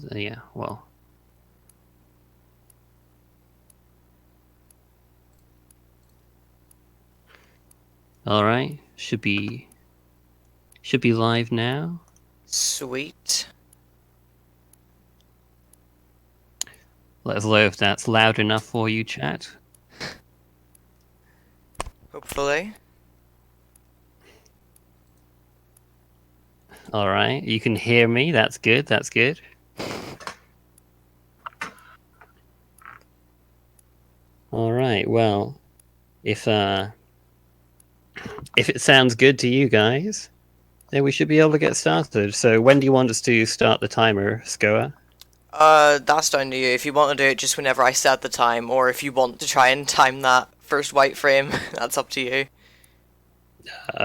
Yeah, well. Alright, should be live now. Sweet. Let us know if that's loud enough for you, chat. Hopefully. Alright, you can hear me, that's good, that's good. Alright, well, if it sounds good to you guys, then we should be able to get started. So when do you want us to start the timer, Scoa? That's down to you. If you want to do it just whenever I set the time, or if you want to try and time that first white frame, that's up to you.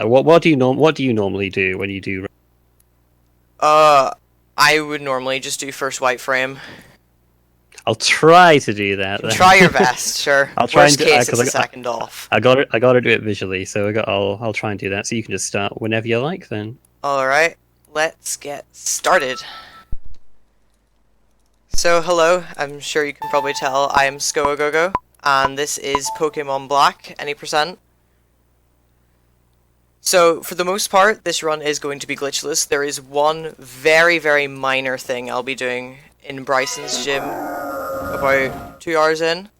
What do you normally do when you do? I would normally just do first white frame. I'll try to do that. Then. Try your best, sure. I'll try Worst and do, case, it's a I, second off. I got to do it visually, so I'll try and do that. So you can just start whenever you like, then. All right, let's get started. So hello, I'm sure you can probably tell I am scoagogo, and this is Pokémon Black Any. So for the most part, this run is going to be glitchless. There is one very, very minor thing I'll be doing in Bryson's gym about 2 hours in.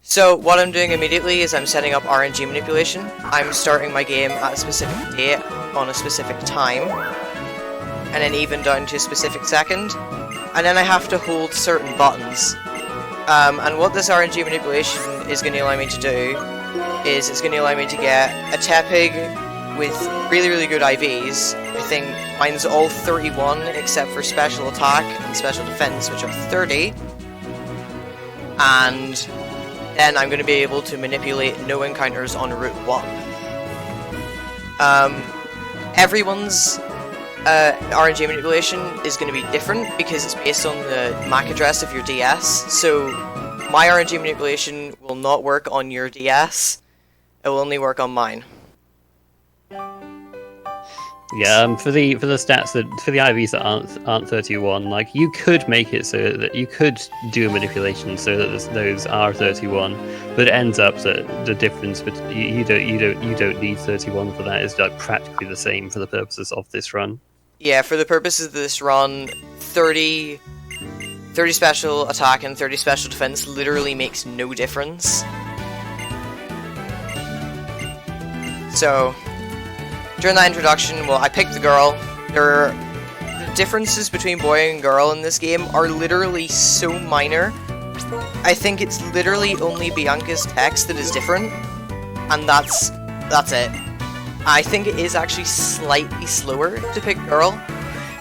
So what I'm doing immediately is I'm setting up RNG manipulation. I'm starting my game at a specific date on a specific time, and then even down to a specific second, and then I have to hold certain buttons. And what this RNG manipulation is going to allow me to do is it's going to allow me to get a Tepig with really, really good IVs. I think mine's all 31 except for special attack and special defense, which are 30. And then I'm going to be able to manipulate no encounters on Route 1. Everyone's RNG manipulation is going to be different because it's based on the MAC address of your DS. So my RNG manipulation will not work on your DS. It will only work on mine. Yeah, for the stats for the IVs that aren't 31, like you could make it so that you could do a manipulation so that those are 31, but it ends up that the difference, but you don't need 31 for that. It's like practically the same for the purposes of this run. Yeah, for the purposes of this run, 30 special attack and 30 special defense literally makes no difference. So during that introduction, well, I picked the girl. The differences between boy and girl in this game are literally so minor. I think it's literally only Bianca's text that is different, and that's it. I think it is actually slightly slower to pick girl,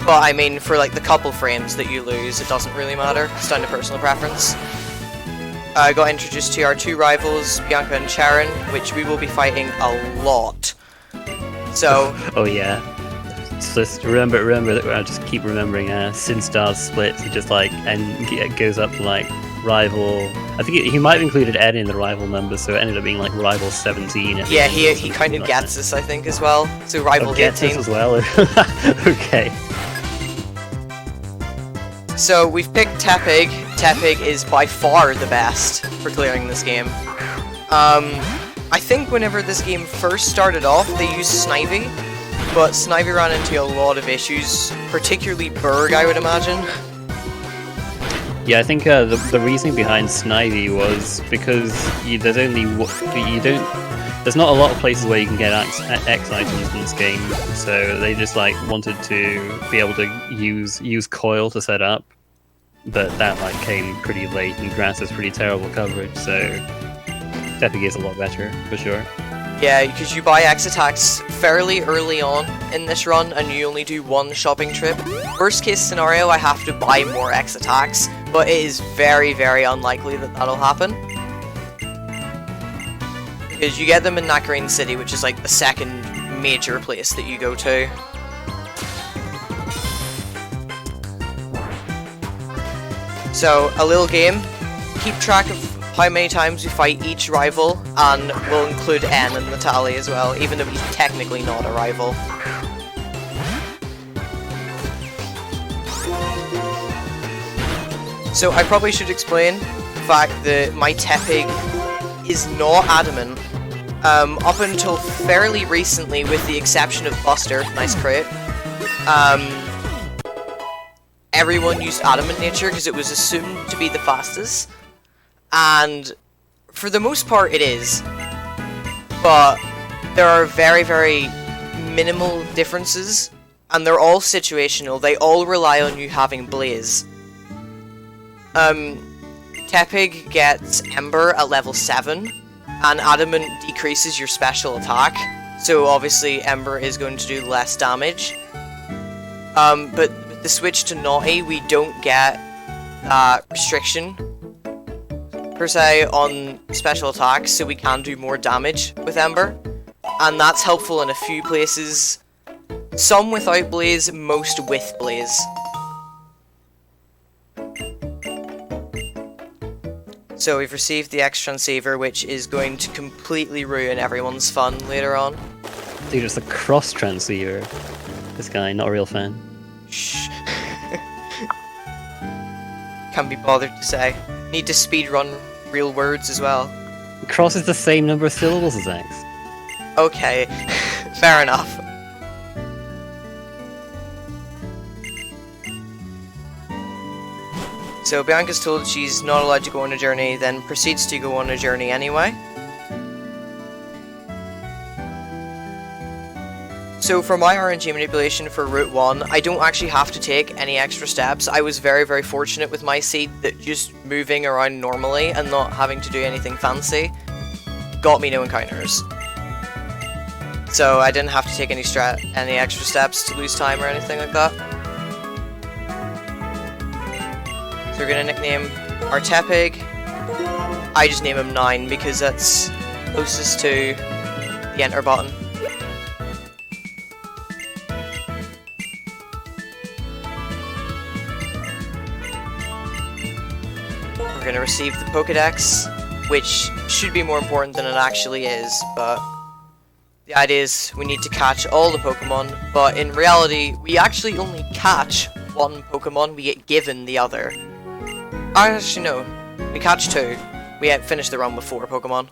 but I mean, for like the couple frames that you lose, it doesn't really matter. It's down to personal preference. I got introduced to our two rivals, Bianca and Sharon, which we will be fighting a lot. So. Oh yeah. So just remember that I just keep remembering Sinstar's splits. He just like and goes up to like rival. I think he might have included Ed in the rival number, so it ended up being like rival 17. Yeah, he kind of gets us, I think, as well. So rival 18 as well. Okay. So we've picked Tepig. Tepig is by far the best for clearing this game. I think whenever this game first started off, they used Snivy, but Snivy ran into a lot of issues, particularly Berg, I would imagine. Yeah, I think the reasoning behind Snivy was because there's not a lot of places where you can get X items in this game, so they just like wanted to be able to use coil to set up, but that like came pretty late, and grass has pretty terrible coverage, so Tepig is a lot better for sure. Yeah, because you buy X attacks fairly early on in this run, and you only do one shopping trip. Worst case scenario, I have to buy more X attacks, but it is very, very unlikely that that'll happen. Because you get them in Nakarine City, which is like the second major place that you go to. So, a little game. Keep track of how many times we fight each rival, and we'll include N in the tally as well, even though he's technically not a rival. So I probably should explain the fact that my Tepig is not adamant. Up until fairly recently, with the exception of Buster, nice crate, everyone used adamant nature because it was assumed to be the fastest. And for the most part it is. But there are very, very minimal differences, and they're all situational. They all rely on you having Blaze. Tepig gets Ember at level 7, and Adamant decreases your special attack, so obviously Ember is going to do less damage. But with the switch to Naughty, we don't get that restriction, per se, on special attacks, so we can do more damage with Ember. And that's helpful in a few places. Some without Blaze, most with Blaze. So we've received the X Transceiver, which is going to completely ruin everyone's fun later on. Dude, it's a cross transceiver. This guy, not a real fan. Shh. Can't be bothered to say. Need to speedrun real words as well. Cross is the same number of syllables as X. Okay, fair enough. So Bianca's told she's not allowed to go on a journey, then proceeds to go on a journey anyway. So for my RNG manipulation for Route 1, I don't actually have to take any extra steps. I was very, very fortunate with my seed that just moving around normally and not having to do anything fancy got me no encounters. So I didn't have to take any extra steps to lose time or anything like that. So we're gonna nickname our Tepig. I just name him 9 because that's closest to the enter button. We're gonna receive the Pokédex, which should be more important than it actually is, but the idea is we need to catch all the Pokemon, but in reality, we actually only catch one Pokemon, we get given the other. Actually no, we catch 2. We finish the run with 4 Pokemon.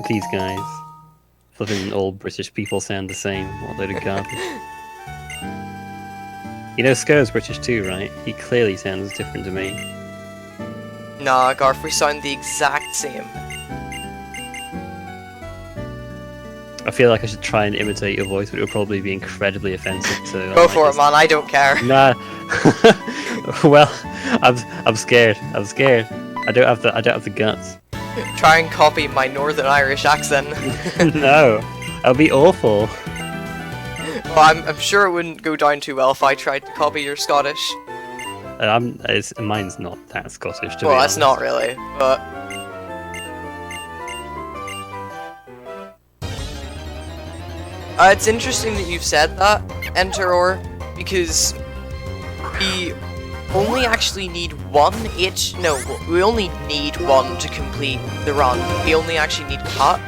These guys. Flipping all British people sound the same. What a load of garbage. You know Sco's British too, right? He clearly sounds different to me. Nah, Garth, we sound the exact same. I feel like I should try and imitate your voice, but it would probably be incredibly offensive. So Go for it, man. I don't care. Nah. Well, I'm scared. I'm scared. I don't have the guts. Try and copy my Northern Irish accent. No, that'll be awful. Well, I'm sure it wouldn't go down too well if I tried to copy your Scottish. Mine's not that Scottish, to be Well, honest. it's not really, but... it's interesting that you've said that, Enteror, because we only actually need we only need 1 to complete the run. We only actually need Cut.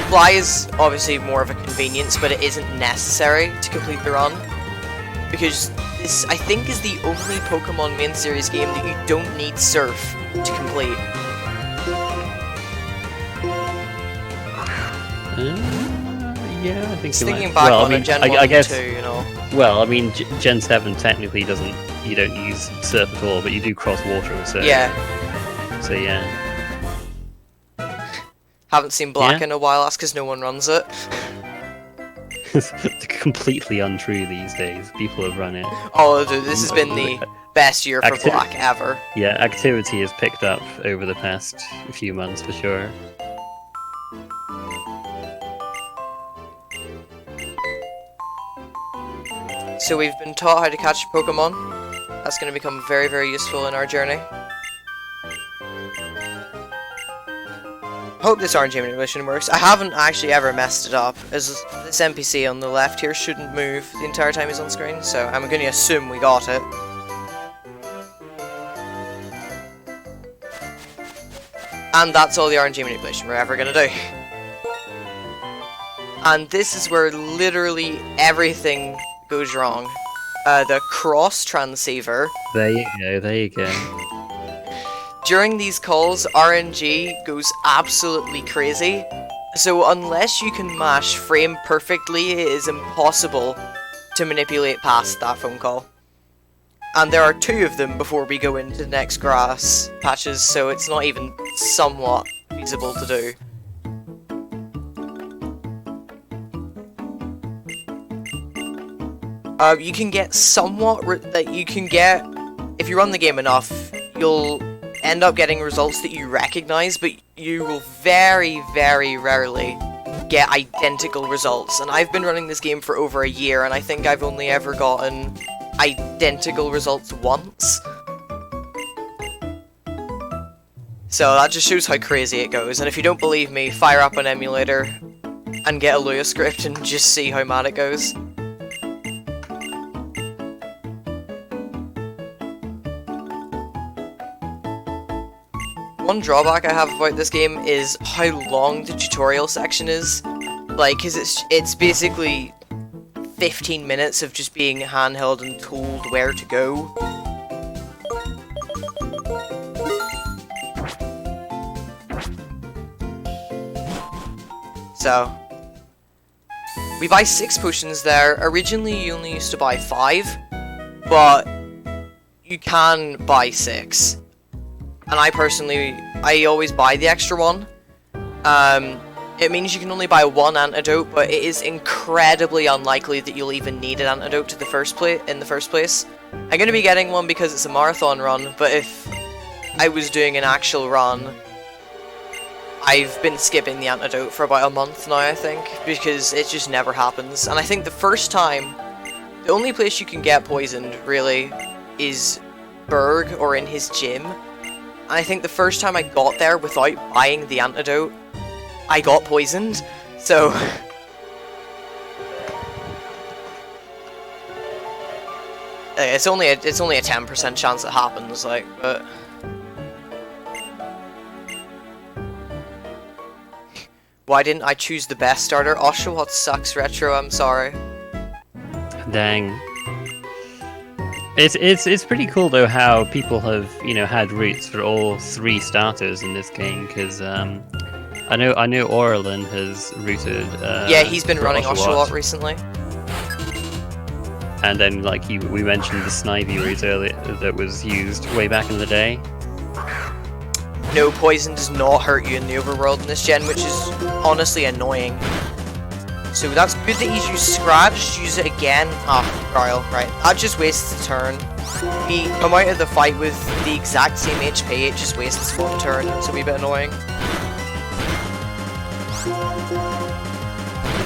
Fly is obviously more of a convenience, but it isn't necessary to complete the run. Because this, I think, is the only Pokemon main series game that you don't need Surf to complete. Yeah, I think Just you thinking might. back Well, on I mean, Gen 1 I guess, and 2, you know. Well, I mean, Gen 7 technically doesn't. You don't use Surf at all, but you do cross water with Surf. Yeah. So yeah. Haven't seen Black Yeah. in a while, that's because no one runs it. It's completely untrue these days. People have run it. Oh, dude, this has been the best year for Black ever. Yeah, activity has picked up over the past few months for sure. So we've been taught how to catch Pokemon. That's going to become very, very useful in our journey. Hope this RNG manipulation works. I haven't actually ever messed it up, as this NPC on the left here shouldn't move the entire time he's on screen, so I'm going to assume we got it. And that's all the RNG manipulation we're ever going to do. And this is where literally everything goes wrong. The cross transceiver. There you go, there you go. During these calls, RNG goes absolutely crazy. So unless you can mash frame perfectly, it is impossible to manipulate past that phone call. And there are 2 of them before we go into the next grass patches, so it's not even somewhat feasible to do. You can get somewhat if you run the game enough, you'll end up getting results that you recognize, but you will very, very rarely get identical results. And I've been running this game for over a year, and I think I've only ever gotten identical results once. So that just shows how crazy it goes. And if you don't believe me, fire up an emulator and get a Lua script and just see how mad it goes. One drawback I have about this game is how long the tutorial section is. Like, cause it's basically 15 minutes of just being handheld and told where to go. So, we buy 6 potions there. Originally you only used to buy 5, but you can buy 6. And I always buy the extra one. It means you can only buy 1 antidote, but it is incredibly unlikely that you'll even need an antidote in the first place. I'm going to be getting one because it's a marathon run, but if I was doing an actual run, I've been skipping the antidote for about a month now, I think, because it just never happens. And I think the only place you can get poisoned, really, is Berg or in his gym. And I think the first time I got there without buying the antidote, I got poisoned, so... it's only a 10% chance it happens, like, but... Why didn't I choose the best starter? Oshawott sucks, Retro, I'm sorry. Dang. It's pretty cool though how people have had routes for all 3 starters in this game, because I know Orlin has routed. Yeah, he's been running Oshawott recently. And then we mentioned the Snivy route earlier that was used way back in the day. No, poison does not hurt you in the overworld in this gen, which is honestly annoying. So that's good that he's used Scrab, just use it again. Trial, right. That just wastes a turn. We come out of the fight with the exact same HP, it just wastes 1 turn, it's a wee bit annoying.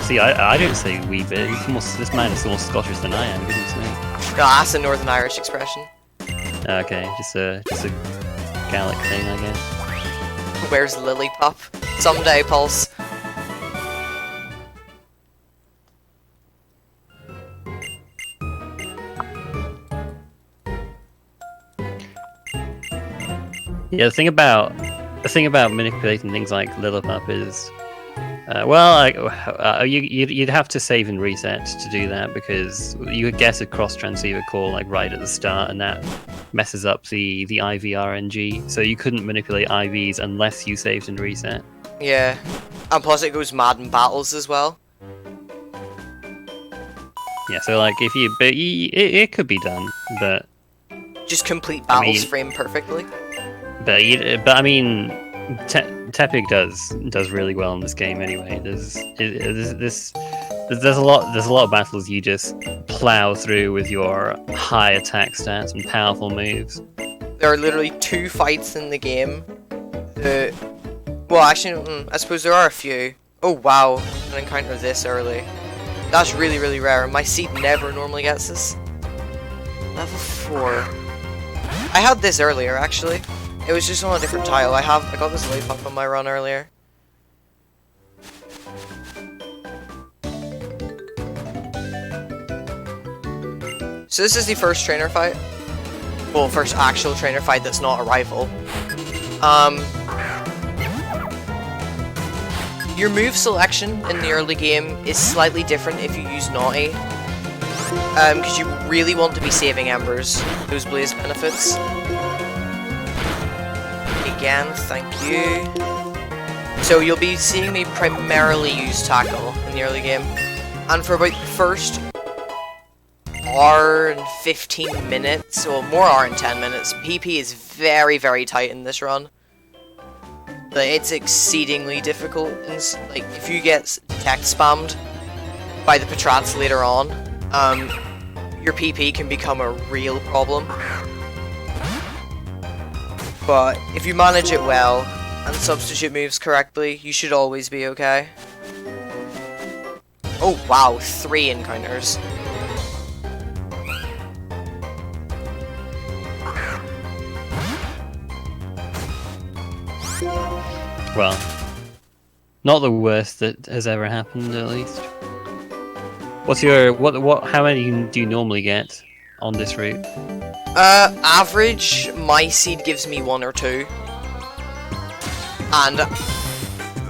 See, I don't say wee bit, this man is more Scottish than I am, goodness me. No, that's a Northern Irish expression. Okay, just a Gaelic thing, I guess. Where's Lillipup? Someday, Pulse. Yeah, the thing about manipulating things like Lillipup is, you'd have to save and reset to do that, because you would get a cross transceiver call right at the start, and that messes up the IV RNG. So you couldn't manipulate IVs unless you saved and reset. Yeah, and plus it goes mad in battles as well. Yeah, so it could be done, but just complete battles frame perfectly. But I mean, Tepig does really well in this game anyway. There's a lot of battles you just plow through with your high attack stats and powerful moves. There are literally 2 fights in the game that, well, actually, I suppose there are a few. Oh wow, an encounter this early. That's really, really rare. My seed never normally gets this. Level 4. I had this earlier, actually. It was just on a different tile. I got this light up on my run earlier. So this is the first trainer fight. Well, first actual trainer fight that's not a rival. Your move selection in the early game is slightly different if you use Naughty. Because you really want to be saving Embers, those Blaze benefits. Again, thank you. So you'll be seeing me primarily use Tackle in the early game. And for about the first hour and 15 minutes, or more hour and 10 minutes, PP is very, very tight in this run. Like, it's exceedingly difficult. Like, if you get tech spammed by the Patrats later on, your PP can become a real problem. But if you manage it well and substitute moves correctly, you should always be okay. Oh wow, 3 encounters. Well, not the worst that has ever happened, at least. What's your how many do you normally get on this route? Average, my seed gives me 1 or 2. And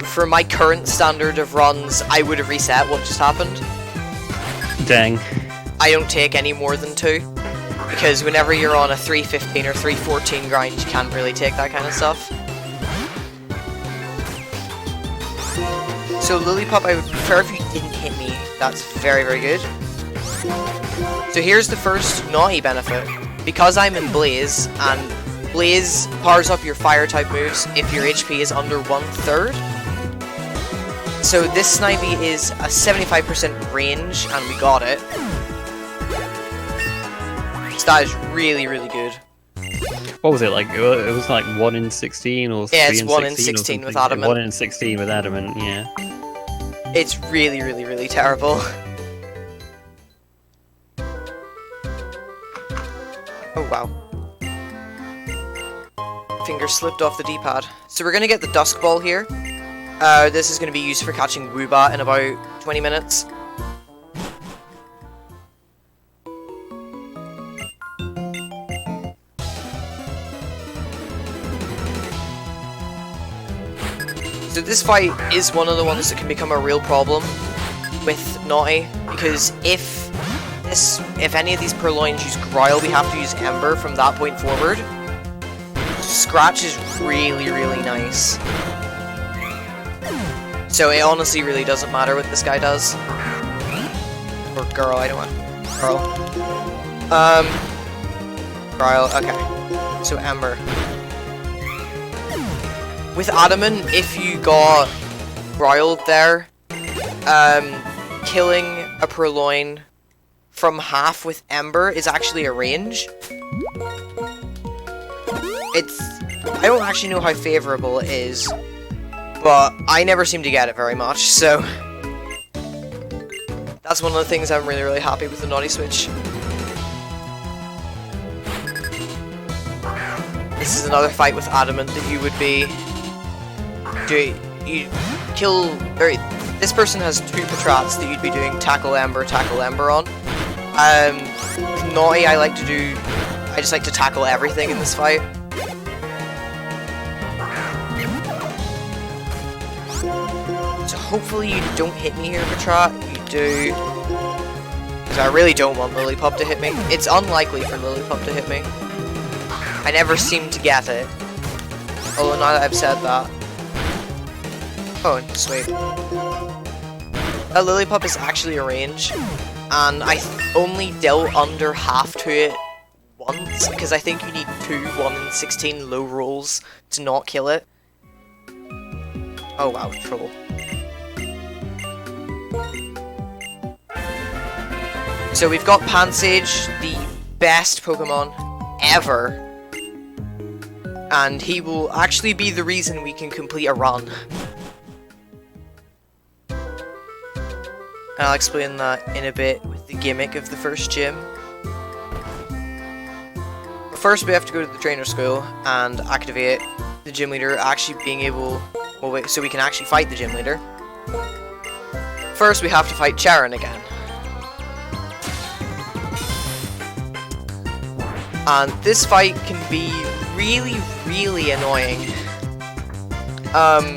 for my current standard of runs, I would have reset what just happened. Dang. I don't take any more than 2. Because whenever you're on a 315 or 314 grind, you can't really take that kind of stuff. So Lillipup, I would prefer if you didn't hit me. That's very, very good. So here's the first Naughty benefit. Because I'm in Blaze, and Blaze powers up your fire type moves if your HP is under 1/3. So this Snivy is a 75% range, and we got it. So that is really, really good. What was it like? It was like 1 in 16 or 3 Yeah, it's in 1 in 16 16 with something. Adamant. 1 in 16 with Adamant, yeah. It's really, really, really terrible. Oh wow. Finger slipped off the D-pad. So we're gonna get the Dusk Ball here. This is gonna be used for catching Woobat in about 20 minutes. So this fight is one of the ones that can become a real problem with Naughty, because if any of these Purloins use Growl, we have to use Ember from that point forward. Scratch is really, really nice. So it honestly really doesn't matter what this guy does. Or girl, I don't want girl. Growl, okay. So Ember. With Adamant, if you got Growled there, killing a Purloin from half with Ember is actually a range. I don't actually know how favorable it is, but I never seem to get it very much, so that's one of the things I'm really, really happy with the Naughty Switch. This is another fight with Adamant that you would be... You kill... This person has 2 Patrats that you'd be doing Tackle Ember on. With Naughty, I just like to tackle everything in this fight. So hopefully you don't hit me here, Patrat. You do. Because I really don't want Lillipup to hit me. It's unlikely for Lillipup to hit me. I never seem to get it. Although now that I've said that. Oh, sweet. Lillipup is actually a range. And I only dealt under half to it once, because I think you need 2 1 in 16 low rolls to not kill it. Oh wow, troll. So we've got Pansage, the best Pokemon ever, and he will actually be the reason we can complete a run. And I'll explain that in a bit with the gimmick of the first gym. But first we have to go to the trainer school and activate the gym leader actually being able... Well, wait, so we can actually fight the gym leader. First we have to fight Charon again. And this fight can be really, really annoying.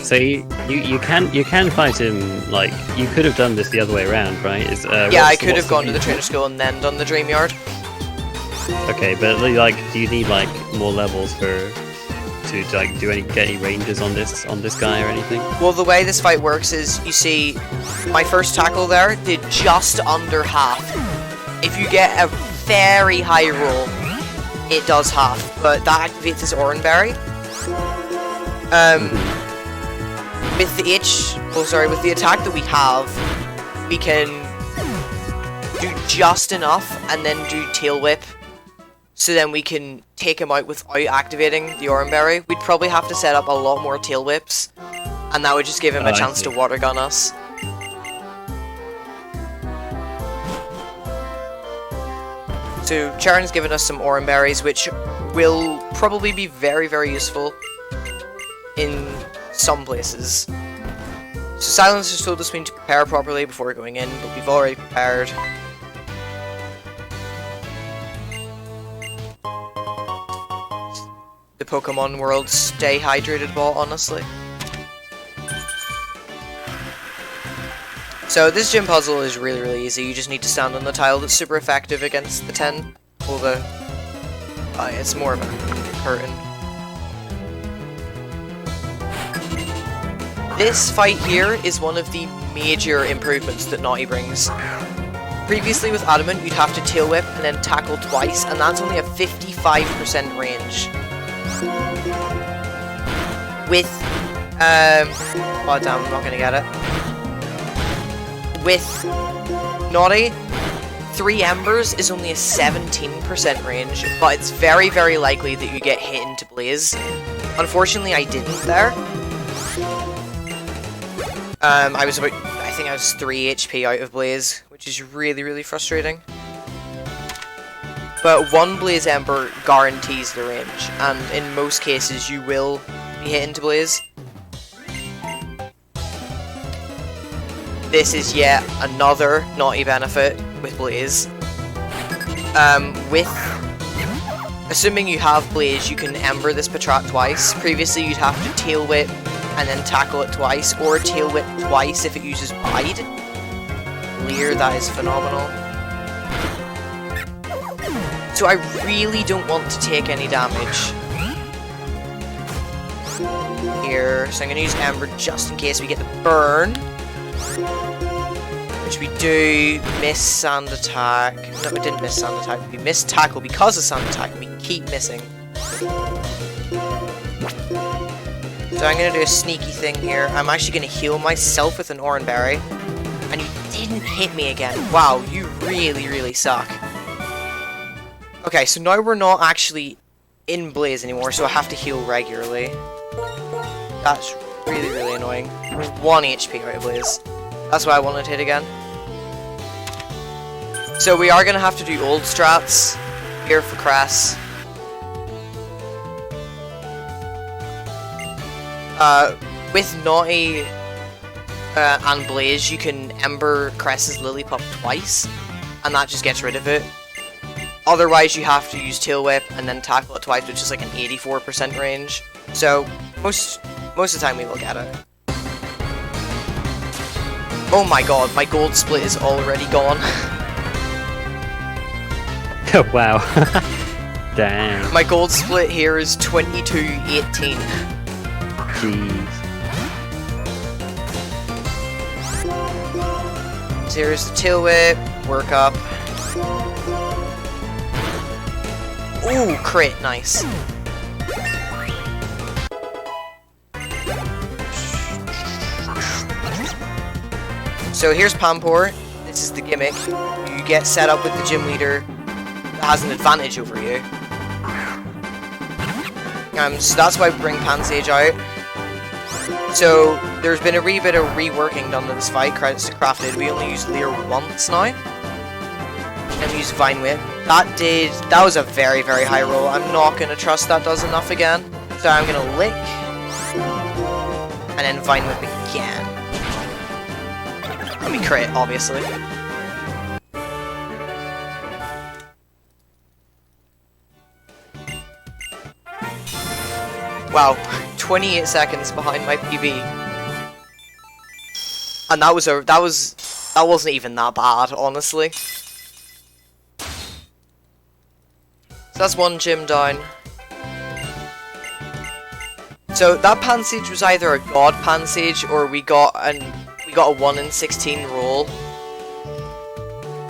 See, You can fight him, like, you could have done this the other way around, right? Yeah, I could have gone to the trainer school and then done the dream yard. Okay, but like, do you need like more levels to like get any ranges on this guy or anything? Well, the way this fight works is, you see, my first tackle there did just under half. If you get a very high roll, it does half, but that activates his Oranberry. With the attack that we have, we can do just enough and then do Tail Whip, so then we can take him out without activating the Oranberry. We'd probably have to set up a lot more Tail Whips, and that would just give him a chance to water gun us. So Charon's given us some Oranberries, which will probably be very, very useful in some places. So Silence has told us we need to prepare properly before going in, but we've already prepared. The Pokemon world stay hydrated ball, honestly. So this gym puzzle is really, really easy. You just need to stand on the tile that's super effective against the 10. Although, it's more of a curtain. This fight here is one of the major improvements that Naughty brings. Previously with Adamant, you'd have to Tail Whip and then tackle twice, and that's only a 55% range. With, oh damn, I'm not gonna get it. With Naughty, 3 Embers is only a 17% range, but it's very, very likely that you get hit into Blaze. Unfortunately, I didn't there. I think I was 3 HP out of Blaze, which is really, really frustrating. But 1 Blaze Ember guarantees the range, and in most cases you will be hit into Blaze. This is yet another Naughty benefit with Blaze. Assuming you have Blaze, you can Ember this Patrat twice. Previously you'd have to Tail Whip and then tackle it twice, or Tail Whip twice if it uses Bide. Leer, that is phenomenal. So I really don't want to take any damage here, so I'm going to use Ember just in case we get the burn. Which we do. Miss Sand Attack. No, we didn't miss Sand Attack. We missed Tackle because of Sand Attack. We keep missing. So I'm going to do a sneaky thing here. I'm actually going to heal myself with an Oranberry. And you didn't hit me again. Wow, you really, really suck. Okay, so now we're not actually in Blaze anymore, so I have to heal regularly. That's really, really annoying. 1 HP out of Blaze. That's why I wanted to hit again. So we are going to have to do old strats here for Cress. With Naughty and Blaze, you can Ember Cress's Lillipup twice, and that just gets rid of it. Otherwise, you have to use Tail Whip and then tackle it twice, which is like an 84% range. So most of the time we will get it. Oh my god, my gold split is already gone. Oh wow. Damn. My gold split here is 22-18. Jeez. So here's the Tail Whip, work up. Ooh, crit, nice. So here's Pampor. This is the gimmick. You get set up with the gym leader that has an advantage over you. So that's why we bring Pansage out. So there's been a wee bit of reworking done to this fight. Credits to Crafted. We only use Leer once now. And we use Vine Whip. That was a very, very high roll. I'm not gonna trust that does enough again. So I'm gonna Lick. And then Vine Whip again. And we crit, obviously. Wow, 28 seconds behind my PB. And that wasn't even that bad, honestly. So that's one gym down. So that Pansage was either a God Pansage or we got a 1 in 16 roll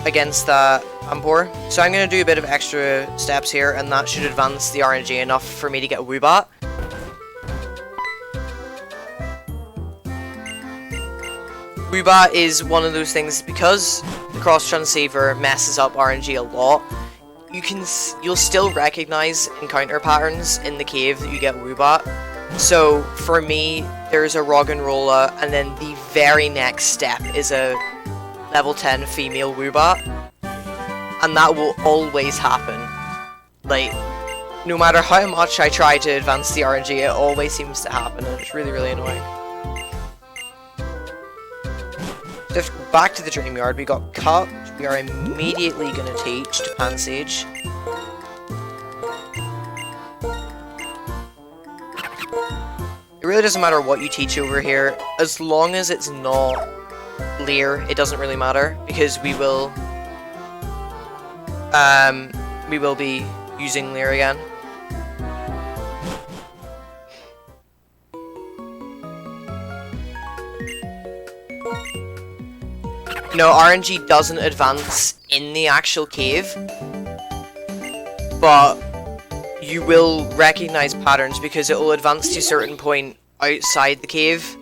against that Ampor. So I'm gonna do a bit of extra steps here, and that should advance the RNG enough for me to get a Woobat. Woobat is one of those things, because the Cross Transceiver messes up RNG a lot. You'll still recognize encounter patterns in the cave that you get Woobat. So for me, there's a Roggenrola, and then the very next step is a level 10 female Woobat, and that will always happen. Like, no matter how much I try to advance the RNG, it always seems to happen, and it's really, really annoying. Just back to the Dream Yard, we got Cut, which we are immediately going to teach to Pansage. It really doesn't matter what you teach over here, as long as it's not Leer, it doesn't really matter, because we will be using Leer again. No, RNG doesn't advance in the actual cave, but you will recognize patterns because it will advance to a certain point outside the cave.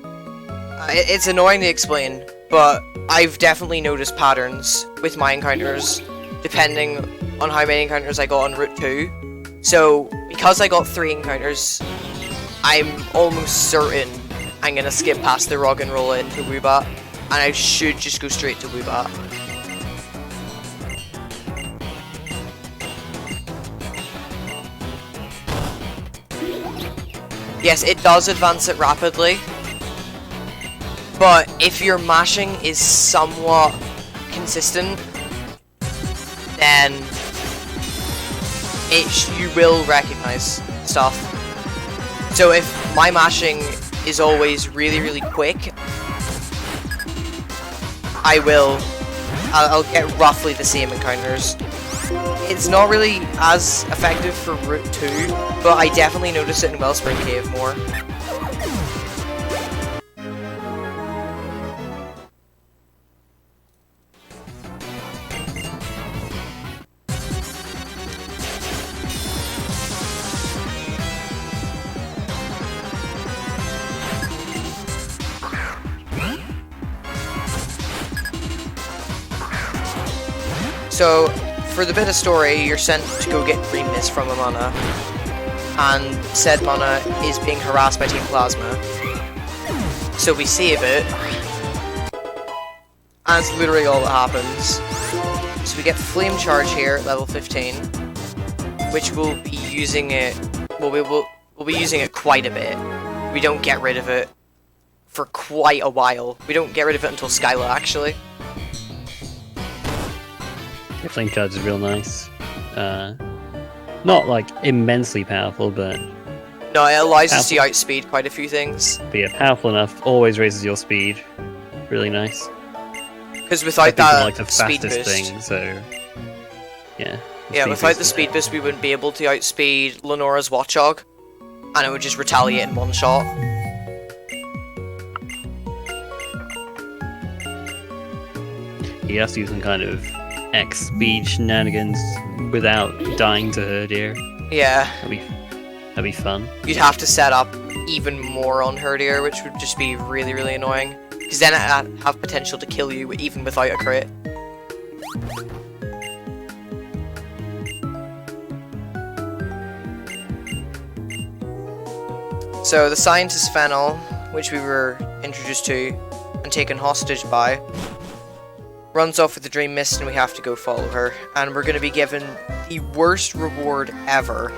It's annoying to explain, but I've definitely noticed patterns with my encounters, depending on how many encounters I got on Route 2. So, because I got 3 encounters, I'm almost certain I'm gonna skip past the Roggenrola into Woobat, and I should just go straight to Woobat. Yes, it does advance it rapidly, but if your mashing is somewhat consistent, then you will recognize stuff. So if my mashing is always really, really quick, I'll get roughly the same encounters. It's not really as effective for Route 2, but I definitely notice it in Wellspring Cave more. So, for the bit of story, you're sent to go get Green Mist from a mana, and said mana is being harassed by Team Plasma. So we save it, and that's literally all that happens. So we get Flame Charge here at level 15, which we'll be using it, well, we'll be using it quite a bit. We don't get rid of it for quite a while. We don't get rid of it until Skyla, actually. The Flame Charge is real nice. Not like immensely powerful, but no, it allows us to outspeed quite a few things. But yeah, powerful enough. Always raises your speed. Really nice. Because without that like the speed fastest boost, thing, so yeah. Yeah, without the speed boost, we wouldn't be able to outspeed Lenora's Watchog, and it would just retaliate in one shot. He has to use some kind of X-speed shenanigans without dying to her deer. Yeah. That'd be fun. You'd have to set up even more on her deer, which would just be really, really annoying. Because then it'd have potential to kill you even without a crit. So the Scientist Fennel, which we were introduced to and taken hostage by, runs off with the Dream Mist and we have to go follow her. And we're going to be given the worst reward ever,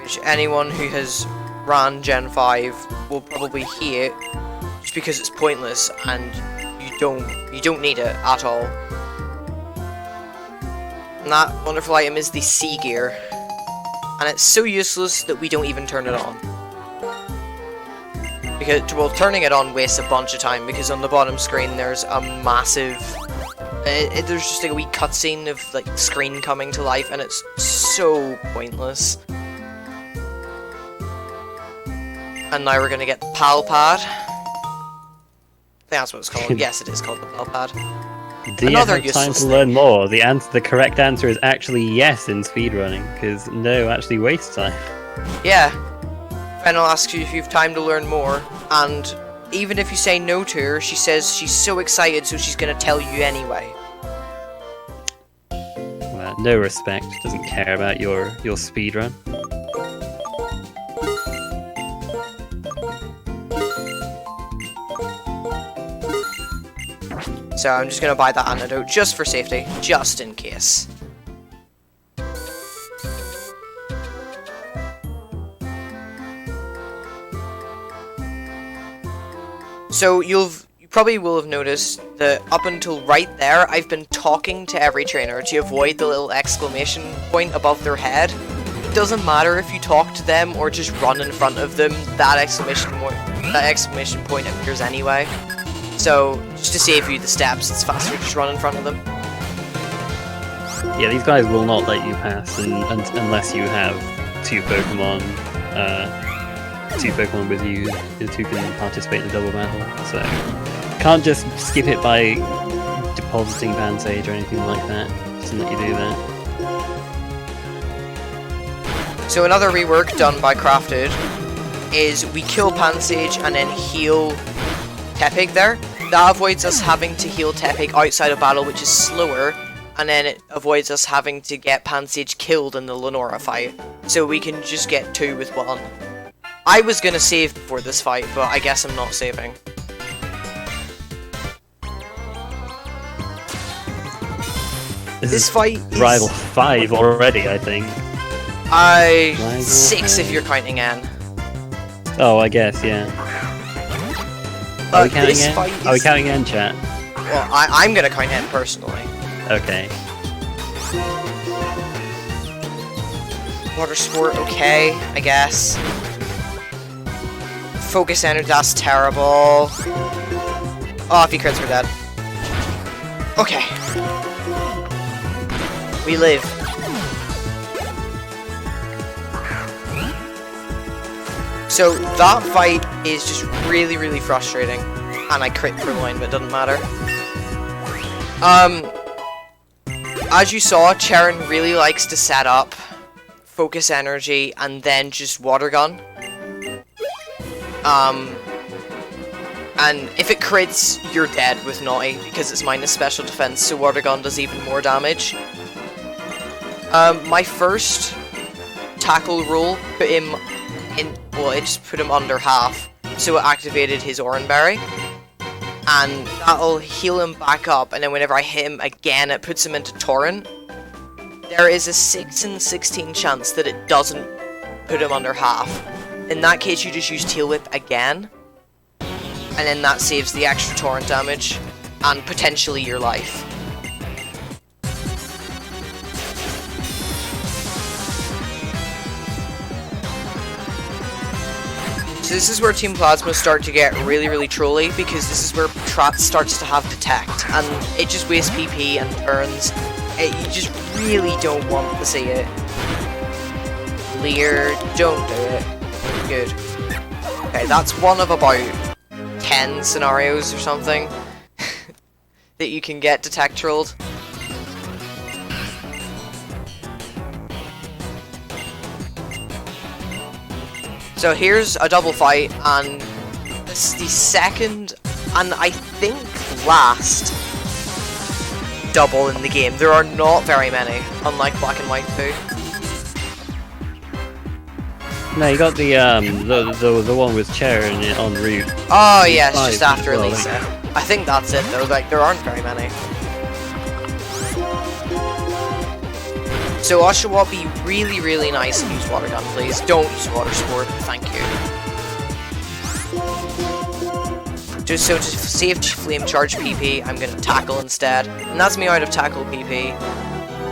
which anyone who has ran Gen 5 will probably hate, just because it's pointless and you don't need it at all. And that wonderful item is the Sea Gear, and it's so useless that we don't even turn it on. Because, well, turning it on wastes a bunch of time, because on the bottom screen there's a massive... there's just like a wee cutscene of like the screen coming to life, and it's so pointless. And now we're gonna get the PAL pad. I think that's what it's called. Yes, it is called the PAL pad. Do you have time to learn more? The correct answer is actually yes in speedrunning, because no actually wastes time. Yeah. Fennel asks you if you have time to learn more, and even if you say no to her, she says she's so excited, so she's gonna tell you anyway. Well, no respect, doesn't care about your speedrun. So I'm just gonna buy that antidote just for safety, just in case. So you probably will have noticed that up until right there, I've been talking to every trainer to avoid the little exclamation point above their head. It doesn't matter if you talk to them or just run in front of them, that exclamation point appears anyway. So, just to save you the steps, it's faster to just run in front of them. Yeah, these guys will not let you pass unless you have two Pokemon with you who can participate in the double battle. So, can't just skip it by depositing Pansage or anything like that. Doesn't let you do that. So another rework done by Crafted is we kill Pansage and then heal Tepig there. That avoids us having to heal Tepig outside of battle, which is slower, and then it avoids us having to get Pansage killed in the Lenora fight. So we can just get 2 with 1. I was gonna save for this fight, but I guess I'm not saving. This fight is... Rival 5 already, I think. 6 if you're counting N. Oh, I guess, yeah. Are we counting N? Are we counting N, chat? Well, I'm gonna count N personally. Okay. Water sport, okay, I guess. Focus energy, that's terrible. Oh, if he crits, we're dead. Okay. We live. So that fight is just really, really frustrating. And I crit for line, but it doesn't matter. As you saw, Charon really likes to set up, focus energy, and then just water gun. And if it crits, you're dead with Naughty, because it's minus special defense, so water gun does even more damage. My first tackle roll put him in, well, it just put him under half, so it activated his Oranberry, and that'll heal him back up, and then whenever I hit him again, it puts him into Torrent. There is a 6 in 16 chance that it doesn't put him under half. In that case, you just use Tail Whip again, and then that saves the extra Torrent damage, and potentially your life. So this is where Team Plasma start to get really, really trolly, because this is where Trot starts to have Detect, and it just wastes PP and turns. You just really don't want to see it. Leer, don't do it. Good. Okay, that's one of about 10 scenarios or something that you can get Detect trolled. So here's a double fight, and this is the second, and I think last, double in the game. There are not very many, unlike Black and White 2. No, you got the one with Chair in it en route. Oh yeah, it's just after Elisa. I think that's it though, like there aren't very many. So Oshawott, be really, really nice and use Water Gun, please. Don't use Water Sport, thank you. Just so to save Flame Charge PP, I'm gonna Tackle instead. And that's me out of Tackle PP.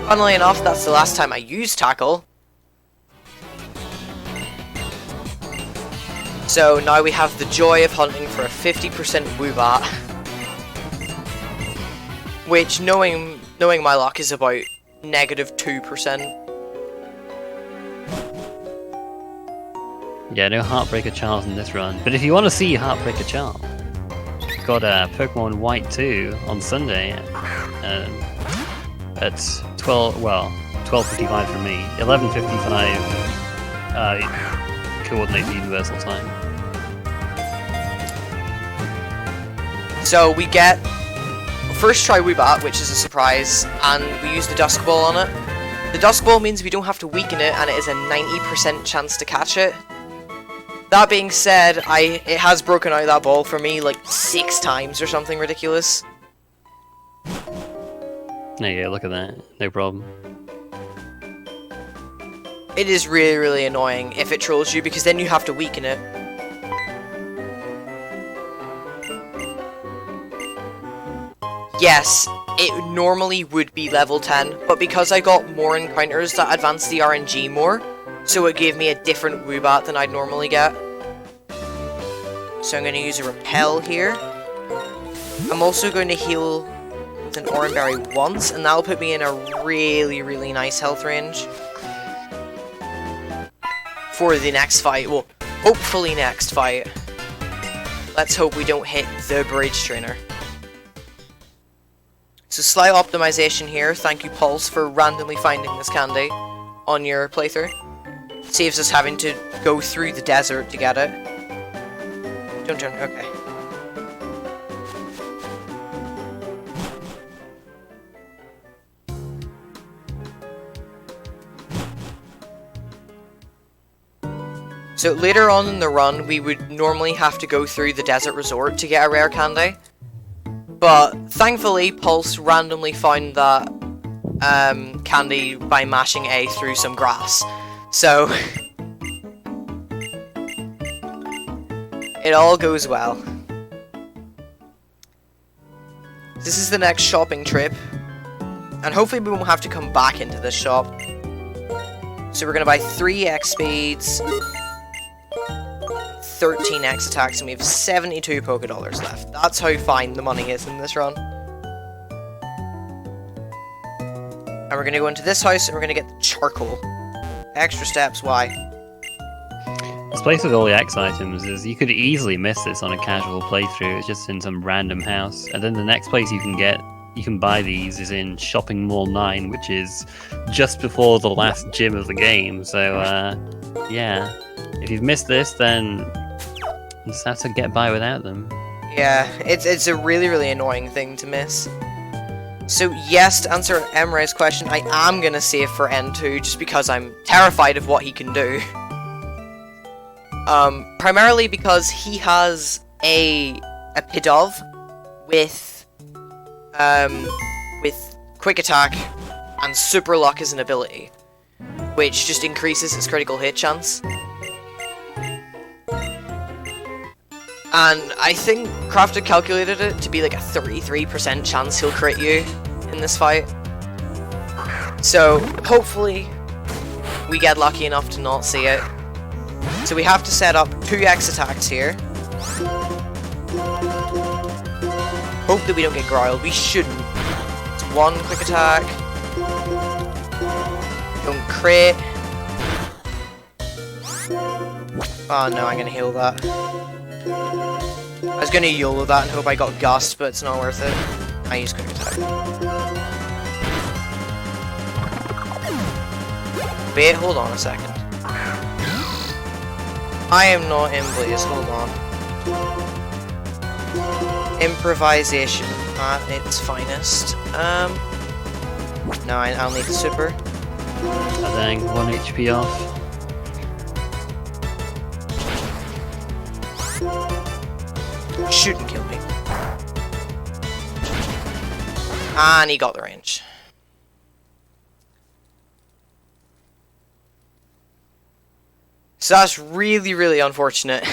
Funnily enough, that's the last time I used Tackle. So now we have the joy of hunting for a 50% Woobat. Which, knowing my luck, is about -2%. Yeah, no Heartbreaker Charles in this run. But if you want to see Heartbreaker Charles, we've got Pokemon White 2 on Sunday at 12:55 for me, 11:55 coordinate the universal time. So we get first try Woobat, which is a surprise, and we use the Dusk Ball on it. The Dusk Ball means we don't have to weaken it, and it is a 90% chance to catch it. That being said, it has broken out of that ball for me like 6 times or something ridiculous. There you go, look at that. No problem. It is really, really annoying if it trolls you, because then you have to weaken it. Yes, it normally would be level 10, but because I got more encounters that advanced the RNG more, so it gave me a different Woobat than I'd normally get. So I'm going to use a Repel here. I'm also going to heal with an Oran Berry once, and that'll put me in a really, really nice health range for the next fight. Well, hopefully next fight. Let's hope we don't hit the Bridge Trainer. So slight optimization here. Thank you, Pulse, for randomly finding this candy on your playthrough. Saves us having to go through the desert to get it. Don't turn. Okay. So later on in the run, we would normally have to go through the desert resort to get a rare candy. But thankfully, Pulse randomly found that candy by mashing A through some grass. So it all goes well. This is the next shopping trip, and hopefully we won't have to come back into this shop. So we're gonna buy 3 X speeds, 13 X attacks, and we have 72 Poké Dollars left. That's how fine the money is in this run. And we're gonna go into this house and we're gonna get the charcoal. Extra steps, why? This place with all the X items is you could easily miss this on a casual playthrough. It's just in some random house, and then the next place you can buy these is in Shopping Mall 9, which is just before the last gym of the game. So yeah, if you've missed this, then you just have to get by without them. Yeah, it's a really, really annoying thing to miss. So yes, to answer Emre's question, I am gonna save for N2 just because I'm terrified of what he can do. Primarily because he has a Pidove with Quick Attack and Super Luck as an ability, which just increases his critical hit chance. And I think Crafted calculated it to be like a 33% chance he'll crit you in this fight. So hopefully we get lucky enough to not see it. So we have to set up 2 X attacks here. Hope that we don't get growled. We shouldn't. It's 1 quick attack. Don't crit. Oh no, I'm gonna heal that. I was gonna YOLO that and hope I got Gust, but it's not worth it. I use quick attack. Wait, hold on a second. I am not in Blaze, hold on. Improvisation at its finest. No, I'll need the super. I think 1 HP off. Shouldn't kill me. And he got the range. So that's really, really unfortunate.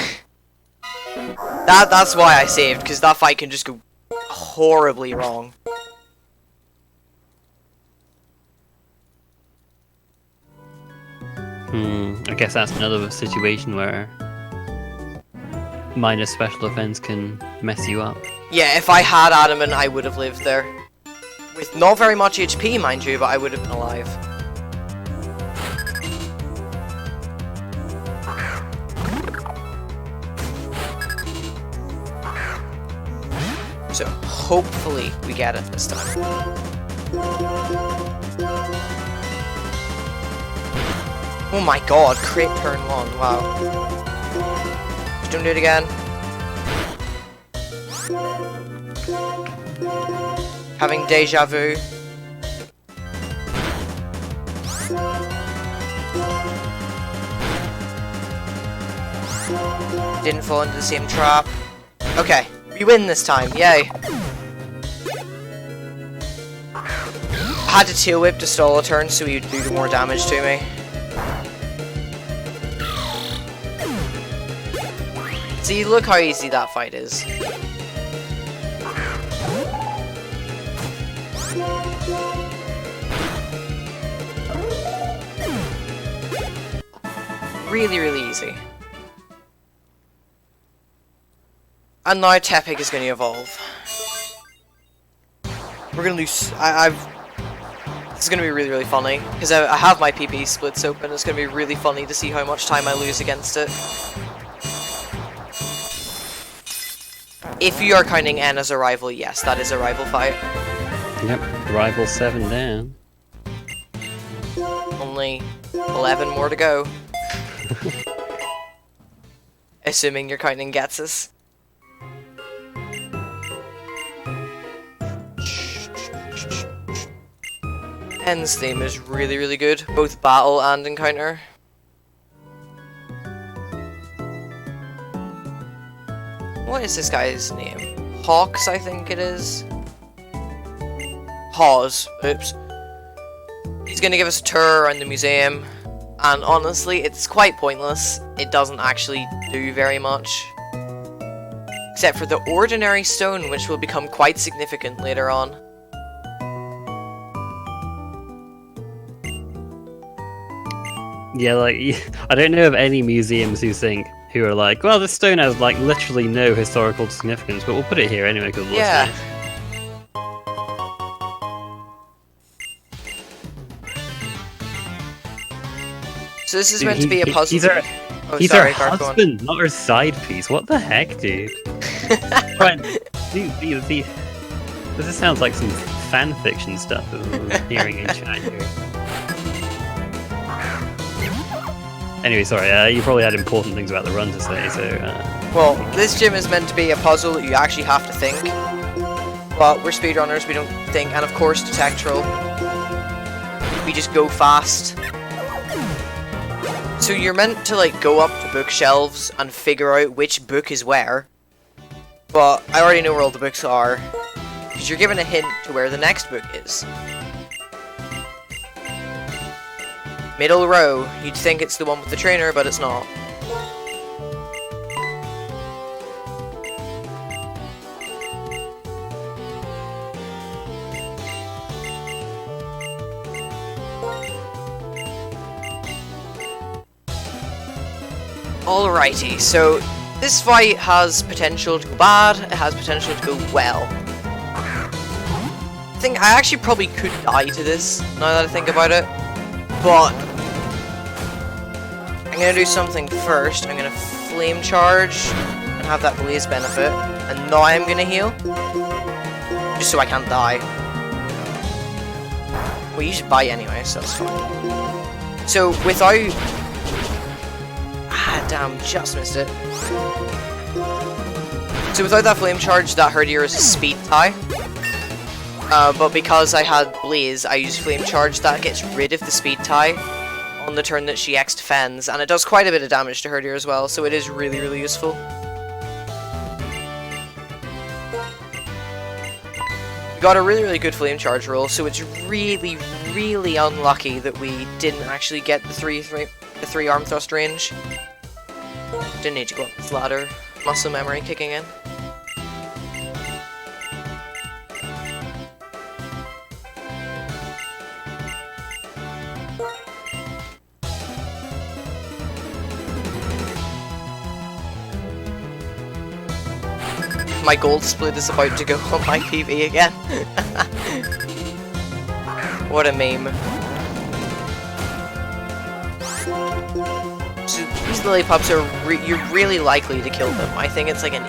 That's why I saved, because that fight can just go horribly wrong. I guess that's another situation where minor special defense can mess you up. Yeah, if I had adamant, I would have lived there. With not very much HP, mind you, but I would have been alive. So, hopefully, we get it this time. Oh my god, crit turn 1, wow. Just don't do it again. Having deja vu. Didn't fall into the same trap. Okay, we win this time, yay. Had to tail whip to stall a turn so he would do more damage to me. See, look how easy that fight is. Really, really easy. And now Tepig is going to evolve. We're going to lose... This is going to be really, really funny. Because I have my PP splits open. It's going to be really funny to see how much time I lose against it. If you are counting N as a rival, yes, that is a rival fight. Yep, rival 7 down. Only 11 more to go. Assuming you're counting gets us. N's theme is really, really good, both battle and encounter. What is this guy's name? Hawks, I think it is. Hawes, oops. He's gonna give us a tour around the museum, and honestly, it's quite pointless. It doesn't actually do very much. Except for the ordinary stone, which will become quite significant later on. Yeah, like, I don't know of any museums who are like, well, this stone has, like, literally no historical significance, but we'll put it here anyway because it looks yeah. nice. So this is meant to be a puzzle. He's her husband, not her side piece. What the heck, dude? Right, this sounds like some fan fiction stuff that we're hearing in chat here. Anyway, sorry, you probably had important things about the run to say, so... Well, this gym is meant to be a puzzle that you actually have to think. But we're speedrunners, we don't think, and of course detectural. We just go fast. So you're meant to, like, go up to bookshelves and figure out which book is where. But I already know where all the books are, because you're given a hint to where the next book is. Middle row, you'd think it's the one with the trainer, but it's not. Alrighty, so this fight has potential to go bad, it has potential to go well. I think I actually probably could die to this, now that I think about it. But I'm gonna do something first. I'm gonna flame charge and have that blaze benefit, and now I'm gonna heal, just so I can't die. Well, you should buy anyway, so that's fine. So without, damn, just missed it. So without that flame charge, that Herdier is a speed tie. But because I had Blaze, I used Flame Charge. That gets rid of the speed tie on the turn that she X defends, and it does quite a bit of damage to Herdier as well, so it is really, really useful. We got a really, really good Flame Charge roll, so it's really, really unlucky that we didn't actually get the three arm thrust range. Didn't need to go up this ladder. Muscle memory kicking in. my gold split is about to go on my PB again. What a meme. So these lillipups are you're really likely to kill them. I think it's like an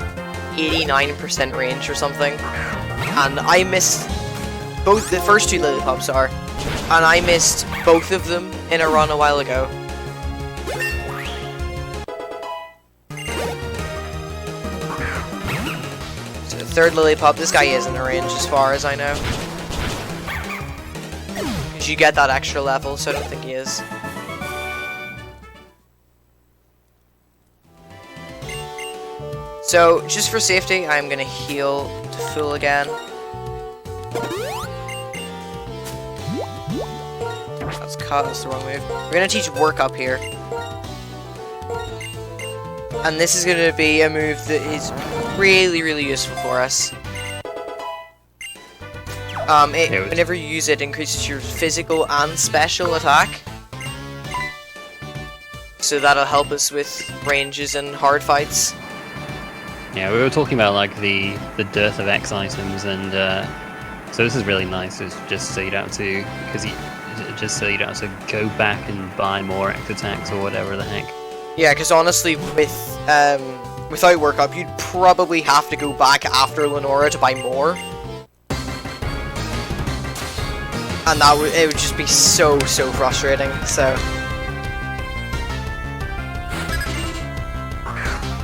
89% range or something. And I missed both the first two lillipups are, and I missed both of them in a run a while ago. So the third lillipup, this guy is in a range as far as I know. Because you get that extra level, so I don't think he is. So, just for safety, I'm gonna heal to full again. That's cut, that's the wrong move. We're gonna teach work up here. And this is gonna be a move that is really, really useful for us. Whenever you use it, increases your physical and special attack. So that'll help us with ranges and hard fights. Yeah, we were talking about like the dearth of X items, and so this is really nice. It's just so you don't have to, just so you don't have to go back and buy more X attacks or whatever the heck. Yeah, because honestly, without workup, you'd probably have to go back after Lenora to buy more, and it would just be so frustrating. So.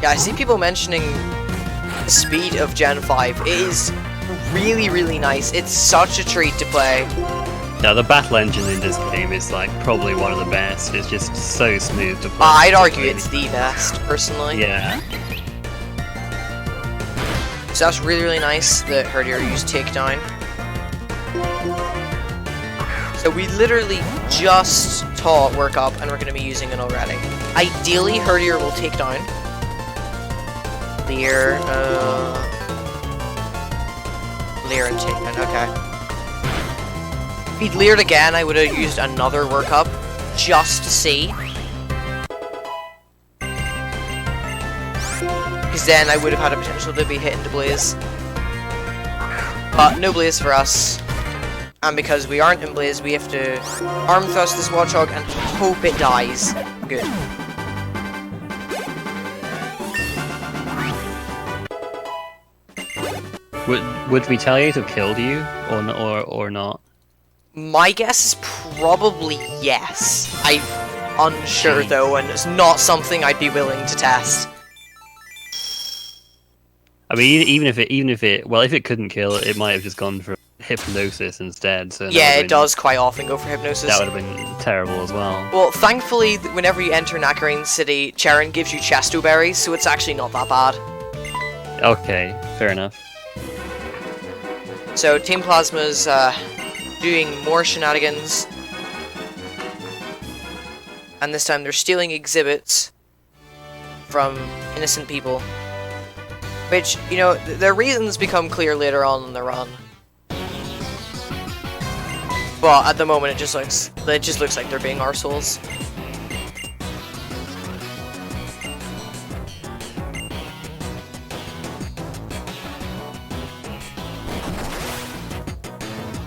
Yeah, I see people mentioning the speed of Gen 5. It is really, really nice. It's such a treat to play. Yeah, the battle engine in this game is like probably one of the best. It's just so smooth to play. I'd argue it's the best, personally. Yeah. So that's really, really nice that Herdier used Takedown. So we literally just taught Work Up, and we're going to be using it already. Ideally, Herdier will take down. Leer and Takedown, okay. If he'd leered again, I would have used another Work Up, just to see. Because then I would have had a potential to be hit into Blaze. But no Blaze for us. And because we aren't in Blaze, we have to arm thrust this Watchog and hope it dies. Good. Would we tell you to kill you or not? My guess is probably yes. I'm unsure though, and it's not something I'd be willing to test. I mean, even if it couldn't kill, it might have just gone for hypnosis instead. So yeah, it does quite often go for hypnosis. That would have been terrible as well. Well, thankfully, whenever you enter Nakarine City, Charon gives you chesto berries, so it's actually not that bad. Okay, fair enough. So Team Plasma's doing more shenanigans, and this time they're stealing exhibits from innocent people. Which, you know, their reasons become clear later on in the run. But at the moment, it just looks like they're being arseholes.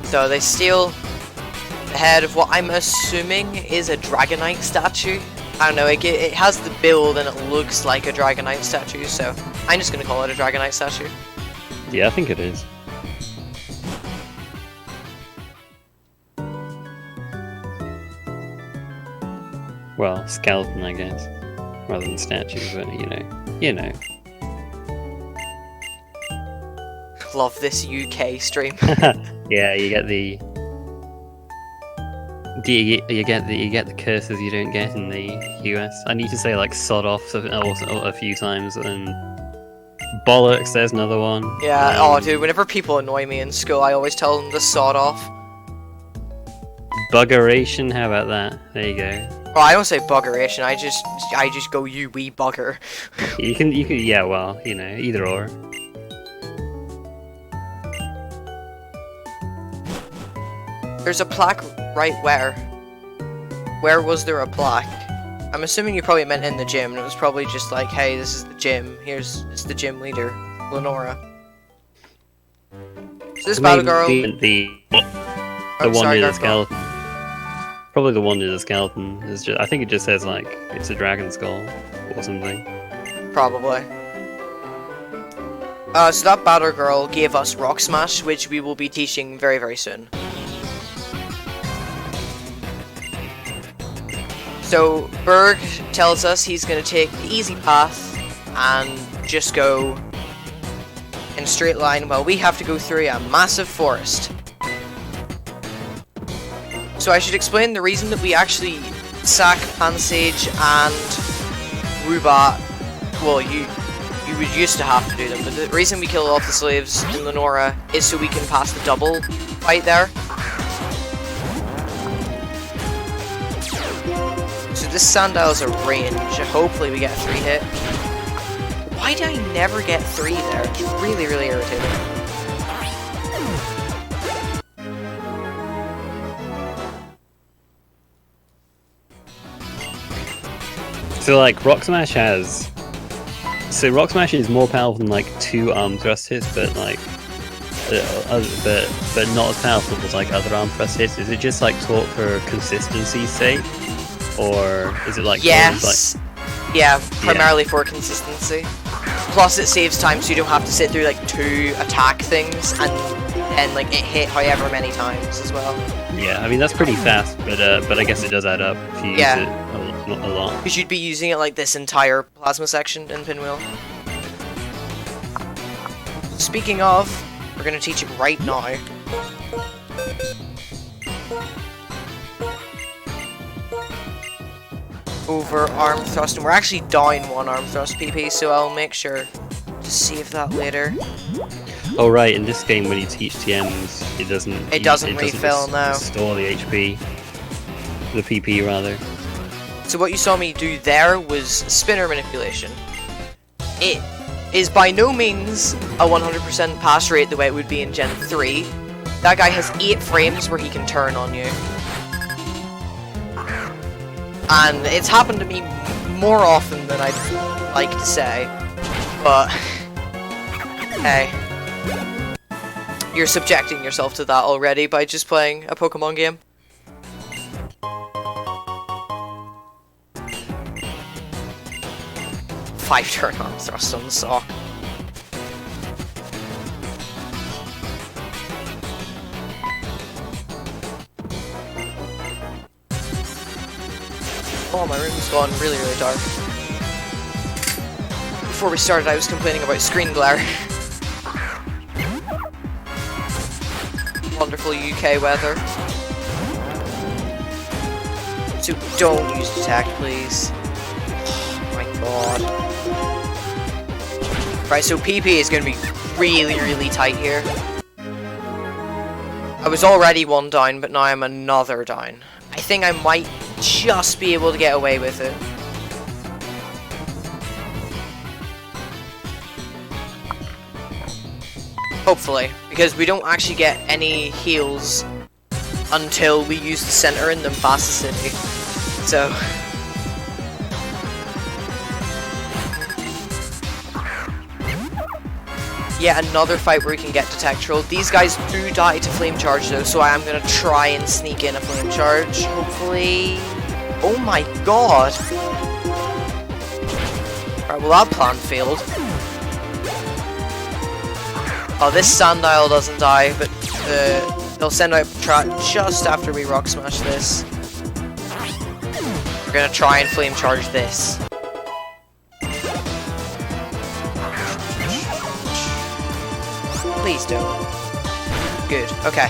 So they steal the head of what I'm assuming is a Dragonite statue. I don't know, it has the build and it looks like a Dragonite statue, so I'm just gonna call it a Dragonite statue. Yeah, I think it is. Well, skeleton, I guess, rather than statue, but you know. Love this UK stream. Yeah, you get the. You get the curses you don't get in the US. I need to say like sod off a few times, and bollocks. There's another one. Yeah. Oh, dude. Whenever people annoy me in school, I always tell them to sod off. Buggeration. How about that? There you go. Oh, I don't say buggeration. I just go, you wee bugger. You can. Yeah. Well, either or. There's a plaque right where? Where was there a plaque? I'm assuming you probably meant in the gym, and it was probably just like, hey, this is the gym. It's the gym leader, Lenora. So this battle girl. The one sorry, near the Garth, go on. skeleton. Probably the one near the skeleton. Is just, I think it just says like it's a dragon skull or something. Probably. So that battle girl gave us Rock Smash, which we will be teaching very, very soon. So Berg tells us he's going to take the easy path and just go in a straight line while we have to go through a massive forest. So I should explain the reason that we actually sack Pansage and Rubat. Well, you would used to have to do them, but the reason we kill off the slaves in Lenora is so we can pass the double fight there. So this Sandal's a range, hopefully we get a 3-hit. Why do I never get 3 there? It's really, really irritating. So like Rock Smash has. So Rock Smash is more powerful than like 2 arm thrust hits, but like, but not as powerful as like other arm thrust hits. Is it just like taught for consistency's sake, or is it like yes, yeah, primarily for consistency. Plus, it saves time, so you don't have to sit through like 2 attack things and then like it hit however many times as well. Yeah, I mean that's pretty fast, but I guess it does add up if you use it a lot. Because you'd be using it like this entire plasma section in Pinwheel. Speaking of, we're gonna teach it right now. Over arm thrust, and we're actually down 1 arm thrust PP, so I'll make sure to save that later. Oh right, in this game when you teach TMs, it doesn't refill now. Restore the HP, the PP rather. So what you saw me do there was spinner manipulation. It is by no means a 100% pass rate the way it would be in Gen 3. That guy has 8 frames where he can turn on you. And it's happened to me more often than I'd like to say. But, hey. You're subjecting yourself to that already by just playing a Pokemon game. Five turn arm thrust on the sock. Oh, my room's gone really, really dark. Before we started, I was complaining about screen glare. Wonderful UK weather. So don't use detect, please. Oh my god. Right, so PP is going to be really, really tight here. I was already 1 down, but now I'm another down. I think I might just be able to get away with it. Hopefully, because we don't actually get any heals until we use the center in Nymphasis City. So yeah, another fight where we can get Detect Roll. These guys do die to Flame Charge though, so I am gonna try and sneak in a Flame Charge, hopefully. Oh my god! Alright, well that plan failed. Oh, this Sandile doesn't die, but they'll send out Patrat just after we Rock Smash this. We're gonna try and Flame Charge this. Please don't. Good, okay.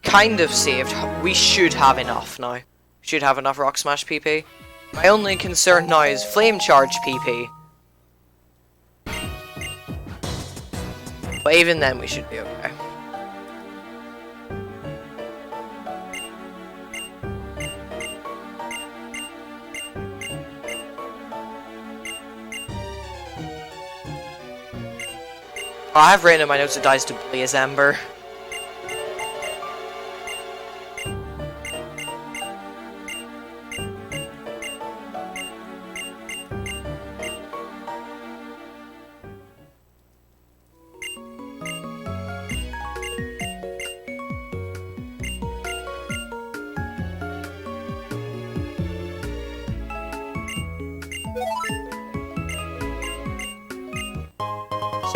Kind of saved. We should have enough now. Should have enough Rock Smash PP. My only concern now is Flame Charge PP. But even then, we should be okay. Oh, I have written in my notes it dies to Blaze Ember.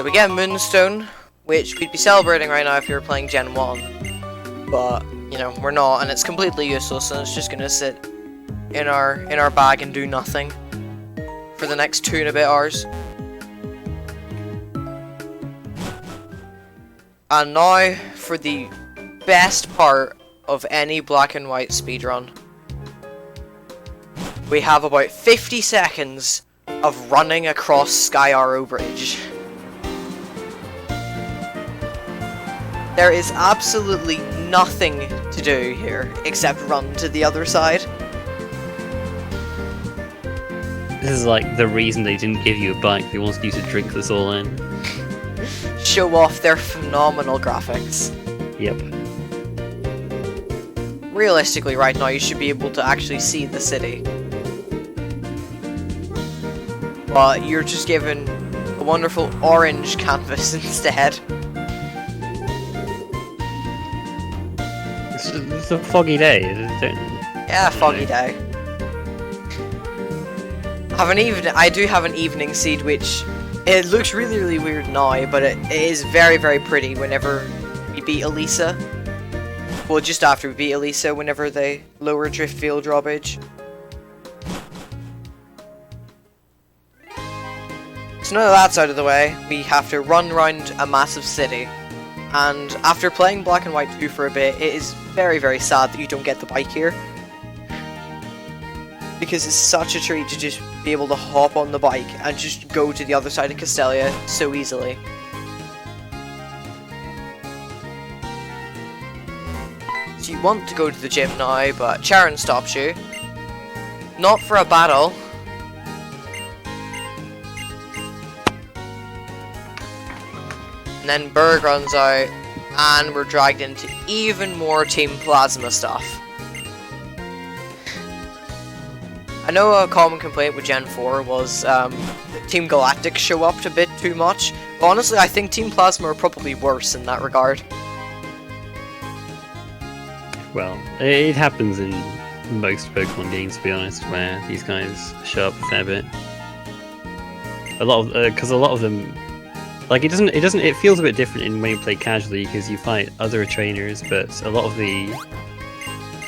So we get Moonstone, which we'd be celebrating right now if you were playing Gen 1. But, you know, we're not, and it's completely useless, and it's just gonna sit in our bag and do nothing for the next 2 and a bit hours. And now for the best part of any black and white speedrun. We have about 50 seconds of running across Sky Arrow Bridge. There is absolutely nothing to do here except run to the other side. This is like the reason they didn't give you a bike. They wanted you to drink this all in. Show off their phenomenal graphics. Yep. Realistically, right now, you should be able to actually see the city. But you're just given a wonderful orange canvas instead. It's a foggy day. Yeah, foggy day. I do have an evening seed, which it looks really, really weird now, but it is very, very pretty whenever we beat Elisa. Well, just after we beat Elisa, whenever they lower Driftfield drawbridge. So now that's out of the way, we have to run around a massive city. And after playing Black and White 2 for a bit, it is very, very sad that you don't get the bike here. Because it's such a treat to just be able to hop on the bike and just go to the other side of Castelia so easily. So you want to go to the gym now, but Charon stops you. Not for a battle. And then Berg runs out, and we're dragged into even more Team Plasma stuff. I know a common complaint with Gen 4 was Team Galactic show up a bit too much, but honestly I think Team Plasma are probably worse in that regard. Well, it happens in most Pokemon games, to be honest, where these guys show up a fair bit. Because a lot of them, like it feels a bit different in when you play casually because you fight other trainers, but a lot of the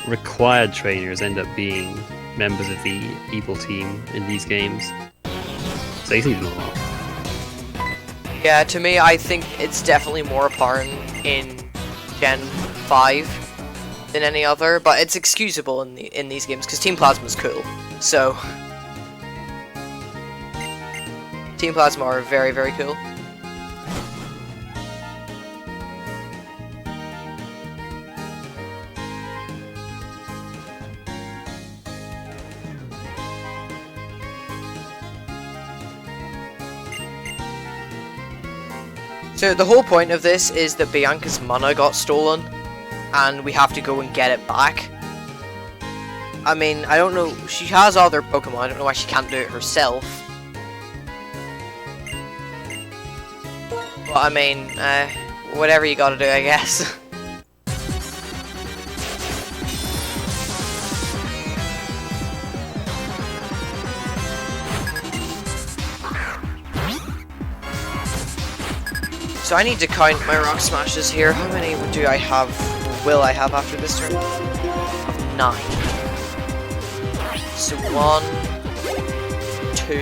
required trainers end up being members of the evil team in these games. So you see them a lot. Yeah, to me, I think it's definitely more apparent in Gen 5 than any other, but it's excusable in these games because Team Plasma's cool. So Team Plasma are very, very cool. So the whole point of this is that Bianca's mana got stolen, and we have to go and get it back. I mean, I don't know, she has other Pokemon, I don't know why she can't do it herself. But I mean, whatever you gotta do, I guess. So I need to count my rock smashes here. How many do I have, will I have after this turn? 9. So 1, 2,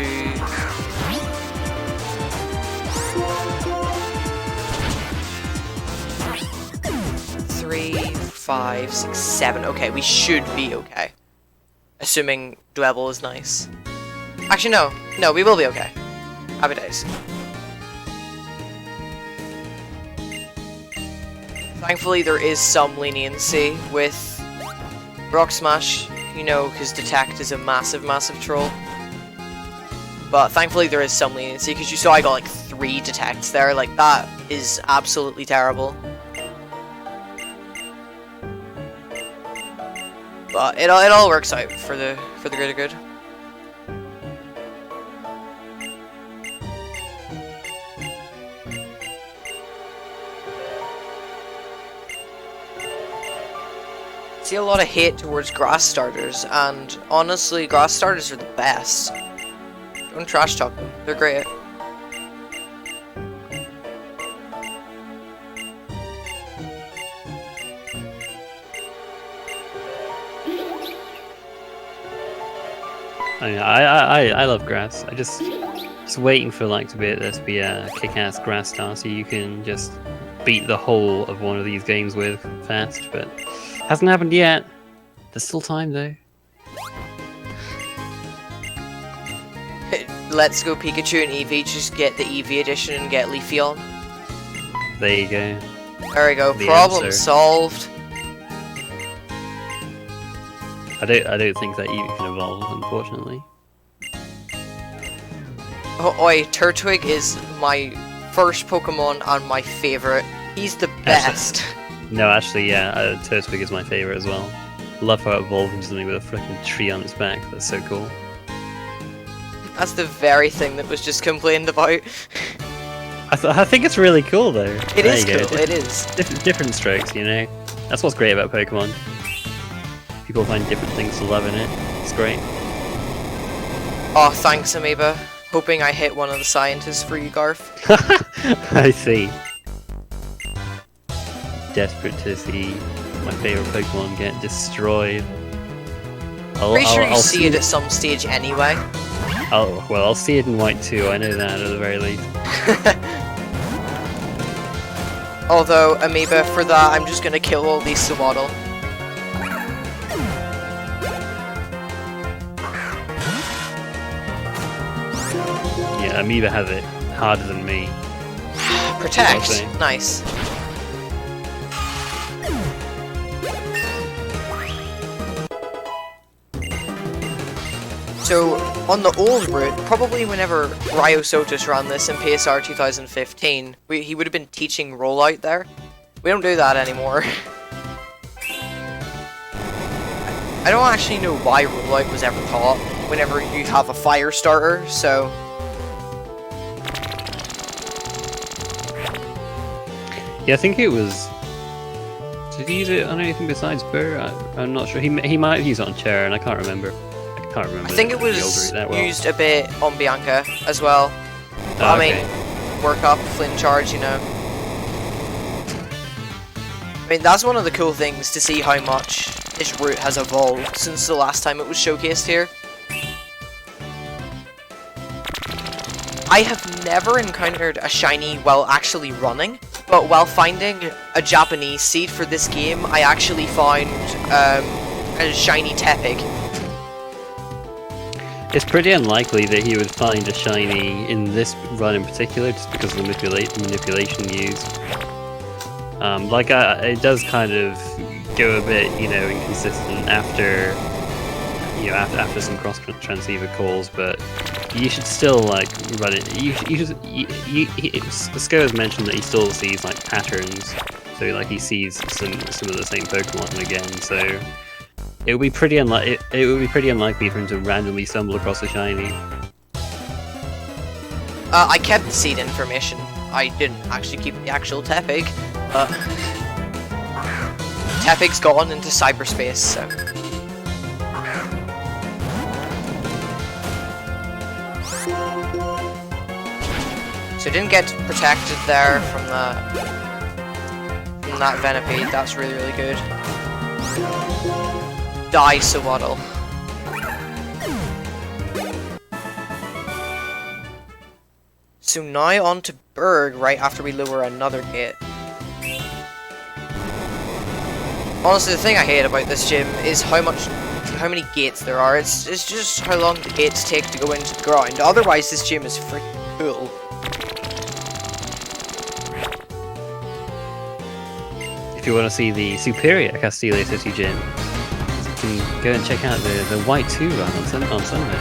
3, 5, 6, 7. Okay, we should be okay. Assuming Dwebble is nice. Actually, no, we will be okay. Happy days. Thankfully, there is some leniency with Rock Smash, you know, because Detect is a massive, massive troll. But thankfully, there is some leniency, because you saw I got like 3 Detects there. Like, that is absolutely terrible. But it all works out for the greater good. See a lot of hate towards grass starters, and honestly, grass starters are the best. Don't trash talk them, they're great. I love grass. I just waiting for like to be a kick-ass grass star, so you can just beat the whole of one of these games with fast. But hasn't happened yet. There's still time though. Let's go Pikachu and Eevee. Just get the Eevee edition and get Leafeon. There you go. There we go. The Problem answer. solved. I don't think that Eevee can evolve, unfortunately. Oh, oi, Turtwig is my first Pokemon and my favorite. He's the best. No, actually, yeah, Tepig is my favorite as well. Love how it evolved into something with a freaking tree on its back. That's so cool. That's the very thing that was just complained about. I think it's really cool though. It There is you go. cool, it is. Different strokes, you know. That's what's great about Pokemon. People find different things to love in it. It's great. Oh, thanks, Amoeba. Hoping I hit one of the scientists for you, Garth. I see. Desperate to see my favorite Pokemon get destroyed. Pretty sure you see it at some stage anyway. Oh, well, I'll see it in white too, I know that at the very least. Although, Amoeba, for that, I'm just gonna kill all these Swaddle. Yeah, Amoeba has it harder than me. Protect. Okay. Nice. So, on the old route, probably whenever Ryosotus ran this in PSR 2015, he would have been teaching rollout there. We don't do that anymore. I don't actually know why rollout was ever taught whenever you have a fire starter, so... Yeah, I think it was... Did he use it on anything besides Burr? I'm not sure. He might have used it on Chair, and I can't remember. I think it was the old route that well. used a bit on Bianca as well. Oh, I okay. mean, work up, Flynn charge, you know. I mean, that's one of the cool things to see how much this route has evolved since the last time it was showcased here. I have never encountered a shiny while actually running, but while finding a Japanese seed for this game, I actually found a shiny Tepig. It's pretty unlikely that he would find a shiny in this run in particular, just because of the manipulation used. It does kind of go a bit, you know, inconsistent after some cross transceiver calls, but you should still like run it. Sko has mentioned that he still sees like patterns, so like he sees some of the same Pokemon again. So it would be pretty unlikely. It would be pretty unlikely for him to randomly stumble across a shiny. I kept the seed information. I didn't actually keep the actual Tepig, but Tepig's gone into cyberspace, so. So didn't get protected there from that Venipede. That's really, really good. Die, Swaddle. So now on to Berg right after we lower another gate. Honestly, the thing I hate about this gym is how many gates there are. It's just how long the gates take to go into the ground. Otherwise, this gym is freaking cool. If you want to see the superior Castillo City gym, you can go and check out the White 2 run on Sunday.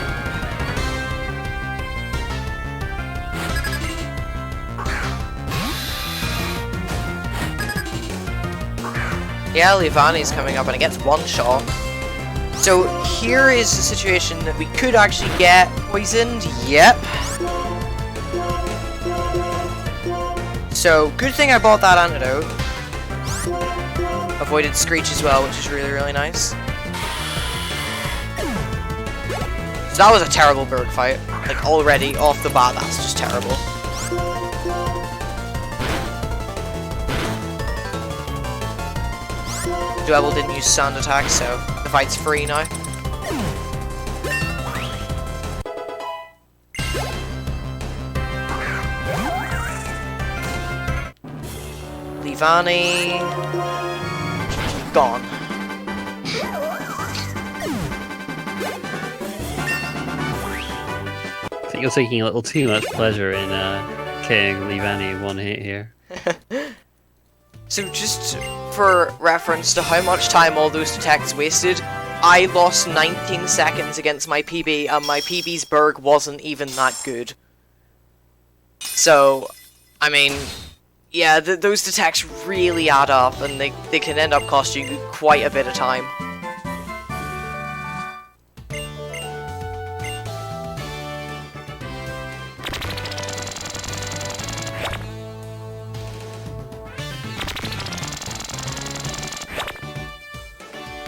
Yeah, Livani's coming up and it gets one shot. So here is the situation that we could actually get poisoned. Yep. So good thing I bought that antidote. Avoided Screech as well, which is really, really nice. So that was a terrible Berg fight. Like already off the bat, that's just terrible. Duel didn't use sand attack, so the fight's free now. Leavanny. Gone. I think you're taking a little too much pleasure in KOing Leavanny in one hit here. So just for reference to how much time all those detects wasted, I lost 19 seconds against my PB, and my PB's Berg wasn't even that good. So, I mean, yeah, those detects really add up, and they can end up costing you quite a bit of time.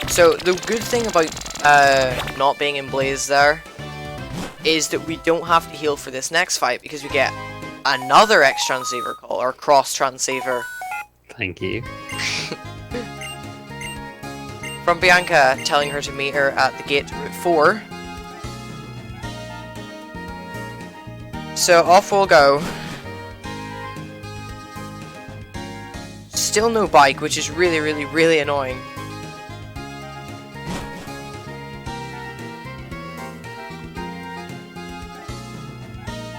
So, the good thing about not being in Blaze there is that we don't have to heal for this next fight because we get another X-Transaver call, or Cross-Transaver. Thank you. From Bianca, telling her to meet her at the gate to Route 4. So, off we'll go. Still no bike, which is really, really, really annoying.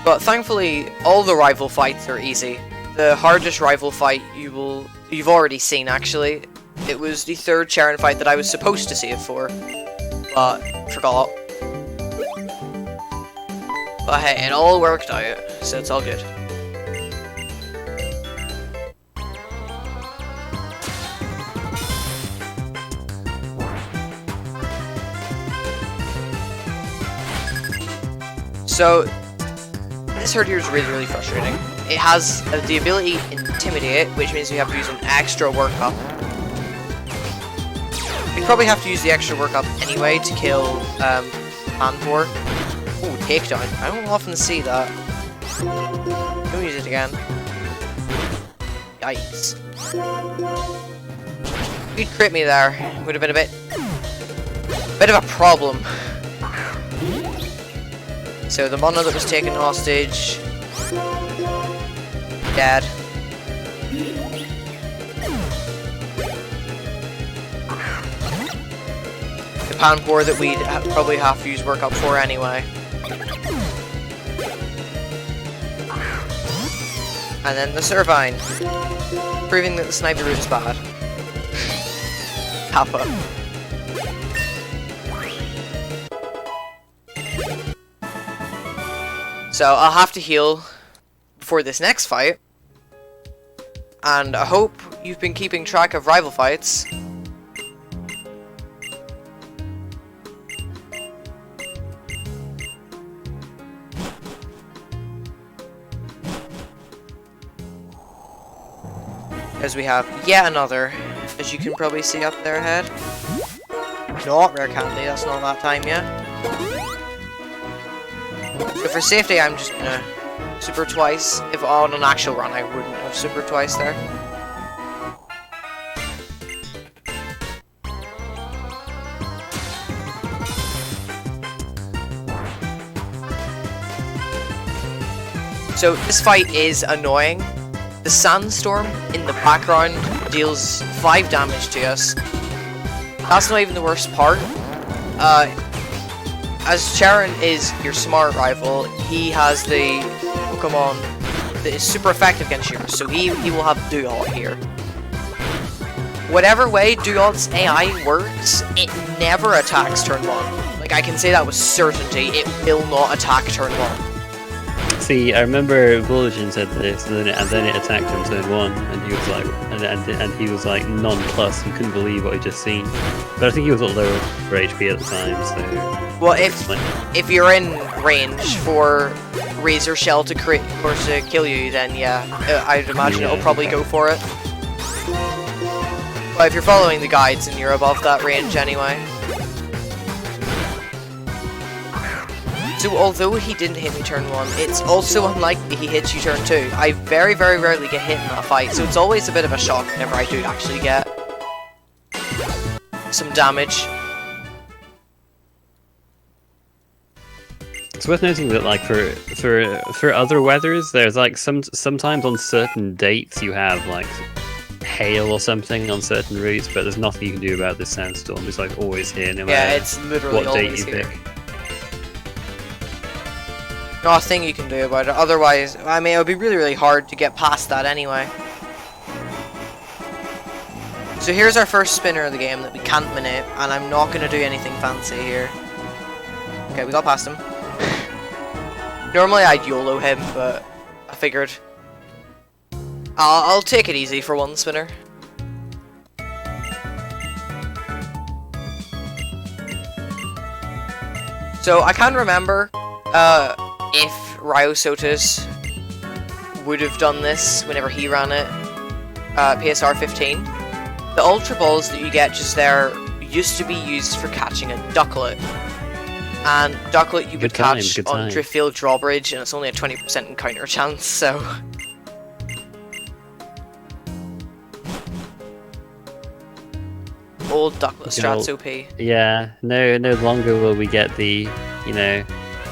But thankfully, all the rival fights are easy. The hardest rival fight you've already seen, actually. It was the third Charon fight that I was supposed to save for, but forgot. But hey, it all worked out, so it's all good. So, this herd here is really, really frustrating. It has the ability Intimidate, which means we have to use an extra workup. We probably have to use the extra workup anyway to kill Panpour. Ooh, takedown. I don't often see that. Don't use it again. Yikes. If you'd crit me there, it would have been a bit of a problem. So the mono that was taken hostage, dead. The Panpour that we'd probably have to use workup for anyway. And then the Servine, proving that the sniper route is bad. Kappa. So I'll have to heal before this next fight, and I hope you've been keeping track of rival fights. As we have yet another, as you can probably see up there ahead. Not rare candy, that's not that time yet. So for safety, I'm just gonna super twice. If on an actual run, I wouldn't have super twice there. So this fight is annoying. The sandstorm in the background deals 5 damage to us. That's not even the worst part. As Charon is your smart rival, he has the Pokemon that is super effective against you, so he will have Duot here. Whatever way Duot's AI works, it never attacks turn 1. Like, I can say that with certainty, it will not attack turn 1. See, I remember Bulgin said this, and then it attacked him turn 1, and he was like, and he was like nonplussed. He couldn't believe what he'd just seen. But I think he was at low for HP at the time, so. Well, if you're in range for Razor Shell to kill you, then yeah, I'd imagine it'll probably go for it. But if you're following the guides and you're above that range anyway. So although he didn't hit me turn 1, it's also unlikely he hits you turn 2. I very, very rarely get hit in that fight, so it's always a bit of a shock whenever I do actually get some damage. It's worth noting that, like, for other weathers, there's like sometimes on certain dates you have like hail or something on certain routes, but there's nothing you can do about this sandstorm. It's like always here, no Yeah, matter it's literally what date always you here. pick. Nothing you can do about it. Otherwise, I mean, it would be really, really hard to get past that anyway. So here's our first spinner of the game that we can't manip, and I'm not going to do anything fancy here. Okay, we got past him. Normally I'd YOLO him, but I figured I'll take it easy for one spinner. So I can't remember if Ryosotis would have done this whenever he ran it, PSR 15. The Ultra Balls that you get just there used to be used for catching a ducklet. And ducklet you would catch on Driftfield Drawbridge, and it's only a 20% encounter chance, so... Old ducklet strats OP. Yeah, no longer will we get the, you know,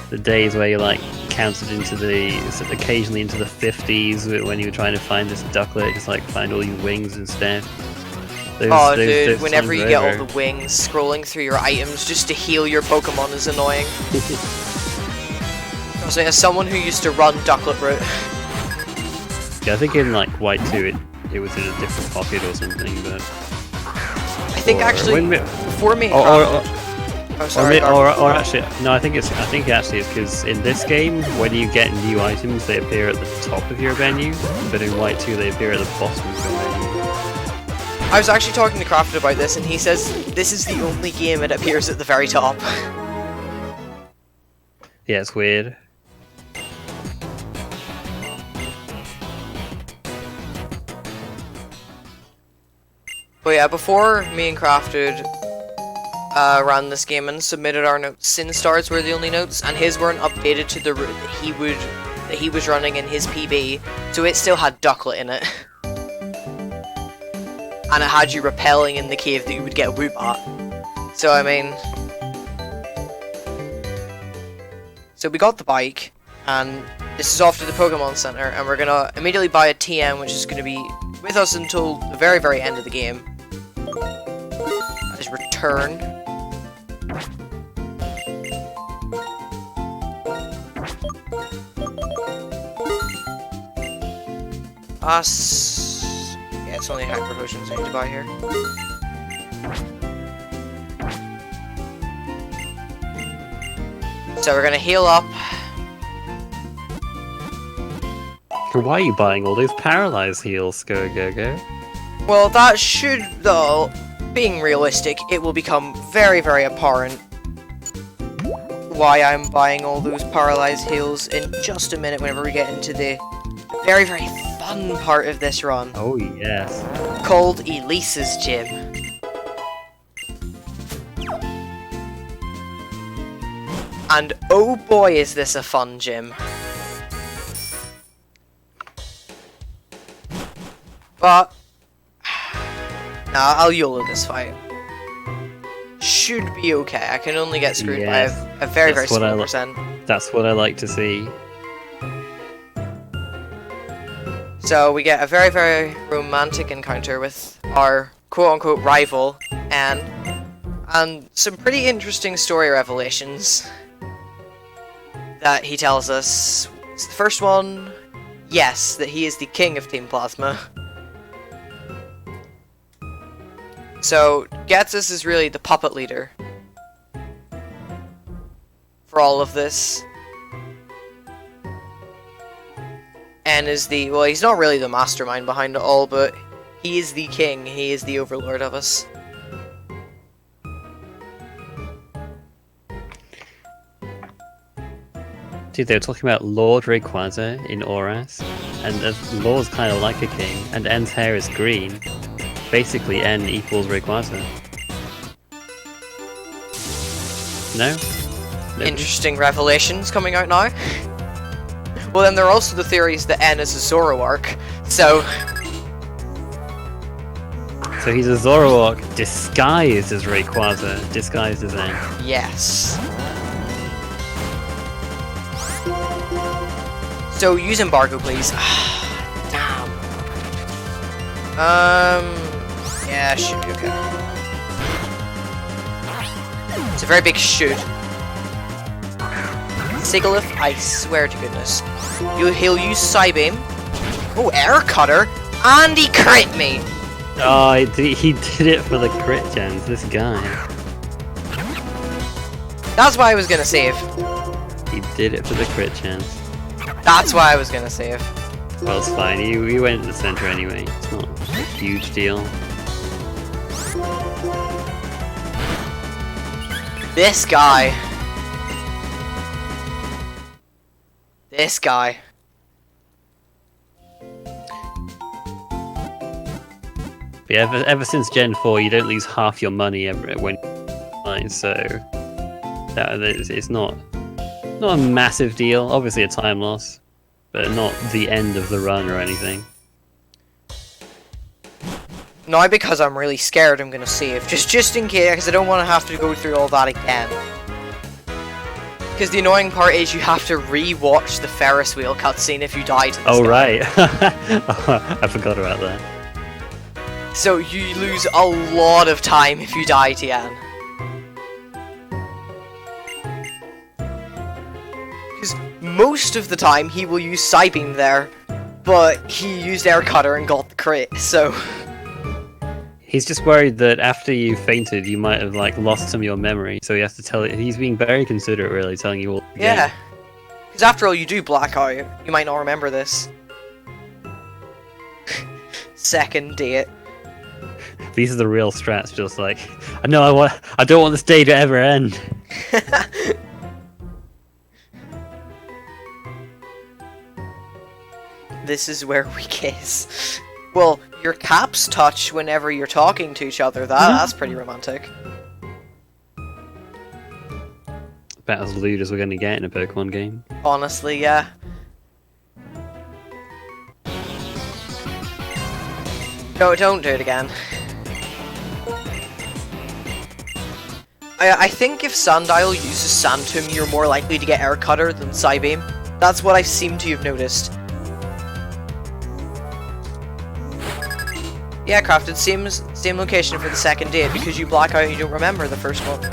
the days where you're like counted into the, occasionally into the 50s when you were trying to find this ducklet, just like find all your wings instead. Dude, whenever you get all the wings, scrolling through your items just to heal your Pokemon is annoying. So as someone who used to run ducklet route. Yeah, I think in like White 2 it was in a different pocket or something, but... I think actually, before me... Or actually, no, I think actually it's because in this game, when you get new items, they appear at the top of your menu, but in White 2 they appear at the bottom of your menu. I was actually talking to Crafted about this, and he says this is the only game it appears at the very top. Yeah, it's weird. But yeah, before me and Crafted ran this game and submitted our notes, Sin Stars were the only notes, and his weren't updated to the route that he was running in his PB, so it still had ducklet in it. And it had you repelling in the cave that you would get whoop at. So I mean... So we got the bike, and this is off to the Pokemon Center, and we're gonna immediately buy a TM, which is gonna be with us until the very, very end of the game. That is return. Yeah, it's only hyper potions I need to buy here. So we're gonna heal up. Why are you buying all those paralyzed heals, scoagogo? Well, that should, though, being realistic, it will become very, very apparent why I'm buying all those paralyzed heals in just a minute whenever we get into the very, very fun part of this run. Oh, yes. Called Elise's Gym. And oh boy is this a fun gym. But nah, I'll YOLO this fight. Should be okay. I can only get screwed by a very, very small percent. That's what I like to see. So we get a very, very romantic encounter with our quote-unquote rival, and some pretty interesting story revelations that he tells us. It's the first one, yes, that he is the king of Team Plasma. So, Getsus is really the puppet leader for all of this. And is the, well, he's not really the mastermind behind it all, but he is the king, he is the overlord of us. Dude, they were talking about Lord Rayquaza in Oras, and Lord's kind of like a king, and N's hair is green. Basically, N equals Rayquaza. No? Maybe? Interesting revelations coming out now. Well, then there are also the theories that N is a Zoroark, so... So he's a Zoroark disguised as Rayquaza, disguised as N. Yes. So use embargo, please. Damn. Yeah, should be okay. It's a very big shoot. Sigalith, I swear to goodness. He'll use Psybeam. Oh, Air Cutter! And he crit me! Oh, he did it for the crit chance, this guy. That's why I was gonna save. He did it for the crit chance. That's why I was gonna save. Well, it's fine. You went to the center anyway. It's not a huge deal. This guy. This guy. But yeah, ever since Gen 4, you don't lose half your money when so it's not a massive deal. Obviously a time loss, but not the end of the run or anything. Now because I'm really scared, I'm gonna save just in case, because I don't want to have to go through all that again. Because the annoying part is you have to re-watch the Ferris wheel cutscene if you die to this guy. Right. I forgot about that. So you lose a lot of time if you die, Tian. Because most of the time he will use Psybeam there, but he used Air Cutter and got the crit, so... He's just worried that after you fainted, you might have lost some of your memory, so he has to tell it. He's being very considerate, really, telling you all. Yeah, because after all, you do black out. You might not remember this. Second date. These are the real strats. Just I don't want this day to ever end. This is where we kiss. Well, your caps touch whenever you're talking to each other. That's pretty romantic. About as lewd as we're going to get in a Pokemon game. Honestly, yeah. No, don't do it again. I think if Sandile uses Sandtomb, you're more likely to get Air Cutter than Psybeam. That's what I seem to have noticed. Yeah, Crafted, same location for the second date, because you black out and you don't remember the first one.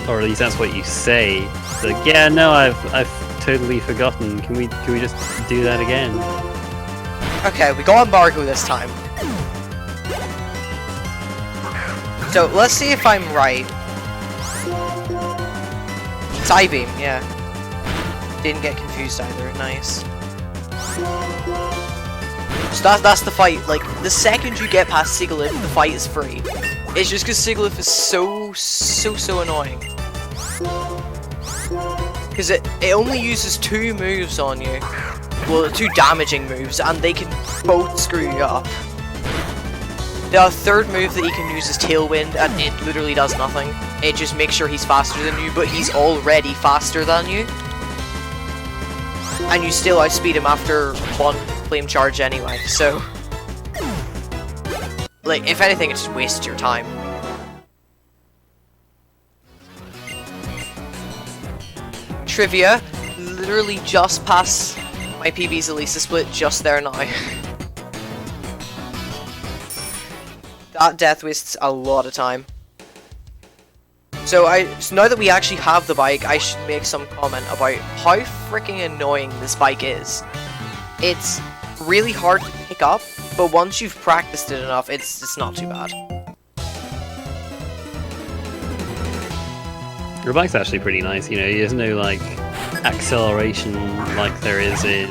Or at least that's what you say. It's like, yeah, no, I've totally forgotten. Can we just do that again? Okay, we go embargo this time. So let's see if I'm right. Psybeam, yeah. Didn't get confused either. Nice. So that's the fight. Like, the second you get past Sigalith, the fight is free. It's just because Sigalith is so annoying. Because it only uses 2 moves on you. Well, 2 damaging moves, and they can both screw you up. The third move that he can use is Tailwind, and it literally does nothing. It just makes sure he's faster than you, but he's already faster than you. And you still outspeed him after 1 flame charge anyway, so... Like, if anything, it just wastes your time. Trivia, literally just past my PB's Elisa split, just there now. That death wastes a lot of time. So now that we actually have the bike, I should make some comment about how freaking annoying this bike is. It's really hard to pick up, but once you've practiced it enough, it's not too bad. Your bike's actually pretty nice, you know, there's no acceleration like there is in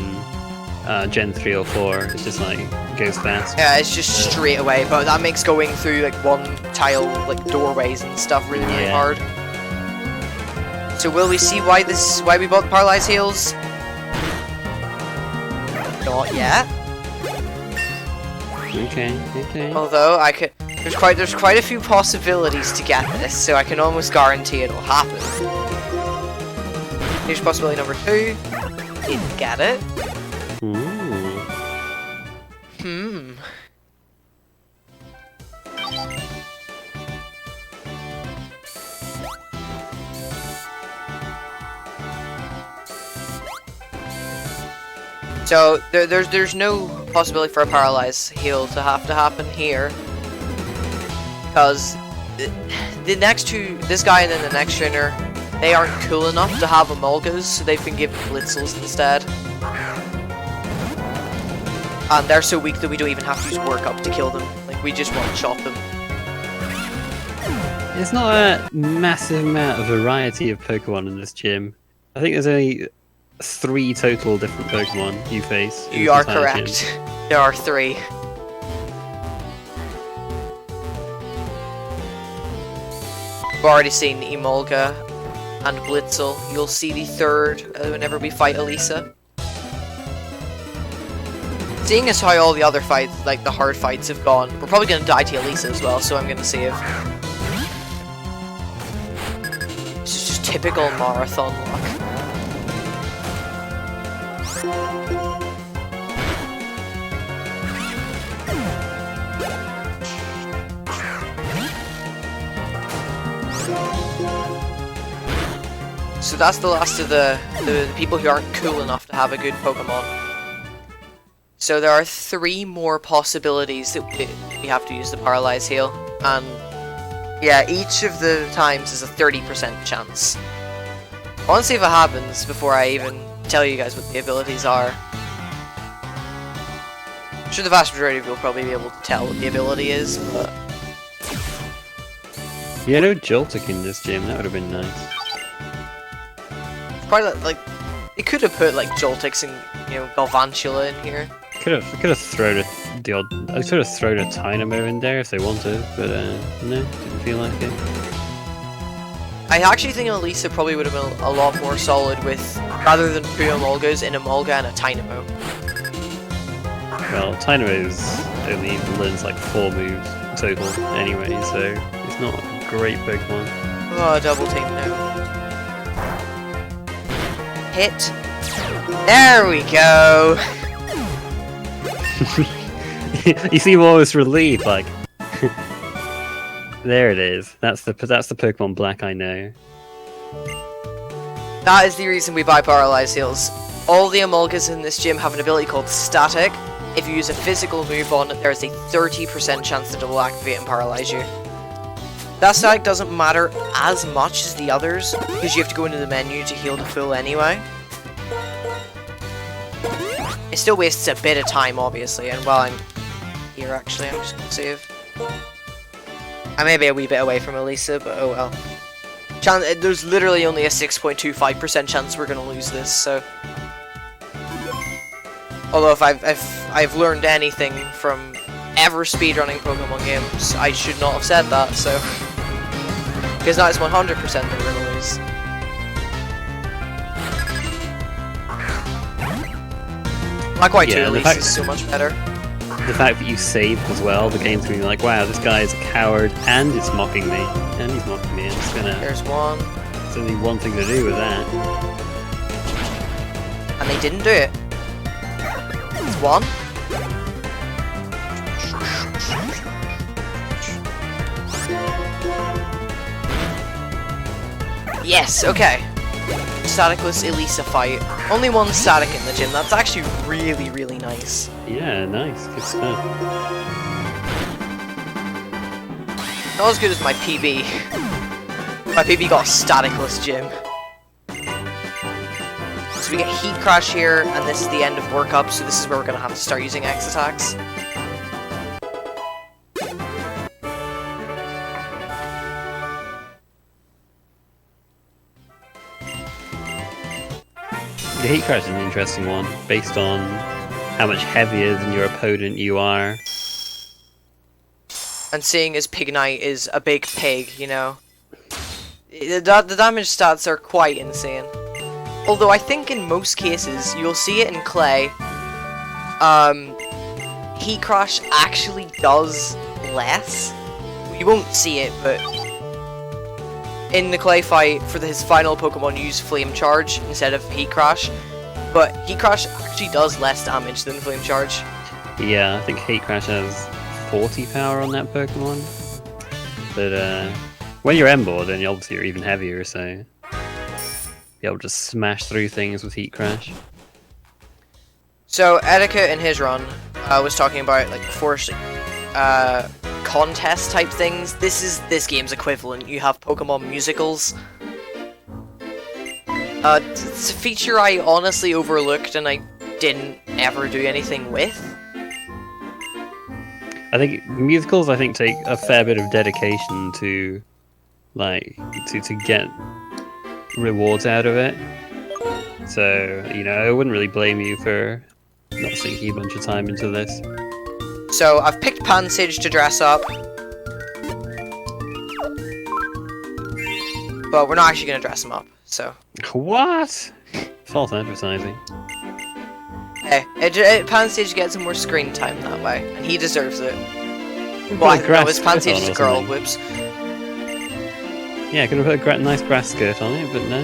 Gen 3 or 4, it's just goes fast. Yeah, it's just straight away, but that makes going through one tile, doorways and stuff really hard. So will we see why we bought the Paralyzed Heals? Not yet. Okay. Although there's quite a few possibilities to get this, so I can almost guarantee it'll happen. Here's possibility number 2. Didn't get it. So there's no possibility for a paralyze heal to happen here, because the next two, this guy and then the next trainer, they aren't cool enough to have Emolgas, so they've been given blitzes instead. And they're so weak that we don't even have to use work up to kill them. Like, we just one-shot them. There's not a massive amount of variety of Pokemon in this gym. I think there's only 3 total different Pokemon you face. You are correct. There are 3. We've already seen Emolga and Blitzel. You'll see the 3rd whenever we fight Elisa. Seeing as how all the other fights, like the hard fights, have gone, we're probably going to die to Elisa as well, so I'm going to save. This is just typical marathon luck. So that's the last of the people who aren't cool enough to have a good Pokemon. So there are 3 more possibilities that we have to use the Paralyze Heal, and yeah, each of the times is a 30% chance. I want to see if it happens before I even tell you guys what the abilities are. I'm sure the vast majority of you will probably be able to tell what the ability is, but... Yeah, no Joltik in this gym, that would have been nice. Probably, like, they could have put, like, Joltix and, you know, Galvantula in here. Could have thrown a Tynamo in there if they wanted, but no, didn't feel like it. I actually think Elisa probably would have been a lot more solid with, rather than 2 Emolgas, an Emolga and a Tynamo. Well, Tynamo's only learns like 4 moves total anyway, so it's not a great Pokemon. Oh, double team, no. Hit. There we go! You seem almost relieved, like... There it is. That's the Pokemon Black I know. That is the reason we buy Paralyze Heals. All the Emolgas in this gym have an ability called Static. If you use a physical move on it, there is a 30% chance that it will activate and paralyze you. That Static doesn't matter as much as the others, because you have to go into the menu to heal to full anyway. It still wastes a bit of time, obviously, and while I'm here, actually, I'm just gonna save. I may be a wee bit away from Elisa, but oh well. There's literally only a 6.25% chance we're gonna lose this, so... Although if I've learned anything from ever speedrunning Pokemon games, I should not have said that, so... Because now it's 100% that we're gonna lose. Black White 2 at least is so much better. The fact that you saved as well, the game's gonna be like, wow, this guy is a coward and it's mocking me. And he's mocking me, and it's gonna... There's one. There's only one thing to do with that. And they didn't do it. It's 1. Yes, okay. Staticless Elisa fight. Only 1 static in the gym. That's actually really, really nice. Yeah, nice. Good stuff. Not as good as my PB. My PB got a staticless gym. So we get Heat Crash here, and this is the end of workup, so this is where we're gonna have to start using X attacks. The Heat Crash is an interesting one, based on how much heavier than your opponent you are. And seeing as Pignite is a big pig, you know. The damage stats are quite insane. Although I think in most cases, you'll see it in Clay, Heat Crash actually does less. You won't see it, but in the Clay fight, for his final Pokemon, you use Flame Charge instead of Heat Crash. But Heat Crash actually does less damage than Flame Charge. Yeah, I think Heat Crash has 40 power on that Pokemon. But when you're Emboar, then obviously you're even heavier, so be able to smash through things with Heat Crash. So Etiquette in his run was talking about like force contest type things. This is this game's equivalent. You have Pokemon musicals. It's a feature I honestly overlooked and I didn't ever do anything with. I think musicals, take a fair bit of dedication to, like, to get rewards out of it. So, you know, I wouldn't really blame you for not sinking a bunch of time into this. So I've picked Pansage to dress up, but we're not actually gonna dress him up. So what? False advertising. hey, Pansage gets some more screen time that way, and he deserves it. Well, no, it's Pansage's girl. Whoops. Yeah, I could have put a nice grass skirt on it, but no.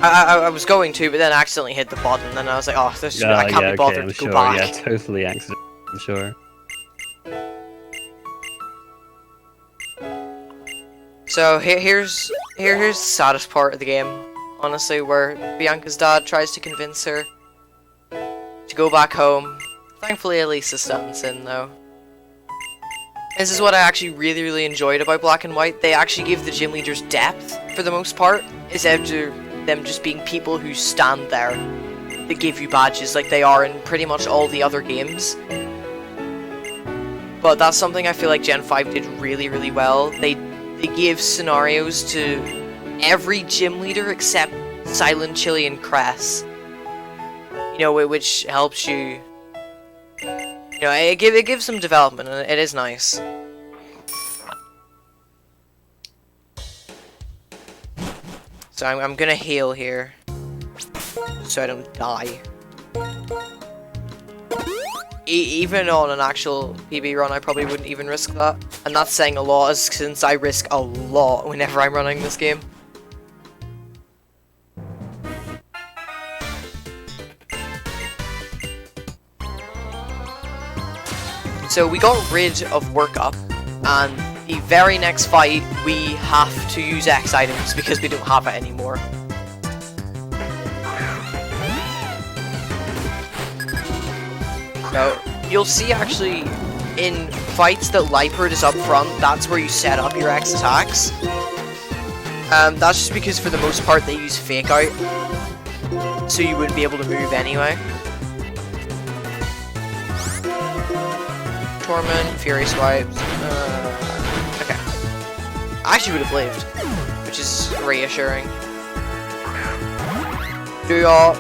I was going to, but then I accidentally hit the button, and then I was like, oh, this I can't be bothered to go back. Yeah, totally accident. I'm sure. So here's the saddest part of the game, honestly, where Bianca's dad tries to convince her to go back home. Thankfully, Elisa stands in, though. This is what I actually really enjoyed about Black and White. They actually give the gym leaders depth, for the most part, instead of them just being people who stand there that give you badges like they are in pretty much all the other games. But that's something I feel like Gen 5 did really well. They give scenarios to every gym leader except Silent Chili and Cress. You know, which helps you. You know, it gives some development, and it is nice. So I'm gonna heal here, so I don't die. Even on an actual PB run, I probably wouldn't even risk that. And that's saying a lot, since I risk a lot whenever I'm running this game. So we got rid of Work Up, and the very next fight we have to use X items because we don't have it anymore. So you'll see actually in fights that Liepard is up front, that's where you set up your X attacks. That's just because for the most part they use Fake Out, so you wouldn't be able to move anyway. Torment, Fury Swipes. Okay. I actually would have lived, which is reassuring. Duyot.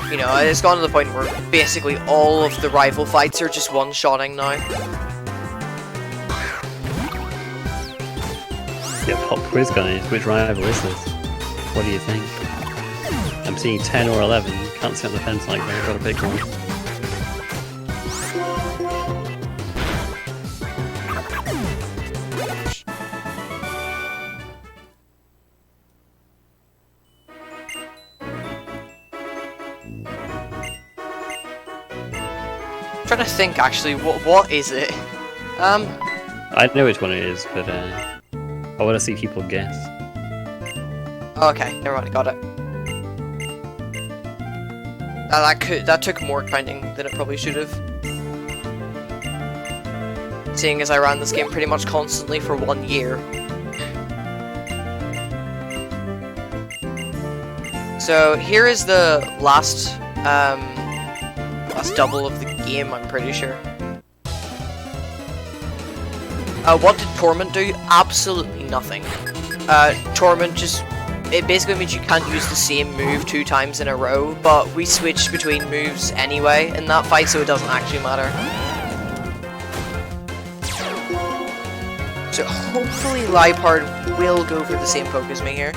You know, it's gone to the point where basically all of the rival fights are just one-shotting now. Yeah, pop quiz guys, which rival is this? What do you think? I'm seeing 10 or 11, can't sit on the fence like that, I've got to pick one. I'm trying to think actually, what is it? I know which one it is, but I want to see people guess. Okay, never mind, got it. That took more counting than it probably should have. Seeing as I ran this game pretty much constantly for 1 year. So here is the last double of the game, I'm pretty sure. What did Torment do? Absolutely nothing. Torment just... It basically means you can't use the same move 2 times in a row, but we switched between moves anyway in that fight, so it doesn't actually matter. So hopefully Liepard will go for the same poke as me here.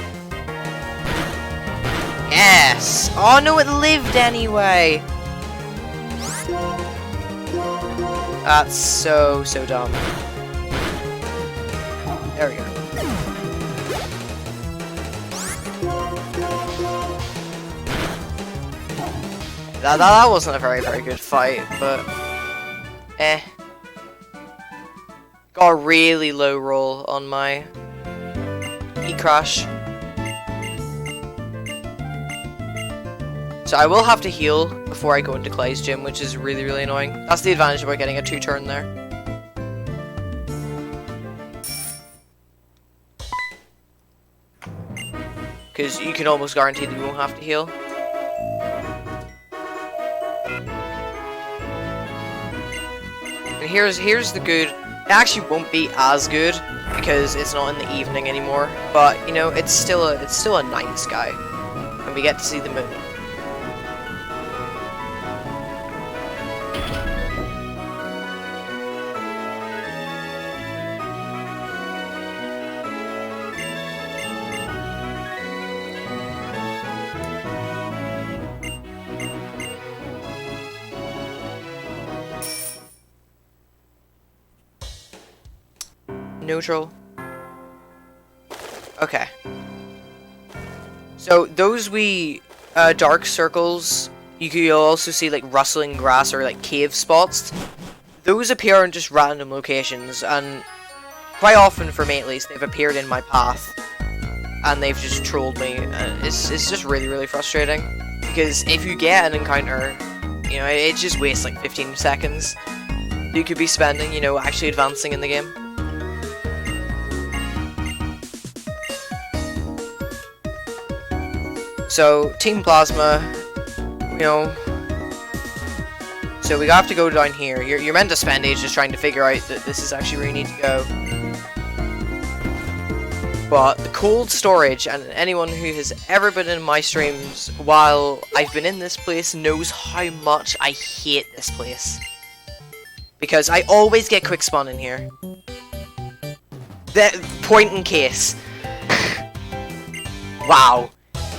Yes! Oh no, it lived anyway! That's so dumb. There we go. That wasn't a very good fight, but eh. Got a really low roll on my E-Crash. So I will have to heal before I go into Clay's gym, which is really, really annoying. That's the advantage about getting a 2-turn there. Because you can almost guarantee that you won't have to heal. And here's the good. It actually won't be as good because it's not in the evening anymore. But you know, it's still a night sky, and we get to see the moon. Neutral. Okay. So those dark circles, you'll also see like rustling grass or like cave spots. Those appear in just random locations, and quite often, for me at least, they've appeared in my path, and they've just trolled me. It's just really, really frustrating, because if you get an encounter, you know, it just wastes like 15 seconds you could be spending, you know, actually advancing in the game. So, Team Plasma, you know, so we have to go down here. You're meant to spend ages trying to figure out that this is actually where you need to go. But the cold storage, and anyone who has ever been in my streams while I've been in this place knows how much I hate this place. Because I always get quick spawn in here. Point in case. Wow.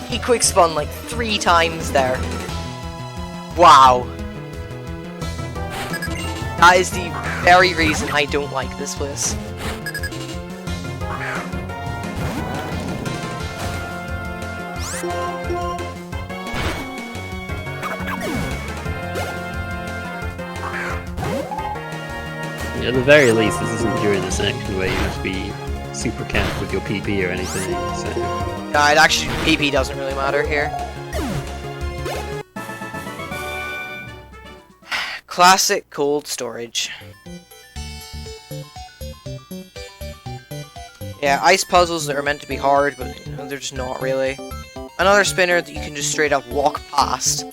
He quick spawned like 3 times there. Wow. That is the very reason I don't like this place. At the very least, this isn't during the section where you have to be super careful with your PP or anything, so... No, it actually, PP doesn't really matter here. Classic cold storage. Yeah, ice puzzles that are meant to be hard, but you know, they're just not really. Another spinner that you can just straight up walk past.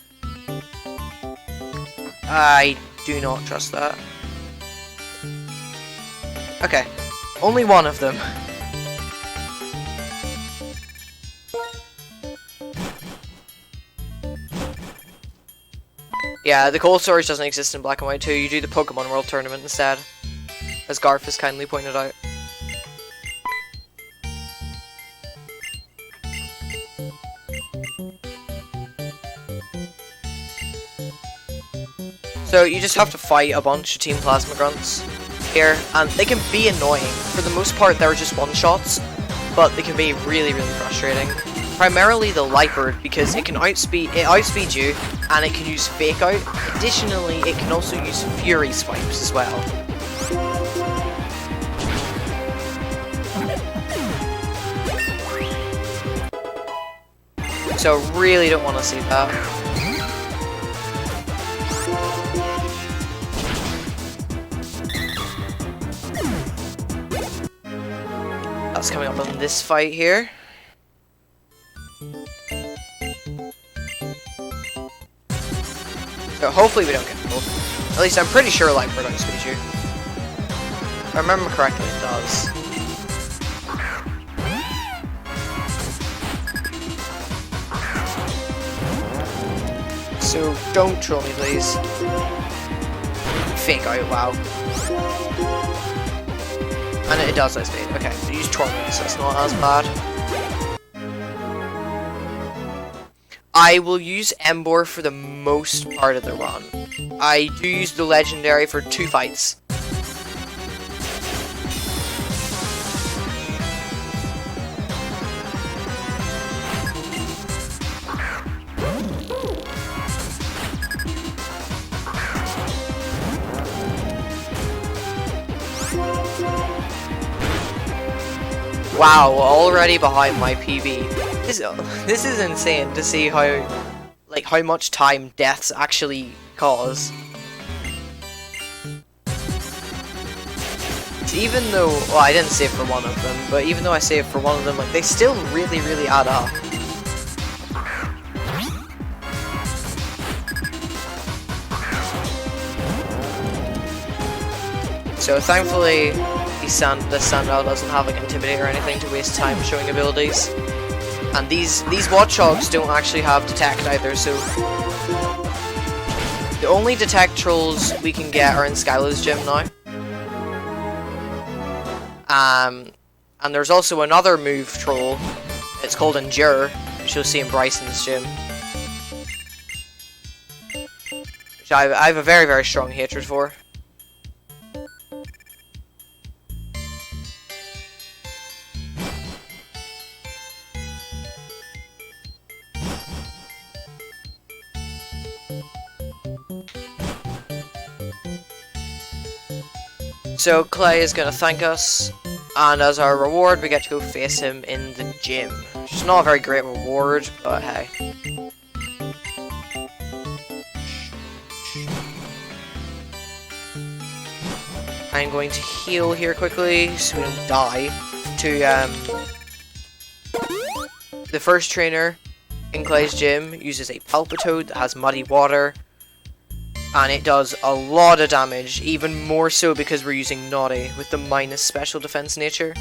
I do not trust that. Okay, only one of them. Yeah, the cold storage doesn't exist in Black and White 2. You do the Pokémon World Tournament instead, as Garth has kindly pointed out. So you just have to fight a bunch of Team Plasma Grunts here, and they can be annoying. For the most part, they're just one-shots, but they can be really, really frustrating. Primarily the Liepard, because it outspeeds you, and it can use Fake Out. Additionally, it can also use Fury Swipes as well. So really don't want to see that. That's coming up on this fight here. So hopefully we don't get killed. At least I'm pretty sure Liepard outspeeds you. If I remember correctly, it does. So don't troll me, please. Fake Out, wow. And it does outspeed. Okay, so use Torment, so it's not as bad. I will use Embor for the most part of the run. I do use the Legendary for 2 fights. Wow, already behind my PB. This is insane to see how, like how much time deaths actually cause. Even though, well, I didn't save for one of them, but even though I saved for one of them, like, they still really, really add up. So thankfully, this Sandal doesn't have like Intimidate or anything to waste time showing abilities. And these Watchdogs don't actually have Detect either, so the only Detect trolls we can get are in Skylar's gym now. And there's also another move troll. It's called Endure, which you'll see in Bryson's gym. Which I have a very, very strong hatred for. So Clay is going to thank us, and as our reward we get to go face him in the gym. Which is not a very great reward, but hey. I'm going to heal here quickly so we don't die to the first trainer in Clay's gym uses a Palpitoad that has muddy water. And it does a lot of damage, even more so because we're using Naughty with the minus special defense nature.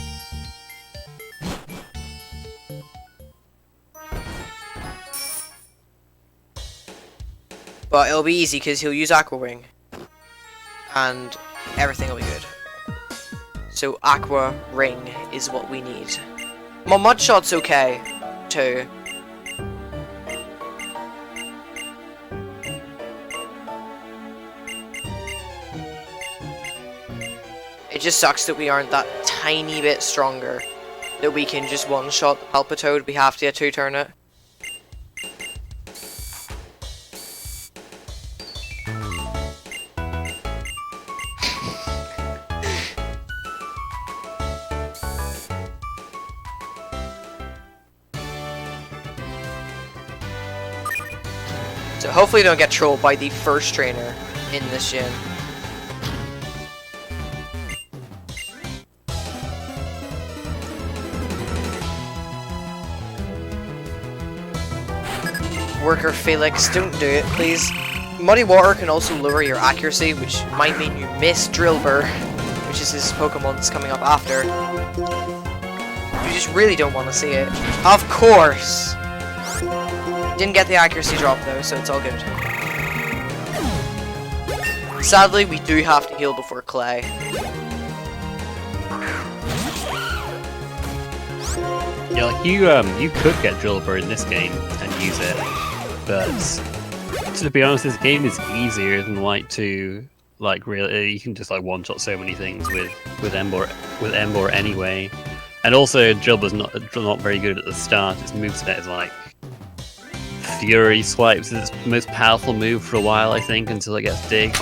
But it'll be easy because he'll use Aqua Wing. And everything will be good. So Aqua Ring is what we need. My Mudshot's okay, too. It just sucks that we aren't that tiny bit stronger. That we can just one-shot the Palpitoad. We have to get two-turn it. So hopefully don't get trolled by the first trainer in this gym. Worker Felix, don't do it, please. Muddy Water can also lower your accuracy, which might mean you miss Drillbur, which is his Pokemon that's coming up after. You just really don't want to see it. Of course! Didn't get the accuracy drop though, so it's all good. Sadly, we do have to heal before Clay. Yeah, like you could get Drillbur in this game and use it, but to be honest, this game is easier than White 2. Like really, you can just like one-shot so many things with Ember anyway. And also, Drillbur's not very good at the start. Its moveset is like Fury Swipes is its most powerful move for a while, I think, until it gets Dig.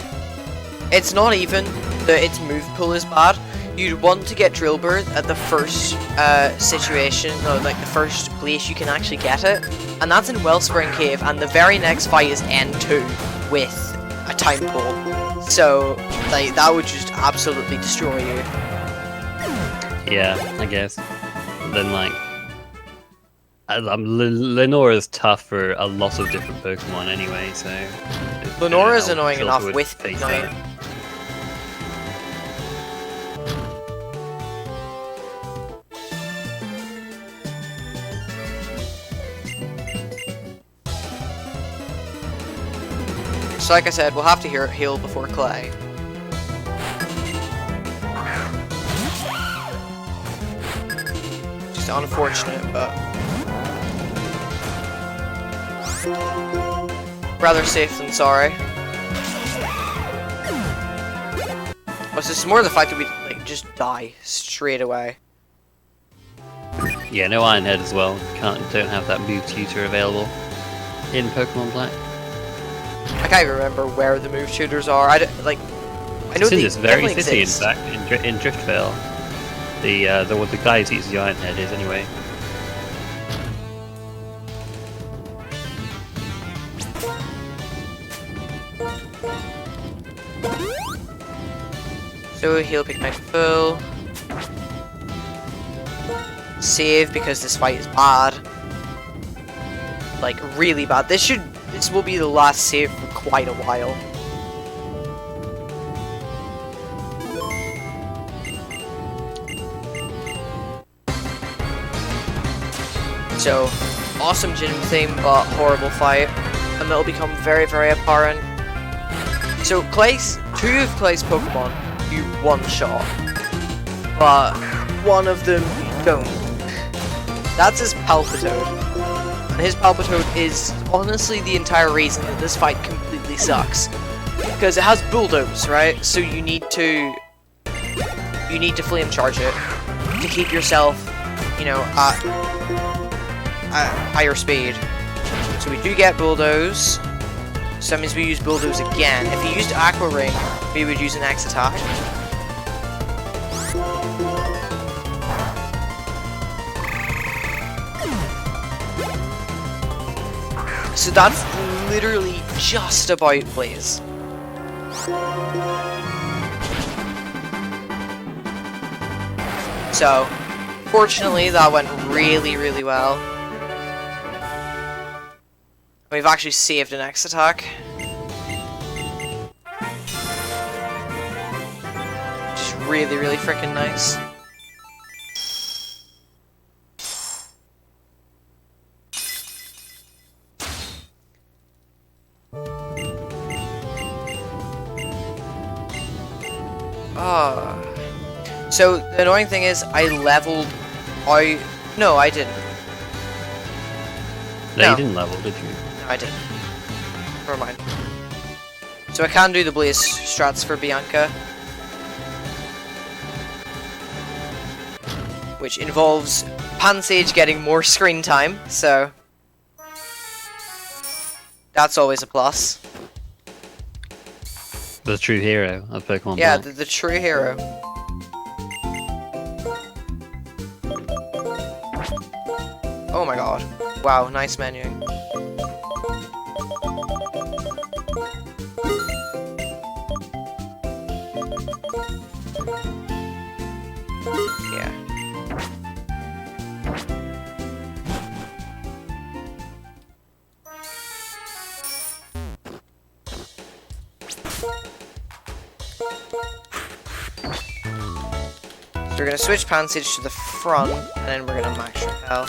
It's not even that its move pool is bad. You'd want to get Drillbur at the first situation, or like the first place you can actually get it, and that's in Wellspring Cave, and the very next fight is N2 with a time pool. So, like, that would just absolutely destroy you. Yeah, I guess. And then, like, Lenora is tough for a lot of different Pokemon anyway, so... Lenora is annoying enough with Ignite. So like I said, we'll have to heal before Clay. Just unfortunate, but... rather safe than sorry. It's just more the fact that we like just die straight away. Yeah, no Iron Head as well. Don't have that move tutor available in Pokemon Black. I can't even remember where the move tutors are. I know it's in this very city, exist. in fact, in Driftvale. The guy who teaches you Iron Head is anyway. So he'll pick my full. Save because this fight is bad. Like really bad. This will be the last save for quite a while. So awesome gym theme, but horrible fight. And it'll become very, very apparent. So two of Clay's Pokemon you one shot, but one of them you don't. That's his Palpitoad. And his Palpitoad is honestly the entire reason that this fight completely sucks. Because it has Bulldoze, right? So you need to Flame Charge it to keep yourself, you know, at higher speed. So we do get Bulldoze. So that means we use Bulldoze again. If he used Aqua Ring, we would use an X attack. So that's literally just about plays. So, fortunately, that went really, really well. We've actually saved an X attack. Which is really, really freaking nice. So the annoying thing is I leveled out. No, I didn't. No, you didn't level, did you? No, I didn't. Never mind. So I can do the Blaze strats for Bianca, which involves Pansage getting more screen time, so that's always a plus. The true hero of Pokemon Yeah, Black. the true hero. Oh my god. Wow, nice menuing. Yeah. So we're gonna switch Pansage to the front, and then we're gonna max Repel.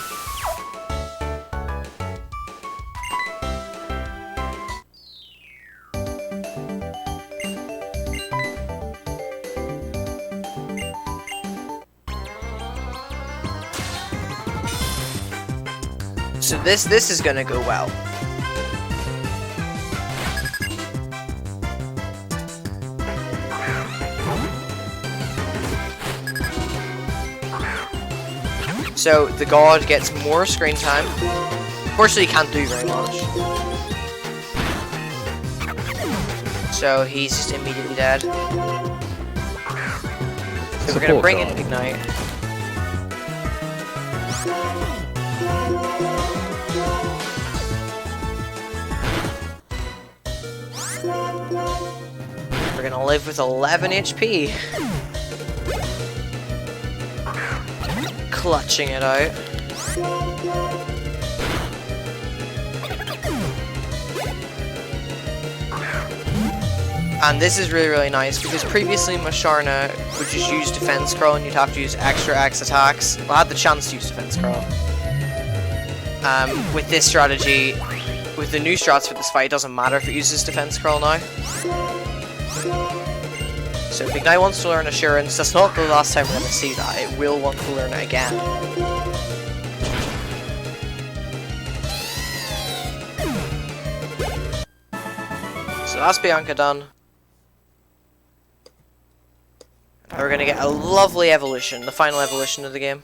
So this is gonna go well. So the god gets more screen time. Unfortunately, he can't do very much. So he's just immediately dead. So we're gonna bring in Ignite. We're gonna live with 11 HP. Clutching it out. And this is really, really nice because previously Masharna would just use Defense Curl and you'd have to use extra X attacks. Well, I had the chance to use Defense Curl. With this strategy, with the new strats for this fight, it doesn't matter if it uses Defense Curl now. So if Ignite wants to learn Assurance, that's not the last time we're going to see that. It will want to learn it again. So that's Bianca done. Now we're going to get a lovely evolution, the final evolution of the game.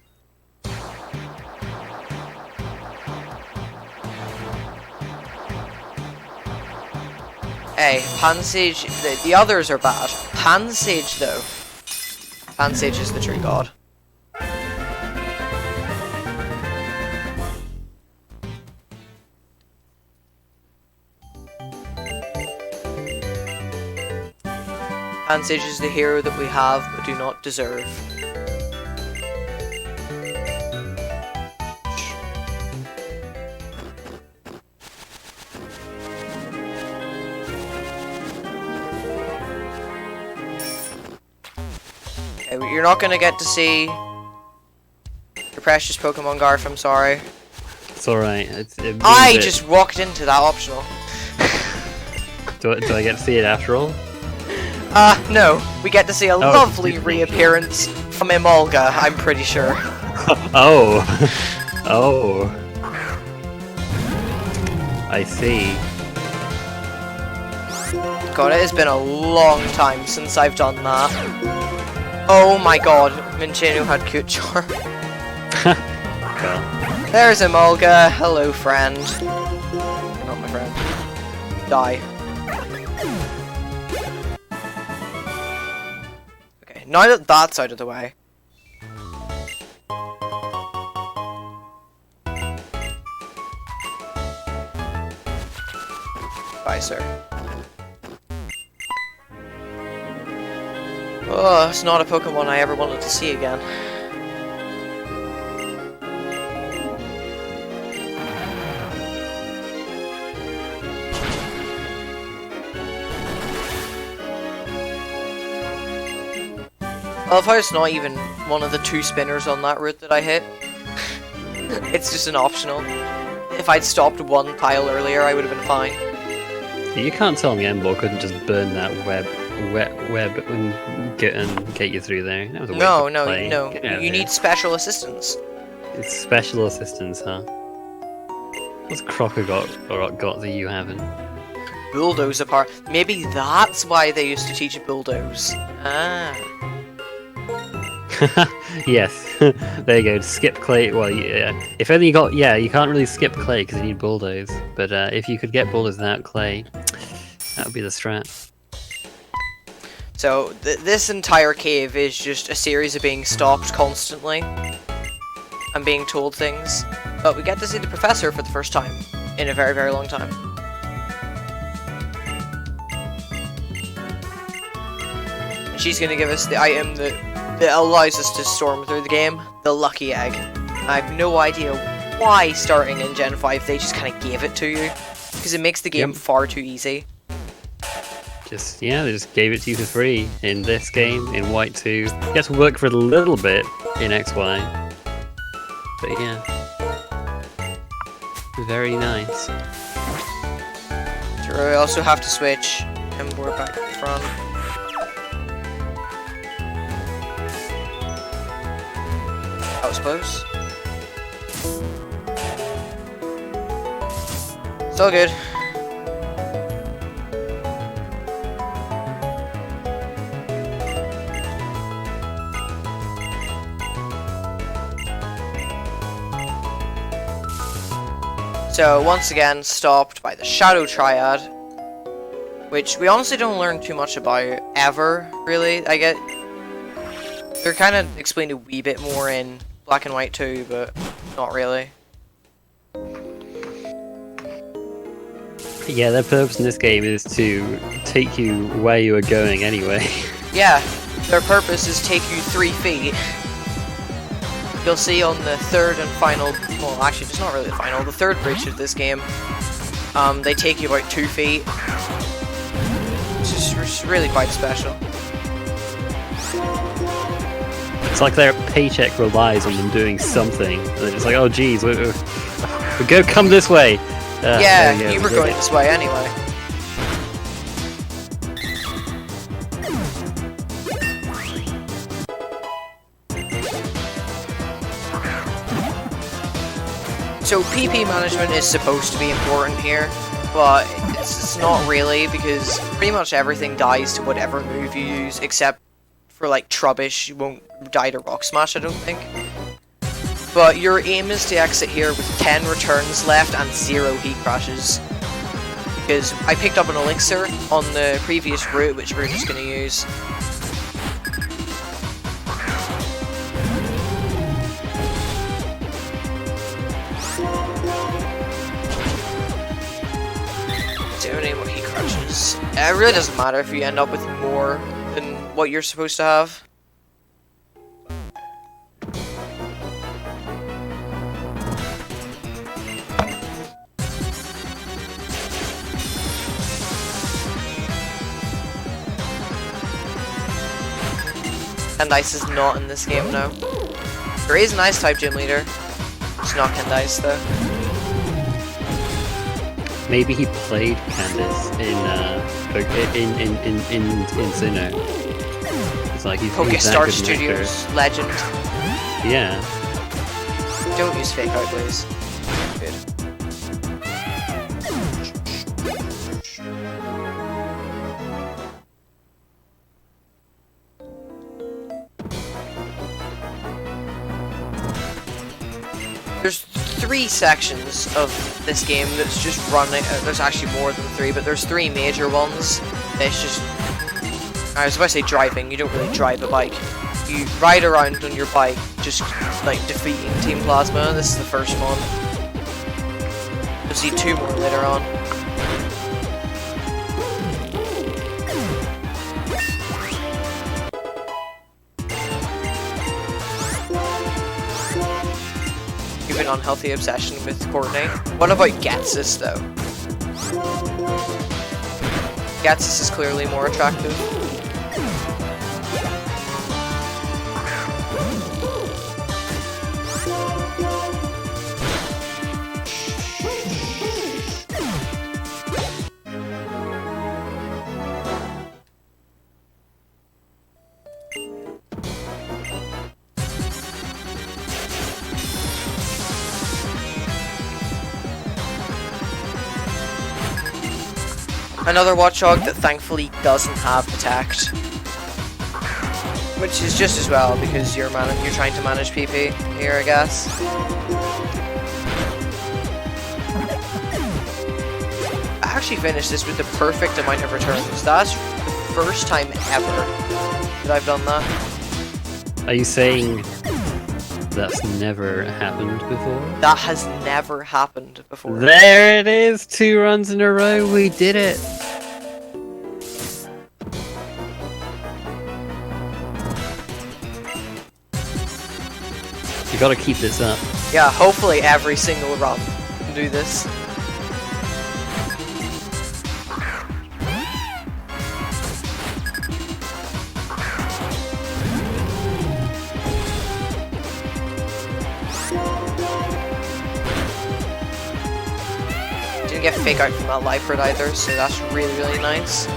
Hey, Pansage, the others are bad. Pansage, though. Pansage is the true god. Pansage is the hero that we have but do not deserve. Okay, you're not gonna get to see your precious Pokemon Garf, I'm sorry. It's alright. I just walked into that optional. Do I get to see it after all? No. We get to see a lovely reappearance from Emolga, I'm pretty sure. Oh. Oh. I see. God, it has been a long time since I've done that. Oh my god, Minchinu had cute charm. Well. There's Emolga. Hello, friend. Not my friend. Die. Okay, now that that's out of the way. Bye, sir. Oh, it's not a Pokemon I ever wanted to see again. I love how it's not even one of the 2 spinners on that route that I hit. It's just an optional. If I'd stopped 1 tile earlier, I would have been fine. You can't tell me Embolg couldn't just burn that web and get you through there. That was a waste of play. No. You need special assistance. It's special assistance, huh? What's Crocker got that you haven't? Bulldoze apart. Maybe that's why they used to teach bulldoze. Ah. Yes, there you go. Skip clay. Well, yeah. If only you got. Yeah, you can't really skip clay because you need bulldoze. But if you could get bulldoze without clay, that would be the strat. So this entire cave is just a series of being stopped constantly and being told things. But we get to see the professor for the first time in a very, very long time. And she's gonna give us the item that allows us to storm through the game, the Lucky Egg. I have no idea why starting in Gen 5 they just kind of gave it to you, because it makes the game far too easy. They just gave it to you for free in this game, in White 2. You have to work for it a little bit in XY. But yeah. Very nice. So we also have to switch, and we're back to the front. That was close. It's all good. So once again, stopped by the Shadow Triad, which we honestly don't learn too much about ever, really. They're kind of explained a wee bit more in Black and White 2, but not really. Yeah, their purpose in this game is to take you where you are going anyway. Yeah, their purpose is take you 3 feet. You'll see on the third and final, well actually it's not really the final, the third bridge of this game, they take you about 2 feet. It's just really quite special. It's like their paycheck relies on them doing something. And it's like, oh geez, we go come this way. Yeah, you were going this way anyway. So PP management is supposed to be important here, but it's not really, because pretty much everything dies to whatever move you use, except for like Trubbish. You won't die to Rock Smash, I don't think. But your aim is to exit here with 10 returns left and 0 heat crashes. Because I picked up an elixir on the previous route, which we're just going to use. Don't aim what heat crashes. It really doesn't matter if you end up with more than what you're supposed to have. Candice is not in this game now. There is an Ice type gym leader. It's not Candice though. Maybe he played Candice in Sinnoh. It's like he's that Pokestar good Studios legend. Yeah. Don't use fake out, please. Good. There's 3 sections of this game that's just running. There's actually more than 3, but there's 3 major ones. It's just. I was about to say driving. You don't really drive a bike. You ride around on your bike, just like defeating Team Plasma. This is the first one. You'll see 2 more later on. You've an unhealthy obsession with Courtney. What about Getsis though? Getsis is clearly more attractive. Another Watchdog that thankfully doesn't have Detect, which is just as well because you're trying to manage PP here, I guess. I actually finished this with the perfect amount of returns. That's the first time ever that I've done that. Are you saying that's never happened before? That has never happened before. There it is! 2 runs in a row, we did it! You gotta keep this up. Yeah, hopefully every single run can do this. Didn't get fake out from that Lifer either, so that's really, really nice.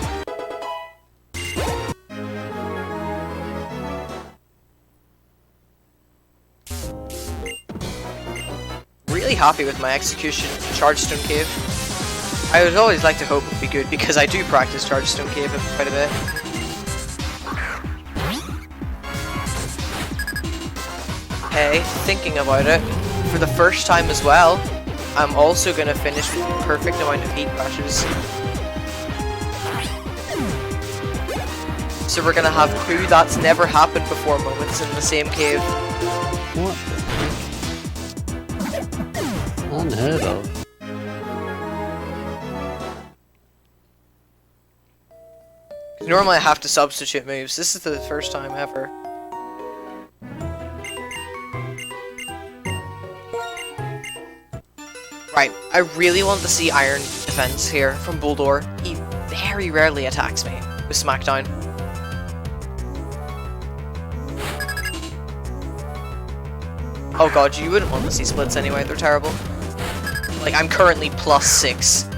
Really happy with my execution in Chargestone Cave. I would always like to hope it would be good because I do practice Chargestone Cave quite a bit. Hey, thinking about it, for the first time as well, I'm also going to finish with the perfect amount of heat crashes. So we're going to have 2 that's never happened before moments in the same cave. What the heck? Unheard of. Normally I have to substitute moves. This is the first time ever. Right, I really want to see Iron Defense here from Bulldor. He very rarely attacks me with Smackdown. Oh god, you wouldn't want to see splits anyway, they're terrible. Like, I'm currently +6.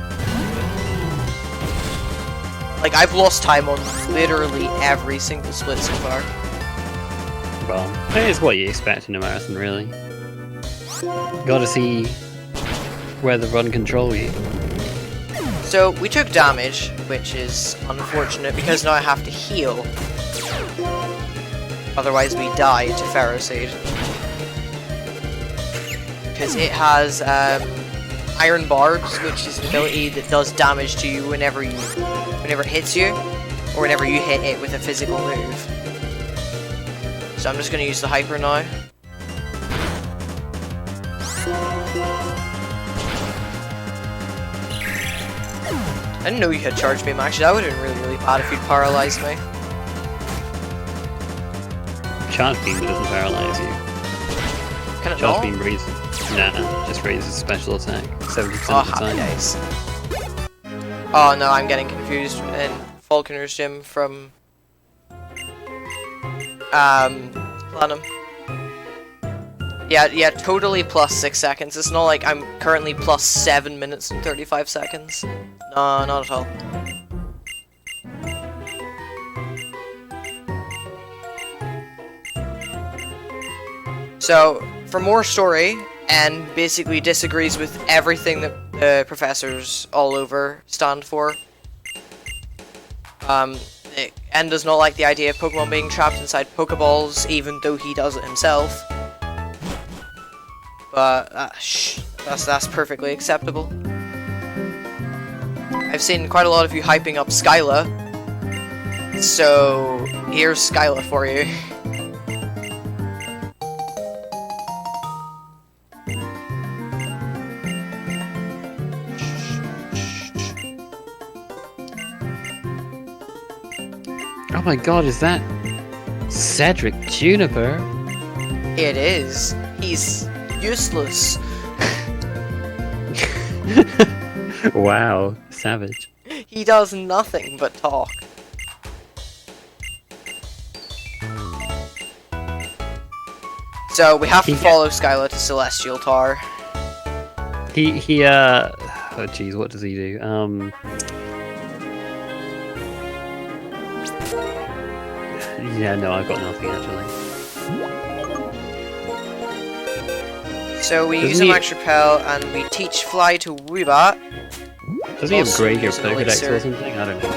Like, I've lost time on literally every single split so far. Well, that is what you expect in a marathon, really. Gotta see where the run control you. So, we took damage, which is unfortunate because now I have to heal. Otherwise we die to Ferroseed. Because it has Iron Barbs, which is an ability that does damage to you whenever it hits you, or whenever you hit it with a physical move. So I'm just going to use the Hyper now. I didn't know you had Charge Beam actually, that would have been really, really bad if you'd paralyzed me. charge beam that doesn't paralyze you. Can it Charge not? beam raises. Nah, just raises special attack 70% Oh, of the happy time. days. Oh no, I'm getting confused in Falconer's Gym from Platinum. Yeah, totally plus 6 seconds. It's not like I'm currently plus 7 minutes and 35 seconds. No, not at all. So, for more story, and basically disagrees with everything that the professors all over stand for. And does not like the idea of Pokemon being trapped inside Pokeballs, even though he does it himself. But, that's perfectly acceptable. I've seen quite a lot of you hyping up Skyla, so here's Skyla for you. Oh my god, is that Cedric Juniper? It is. He's useless. Wow, savage. He does nothing but talk. So we have to follow Skyla to Celestial Tower. Oh jeez, what does he do? Yeah, no, I've got nothing actually. So we use a Max Repel and we teach Fly to Weebat. Does he Also upgrade your use an Pokedex elixir. or something? I don't know.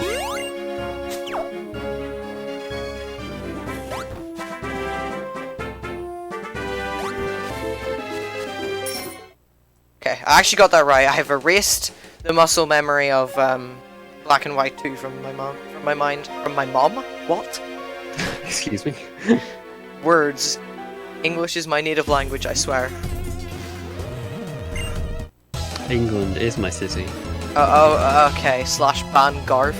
Okay, I actually got that right. I have erased the muscle memory of Black and White 2 from my mom. From my mind. From my mom? What? Excuse me. Words. English is my native language, I swear. England is my city. Okay. Slash ban Garf.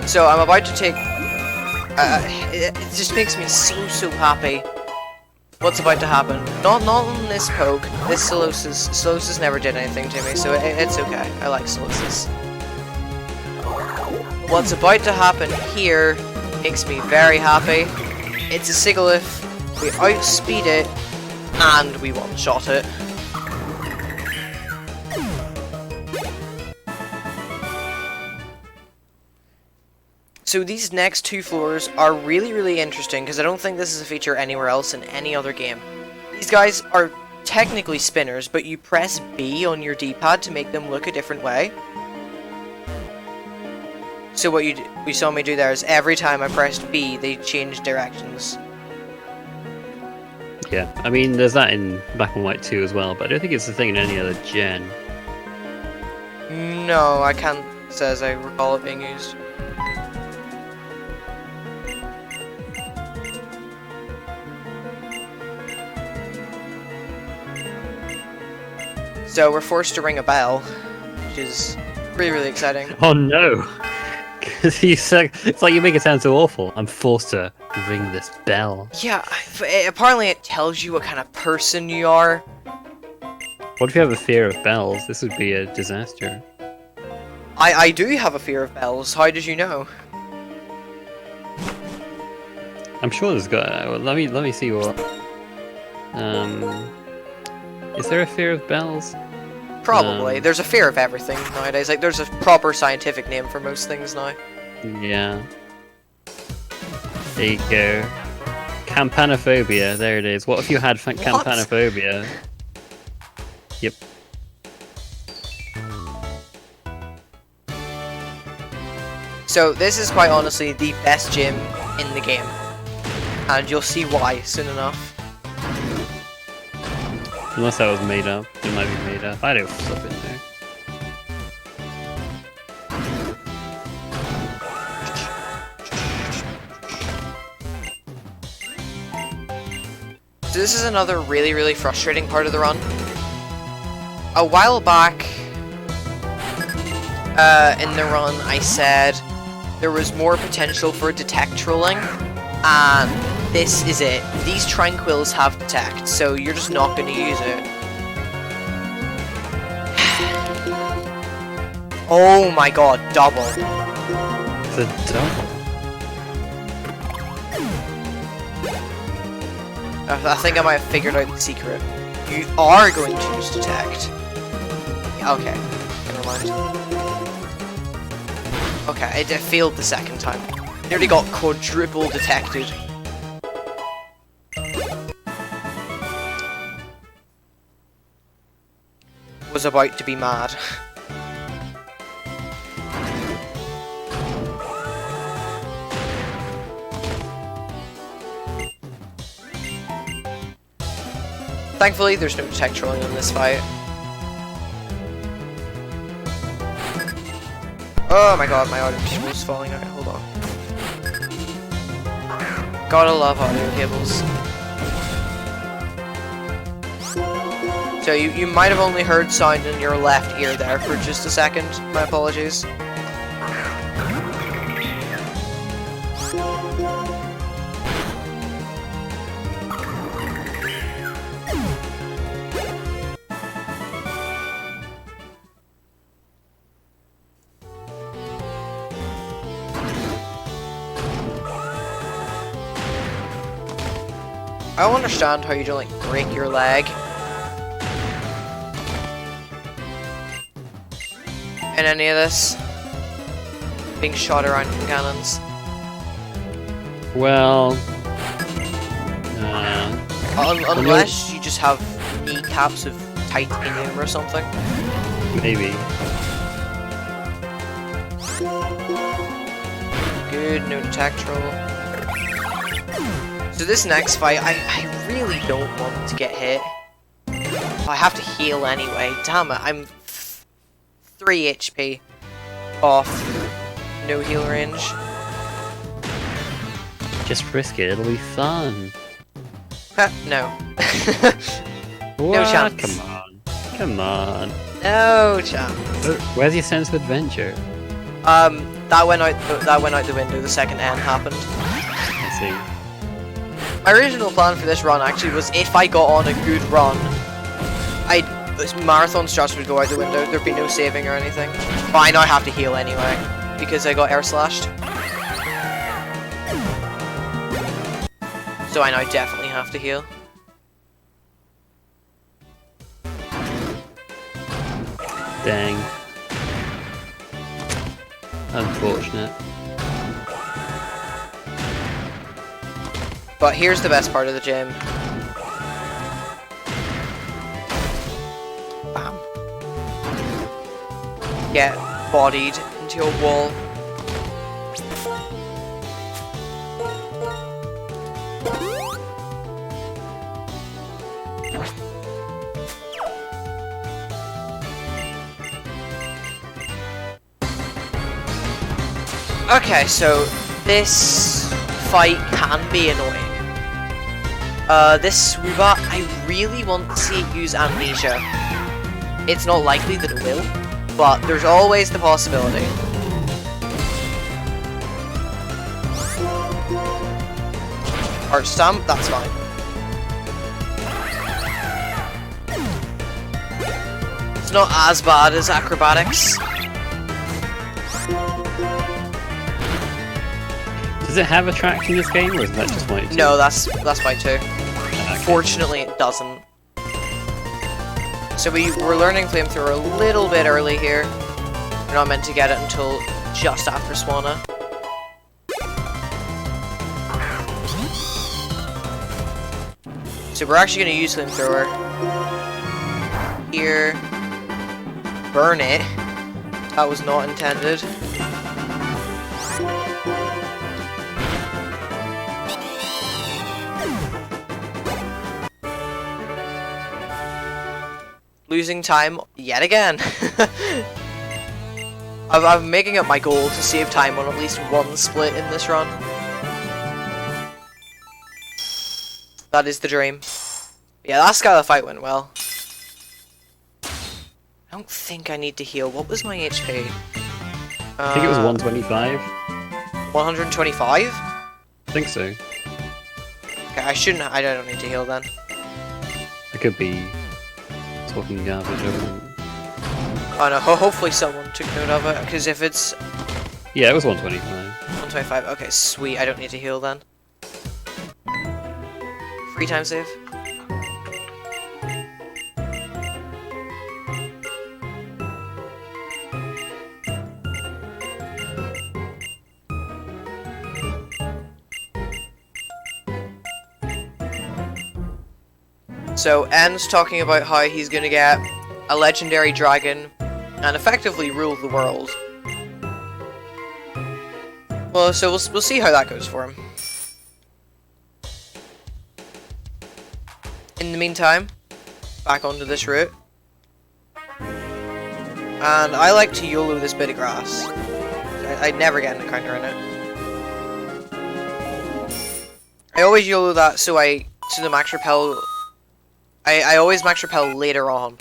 So I'm about to take. It just makes me so happy. What's about to happen? Not on this poke. This Solosis never did anything to me, so it's okay. I like Solosis. What's about to happen here makes me very happy. It's a Sigilyph. We outspeed it, and we one-shot it. So these next two floors are really interesting because I don't think this is a feature anywhere else in any other game. These guys are technically spinners, but you press B on your D-pad to make them look a different way. So what you saw me do there is every time I pressed B, they changed directions. Yeah, I mean, there's that in Black and White 2 as well, but I don't think it's a thing in any other gen. No, I can't say as I recall it being used. So we're forced to ring a bell, which is really exciting. Oh no! Because it's like you make it sound so awful. I'm forced to ring this bell. Yeah, apparently it tells you what kind of person you are. What if you have a fear of bells? This would be a disaster. I do have a fear of bells. How did you know? I'm sure there's got. Well, let me see what. Is there a fear of bells? Probably. There's a fear of everything nowadays. Like, there's a proper scientific name for most things now. Yeah. There you go. Campanophobia. There it is. What if you had campanophobia? Yep. So this is quite honestly the best gym in the game, and you'll see why soon enough. Unless that was made up. It might be made up. I don't flip it there. So this is another really, really frustrating part of the run. A while back in the run, I said there was more potential for detect trolling, and this is it. These tranquils have detect, so you're just not going to use it. Oh my god, double. The double. I think I might have figured out the secret. You are going to use detect. Okay, never mind. Okay, it failed the second time. Nearly got quadruple detected. Was about to be mad. Thankfully, there's no detect trolling in this fight. Oh my god, my audio cable is falling out. Hold on. Gotta love audio cables. So you might have only heard sound in your left ear there for just a second. My apologies. I don't understand how you don't, like, break your leg in any of this. Being shot around from cannons. Well... unless you just have kneecaps of titanium or something. Maybe. Good, no detect troll. So this next fight, I really don't want to get hit. I have to heal anyway. Damn it, I'm 3 HP off no heal range. Just risk it, it'll be fun. No. What? No chance. Come on. Come on. No chance. Where's your sense of adventure? That went out the window the second N happened. I see. My original plan for this run actually was if I got on a good run, marathon strats would go out the window, there'd be no saving or anything. But I now have to heal anyway, because I got air slashed. So I now definitely have to heal. Dang. Unfortunate. But here's the best part of the gym. Bam. Get bodied into a wall. Okay, so this fight can be annoying. This Swoobat, I really want to see it use Amnesia. It's not likely that it will, but there's always the possibility. Arch Stamp, that's fine. It's not as bad as Acrobatics. Does it have a track in this game, or is that just fight 2? No, that's fight 2. Okay. Fortunately, it doesn't. So we're learning Flamethrower a little bit early here. We're not meant to get it until just after Swanna. So we're actually going to use Flamethrower. Here. Burn it. That was not intended. Losing time yet again. I'm making it my goal to save time on at least one split in this run. That is the dream. Yeah, last guy the fight went well. I don't think I need to heal. What was my HP? I think it was 125. 125? I think so. Okay, I don't need to heal then. I could be talking garbage over them. Oh no, hopefully someone took note of it, because if it's Yeah, it was 125. 125, okay, sweet, I don't need to heal then. Free time save. So, N's talking about how he's gonna get a legendary dragon and effectively rule the world. Well, so we'll see how that goes for him. In the meantime, back onto this route. And I like to YOLO this bit of grass. I never get an encounter in it. I always YOLO that so the max repel. I always max repel later on.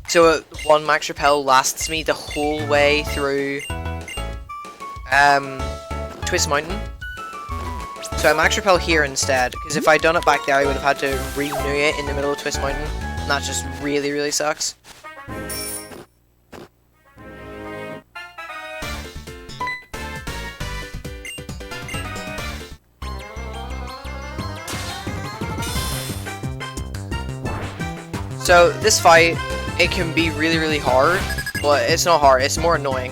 So one max repel lasts me the whole way through Twist Mountain. So I max repel here instead, because if I'd done it back there I would have had to renew it in the middle of Twist Mountain. And that just really, really sucks. So this fight, it can be really, really hard, but it's not hard, it's more annoying.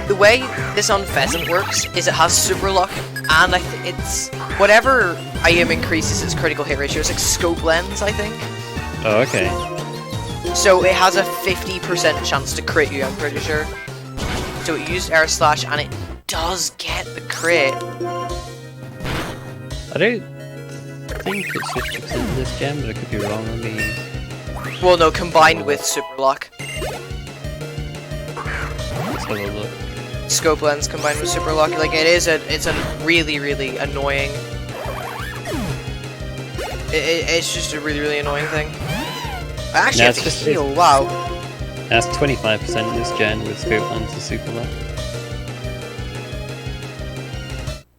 The way this on Pheasant works is it has super luck, and it's whatever item increases its critical hit ratio. It's like scope lens, I think. Oh, okay. So it has a 50% chance to crit you, I'm pretty sure. So it used air slash, and it does get the crit. I don't think it's 50% of this gem, but I could be wrong. Let me... Well, no, combined with super luck. Let's have a look. Scope lens combined with super luck, like it's a really, really annoying. It's just a really, really annoying thing. I actually have to heal. Wow. That's 25% of this gen with scope lens and super luck.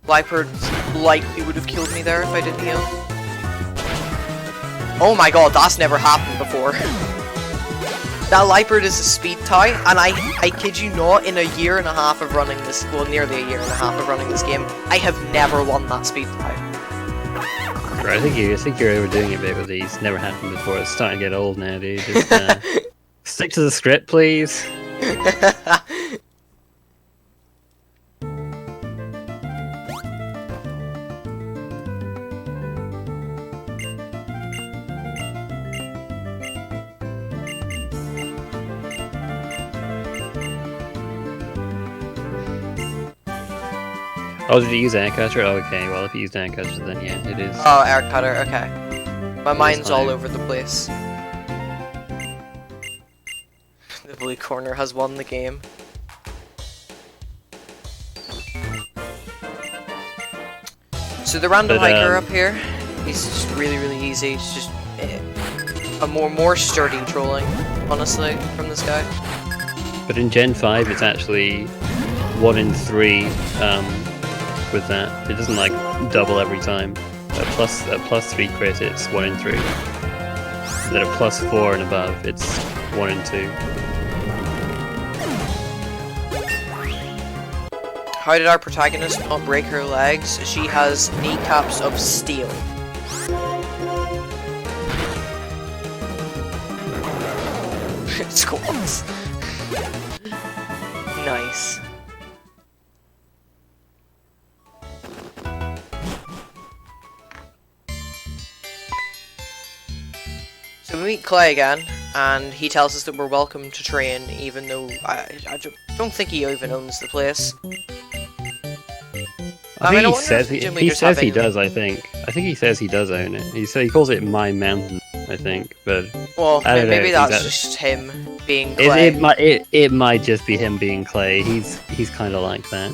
Viper likely would have killed me there if I didn't heal. Oh my god, that's never happened before. That Leopard is a speed tie, and I kid you not, in a year and a half of running this, well, nearly a year and a half of running this game, I have never won that speed tie. Right, I think you're overdoing it a bit with these. Never happened before. It's starting to get old now, dude. Just stick to the script, please. Oh, did you use air cutter? Oh, okay, well, if you used air cutter, then yeah, it is. Oh, air cutter, okay. My mind's all over the place. The blue corner has won the game. So the random hiker up here, he's just really, really easy. It's just a more sturdy trolling, honestly, from this guy. But in Gen 5, it's actually 1 in 3 with that. It doesn't like double every time. At plus 3 crit, it's 1 in 3. And then at plus 4 and above, it's 1 in 2. How did our protagonist not break her legs? She has kneecaps of steel. Squats. Nice. So we meet Clay again, and he tells us that we're welcome to train, even though I don't think he even owns the place. I think he says he does. I think he says he does own it. He calls it my mountain. I think, but well, I don't know maybe that's just him being Clay. It might just be him being Clay. He's kind of like that.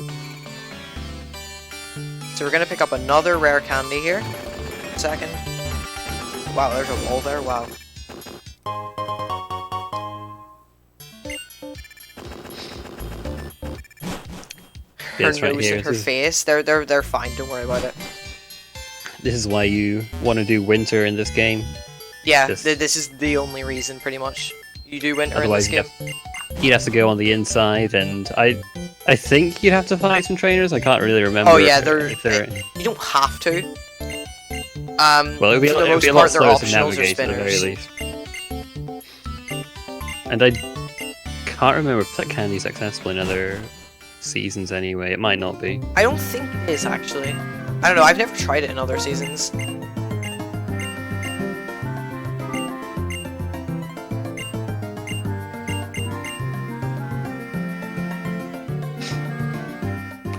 So we're gonna pick up another rare candy here. Second. Wow, there's a wall there. Wow. Her Yes, right nose here. and her face, they're fine. Don't worry about it. This is why you want to do winter in this game. Yeah, Just- this is the only reason, pretty much. You do winter in this Otherwise, game. you'd have to go on the inside, and I think you'd have to fight some trainers. I can't really remember. Oh yeah, if they're you don't have to. well, it would be, for the it would be a most lot part, they're slower to optionals or navigate at the very spinners. least. And I can't remember if that can be successful in other seasons anyway. It might not be. I don't think it is, actually. I don't know, I've never tried it in other seasons.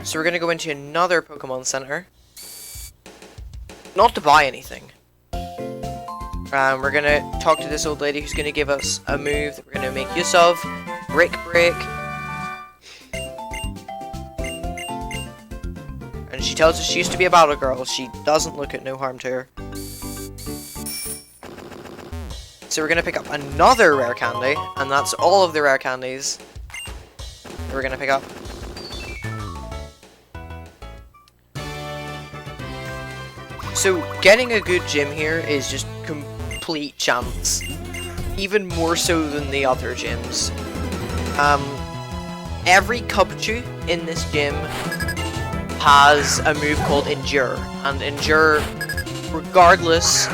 So we're gonna go into another Pokemon Center. Not to buy anything. We're gonna talk to this old lady who's gonna give us a move that we're gonna make use of. Brick Break. And she tells us she used to be a battle girl. She doesn't look at no harm to her. So we're gonna pick up another rare candy, and that's all of the rare candies that we're gonna pick up. So getting a good gym here is just complete chance. Even more so than the other gyms. Every Cubchoo in this gym has a move called Endure, and Endure, regardless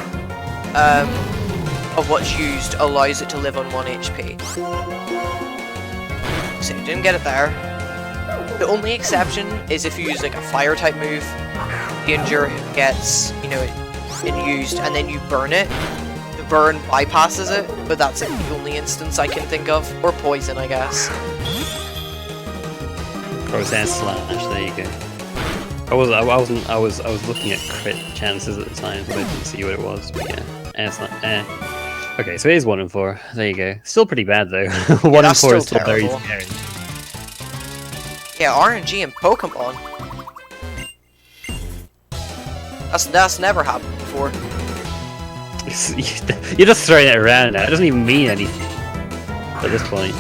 of what's used, allows it to live on 1 HP. So didn't get it there. The only exception is if you use like a fire type move, the Endure gets, you know, it used, and then you burn it. The burn bypasses it, but that's like the only instance I can think of. Or poison, I guess. Or it's air slash. There you go. I was looking at crit chances at the time, but I didn't see what it was. But yeah, air slash. Okay, so it is 1 in 4. There you go. Still pretty bad though. 1 in that's 4 is still still very terrible. scary. Yeah, RNG and Pokemon. That's never happened before. You're just throwing it around now. It doesn't even mean anything at this point.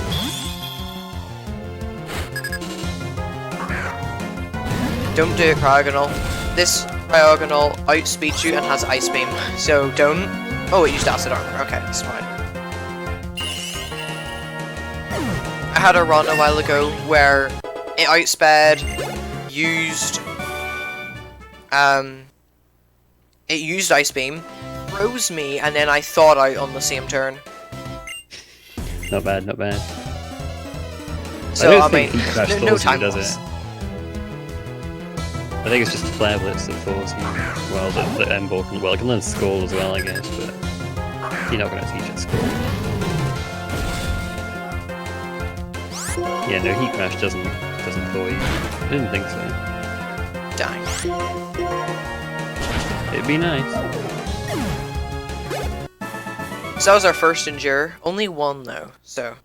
Don't do it, Cryogonal. This Cryogonal outspeeds you and has Ice Beam, so don't. Oh, it used Acid Armor. Okay, that's fine. I had a run a while ago where it outsped, used it used Ice Beam, froze me, and then I thawed out on the same turn. Not bad, not bad. So I think mean, Heat Crash no forces time you, does loss. it? I think it's just the Flare Blitz that forces you. Well, the M-Ball can, well, it can learn Skull as well, I guess, but you're not going to teach it Skull. Yeah, no, Heat Crash doesn't thaw you. I didn't think so. Dang. It'd be nice. So that was our first Endure. Only 1 though, so.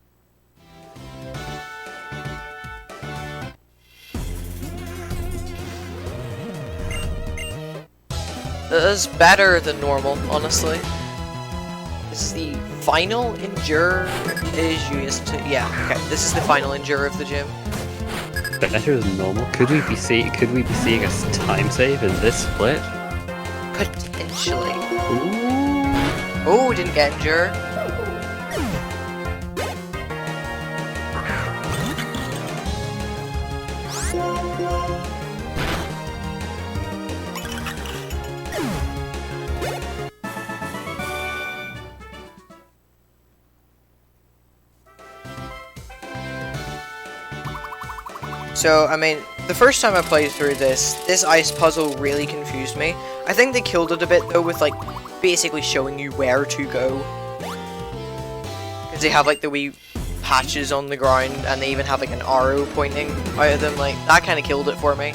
That is better than normal, honestly. This is the final Endure is used to. Yeah, okay. This is the final Endure of the gym. Better than normal. Could we be seeing a time save in this split? Potentially. Ooh. Oh, we didn't get Endure. So, I mean, the first time I played through this ice puzzle really confused me. I think they killed it a bit, though, with, like, basically showing you where to go. Because they have, like, the wee patches on the ground, and they even have, like, an arrow pointing out of them. Like, that kind of killed it for me.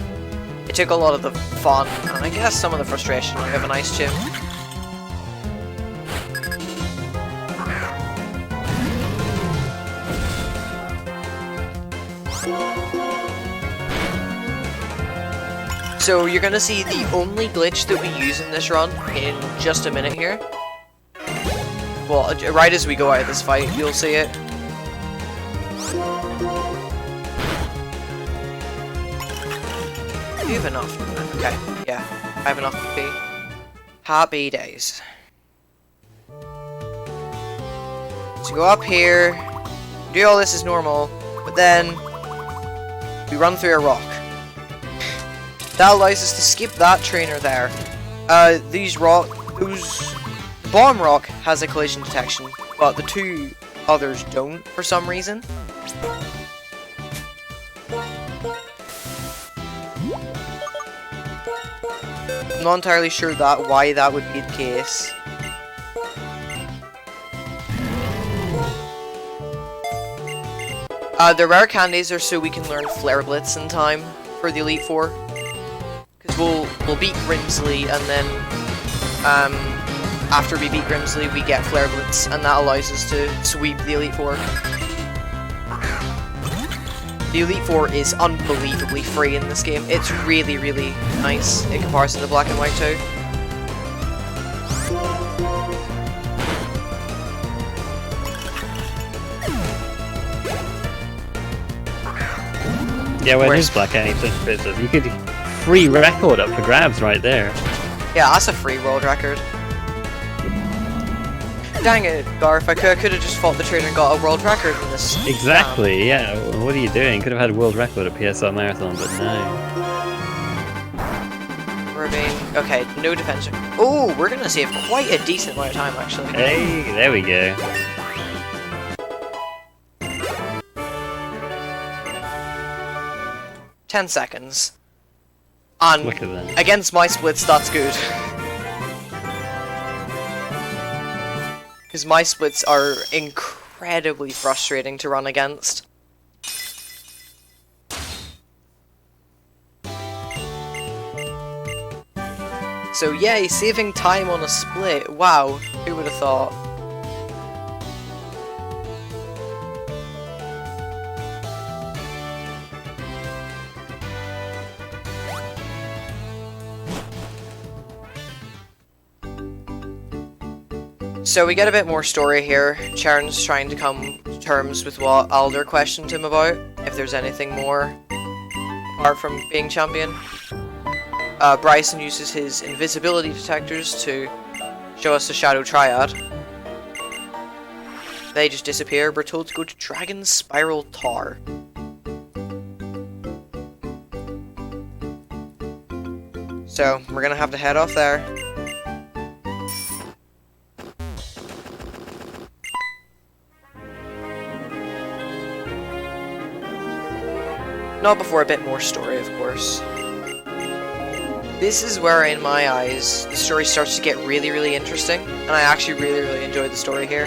It took a lot of the fun, and I guess some of the frustration out of an ice gym. So you're gonna see the only glitch that we use in this run in just a minute here. Well, right as we go out of this fight, you'll see it. Do you have enough? Okay, yeah. I have enough to be. Happy days. So go up here, do all this as normal, but then we run through a rock. That allows us to skip that trainer there. The bottom rock has a collision detection, but the two others don't for some reason. I'm not entirely sure why that would be the case. The rare candies are so we can learn Flare Blitz in time for the Elite Four. Because we'll beat Grimsley, and then after we beat Grimsley, we get Flare Blitz, and that allows us to sweep the Elite Four. The Elite Four is unbelievably free in this game. It's really, really nice in comparison to Black and White 2. Yeah, when there's Black Any, you could free record up for grabs right there. Yeah, that's a free world record. Dang it, Garth, I could have just fought the trainer and got a world record in this. Exactly, yeah. What are you doing? Could have had a world record at PSR Marathon, but no. We're being... Okay, no defense. Oh, we're gonna save quite a decent amount of time, actually. Hey, there we go. $10 seconds. And Look at that. against my splits, that's good. Because my splits are incredibly frustrating to run against. So yay, saving time on a split. Wow, who would have thought? So we get a bit more story here. Charon's trying to come to terms with what Alder questioned him about, if there's anything more apart from being champion. Bryson uses his invisibility detectors to show us the Shadow Triad. They just disappear. We're told to go to Dragon Spiral Tar. So, we're gonna have to head off there. Not before a bit more story, of course. This is where, in my eyes, the story starts to get really, really interesting, and I actually really, really enjoyed the story here.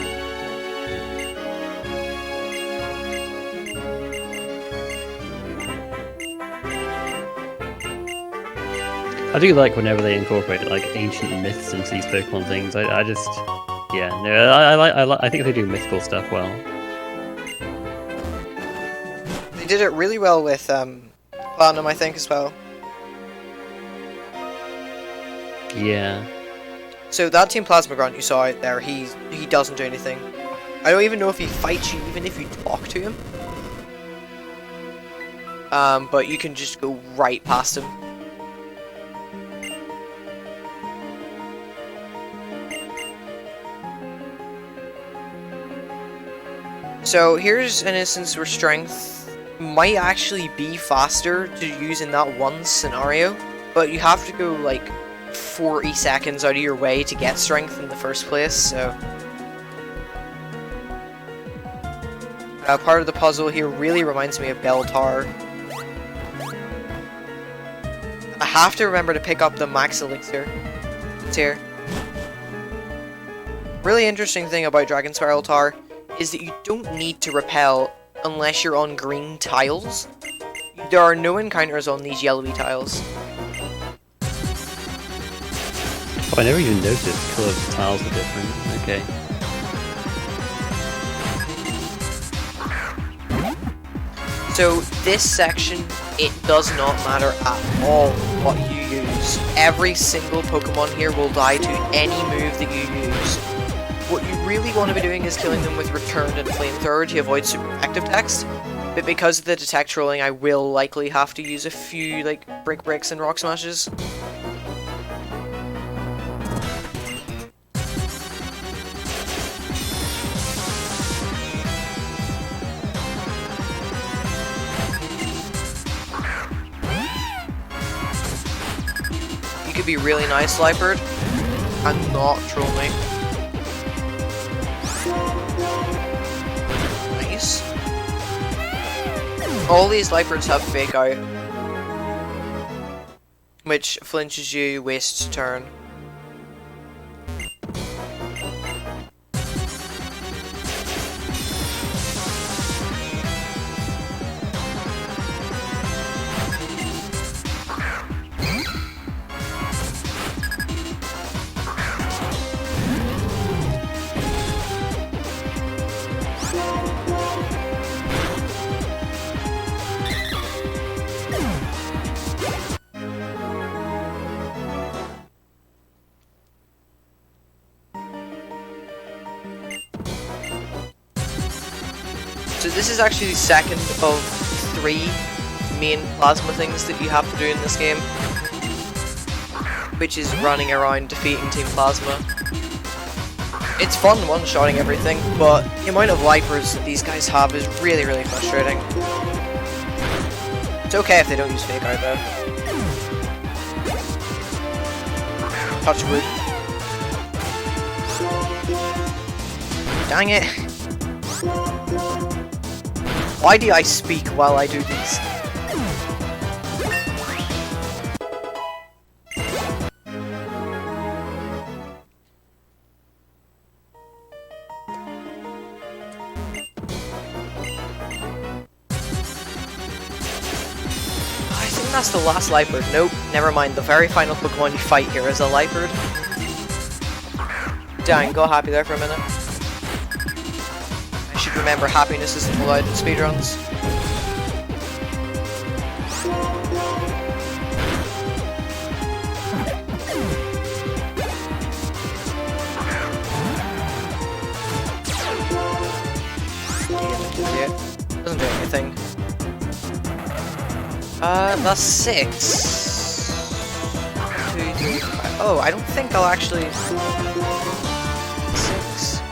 I do like whenever they incorporate like ancient myths into these Pokemon things. I just, yeah, no, I think they do mythical stuff well. They did it really well with Platinum, I think, as well. Yeah. So that Team Plasma Grunt you saw out there, he doesn't do anything. I don't even know if he fights you, even if you talk to him. But you can just go right past him. So here's an instance where strength might actually be faster to use in that one scenario, but you have to go like 40 seconds out of your way to get strength in the first place, so... part of the puzzle here really reminds me of Beltar. I have to remember to pick up the Max Elixir. It's here. Really interesting thing about Dragon Spiral Tar is that you don't need to repel unless you're on green tiles. There are no encounters on these yellowy tiles. Oh, I never even noticed the colour of the tiles are different. Okay. So this section, it does not matter at all what you use. Every single Pokemon here will die to any move that you use. what you really want to be doing is killing them with Return and Flamethrower to avoid super effective text. But because of the detect trolling, I will likely have to use a few like brick breaks and rock smashes. You could be really nice, Leopard, and not troll me. Nice. All these Leopards have Fake Out, which flinches you, wastes turn. So this is actually the second of 3 main plasma things that you have to do in this game, which is running around defeating Team Plasma. It's fun one-shotting everything, but the amount of wipers that these guys have is really, really frustrating. It's okay if they don't use Fake Out though. Touch wood. Dang it! Why do I speak while I do these? I think that's the last Leopard. Nope, never mind. The very final Pokemon you fight here is a Leopard. Dang, go happy there for a minute. I should remember happiness isn't allowed in speedruns. Yeah, doesn't do anything. That's 6. 2, 3, 5. Oh, I don't think I'll actually. 6. 3.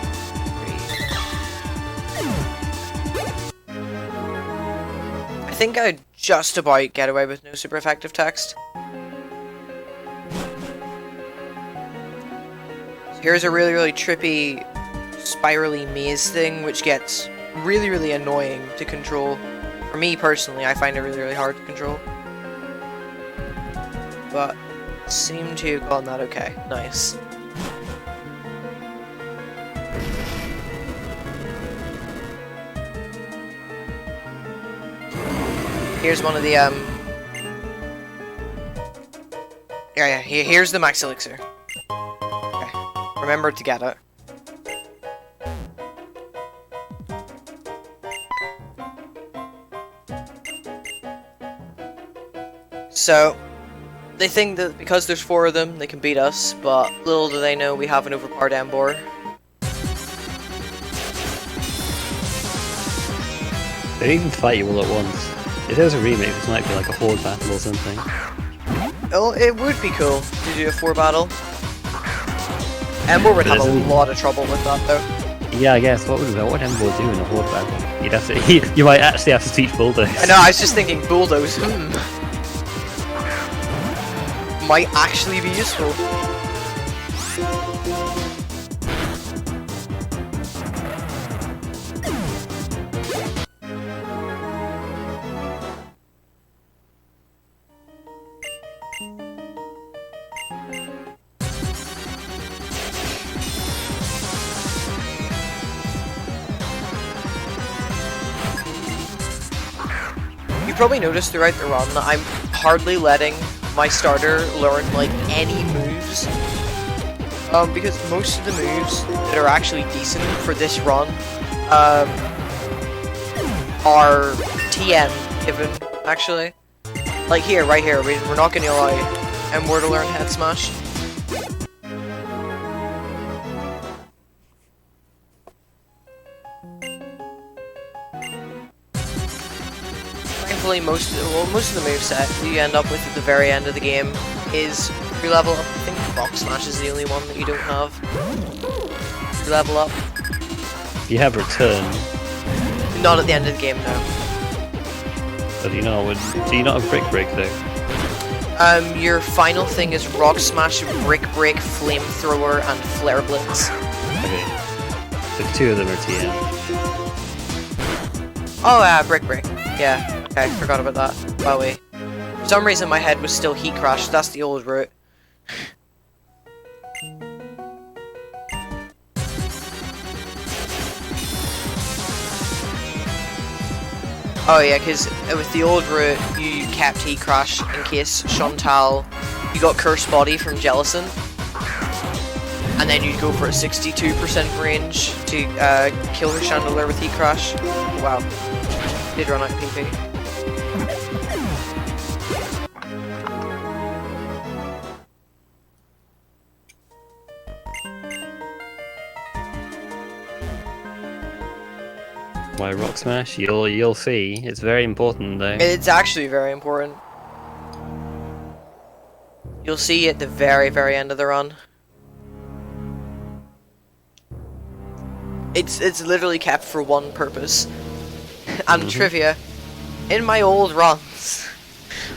I think I'd just about get away with no super effective text. So here's a really, really trippy, spirally maze thing, which gets really, really annoying to control. For me personally, I find it really, really hard to control. But seem to have gotten that okay. Nice. Here's one of the here's the max elixir. Okay. Remember to get it. So, they think that because there's 4 of them, they can beat us, but little do they know we have an overpowered Embor. They don't even fight you all at once. If there was a remake, this might be like a horde battle or something. Oh, it would be cool to do a 4 battle. Embor would have a lot of trouble with that, though. Yeah, I guess. What would Embor do in a horde battle? You'd have to. You might actually have to teach Bulldoze. I know. I was just thinking Bulldoze. Might actually be useful. You probably noticed throughout the run that I'm hardly letting my starter learn like any moves, because most of the moves that are actually decent for this run are TN given, actually. Like here, right here, we're not going to allow Embor to learn Head Smash. thankfully most of the moveset you end up with at the very end of the game is re-level up. I think Rock Smash is the only one that you don't have. Re-level up. You have Return. Not at the end of the game, no. But do you not have Brick Break though? Your final thing is Rock Smash, Brick Break, Flamethrower, and Flare Blitz. Okay. So 2 of them are TM. Oh, Brick Break. Yeah, okay, forgot about that. By the way. For some reason my head was still Heat Crash, that's the old route. Oh yeah, because with the old route, you kept Heat Crash in case Chantal, you got Cursed Body from Jellicent, and then you'd go for a 62% range to kill her Chandelier with Heat Crash. Wow, did run out of PP. Why Rock Smash? You'll see. It's very important though. It's actually very important. You'll see at the very, very end of the run. It's literally kept for one purpose. And trivia, in my old runs,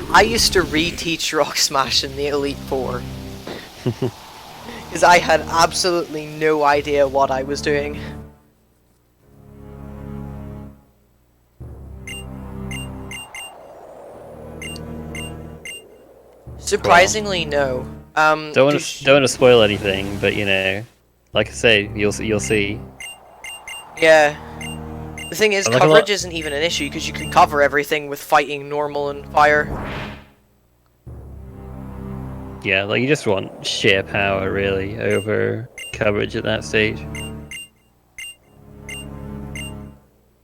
I used to reteach Rock Smash in the Elite Four. Because I had absolutely no idea what I was doing. Surprisingly, no. Don't want to spoil anything, but you know, like I say, you'll see. Yeah. The thing is, like coverage isn't even an issue because you can cover everything with fighting, normal, and fire. Yeah, like you just want sheer power really over coverage at that stage.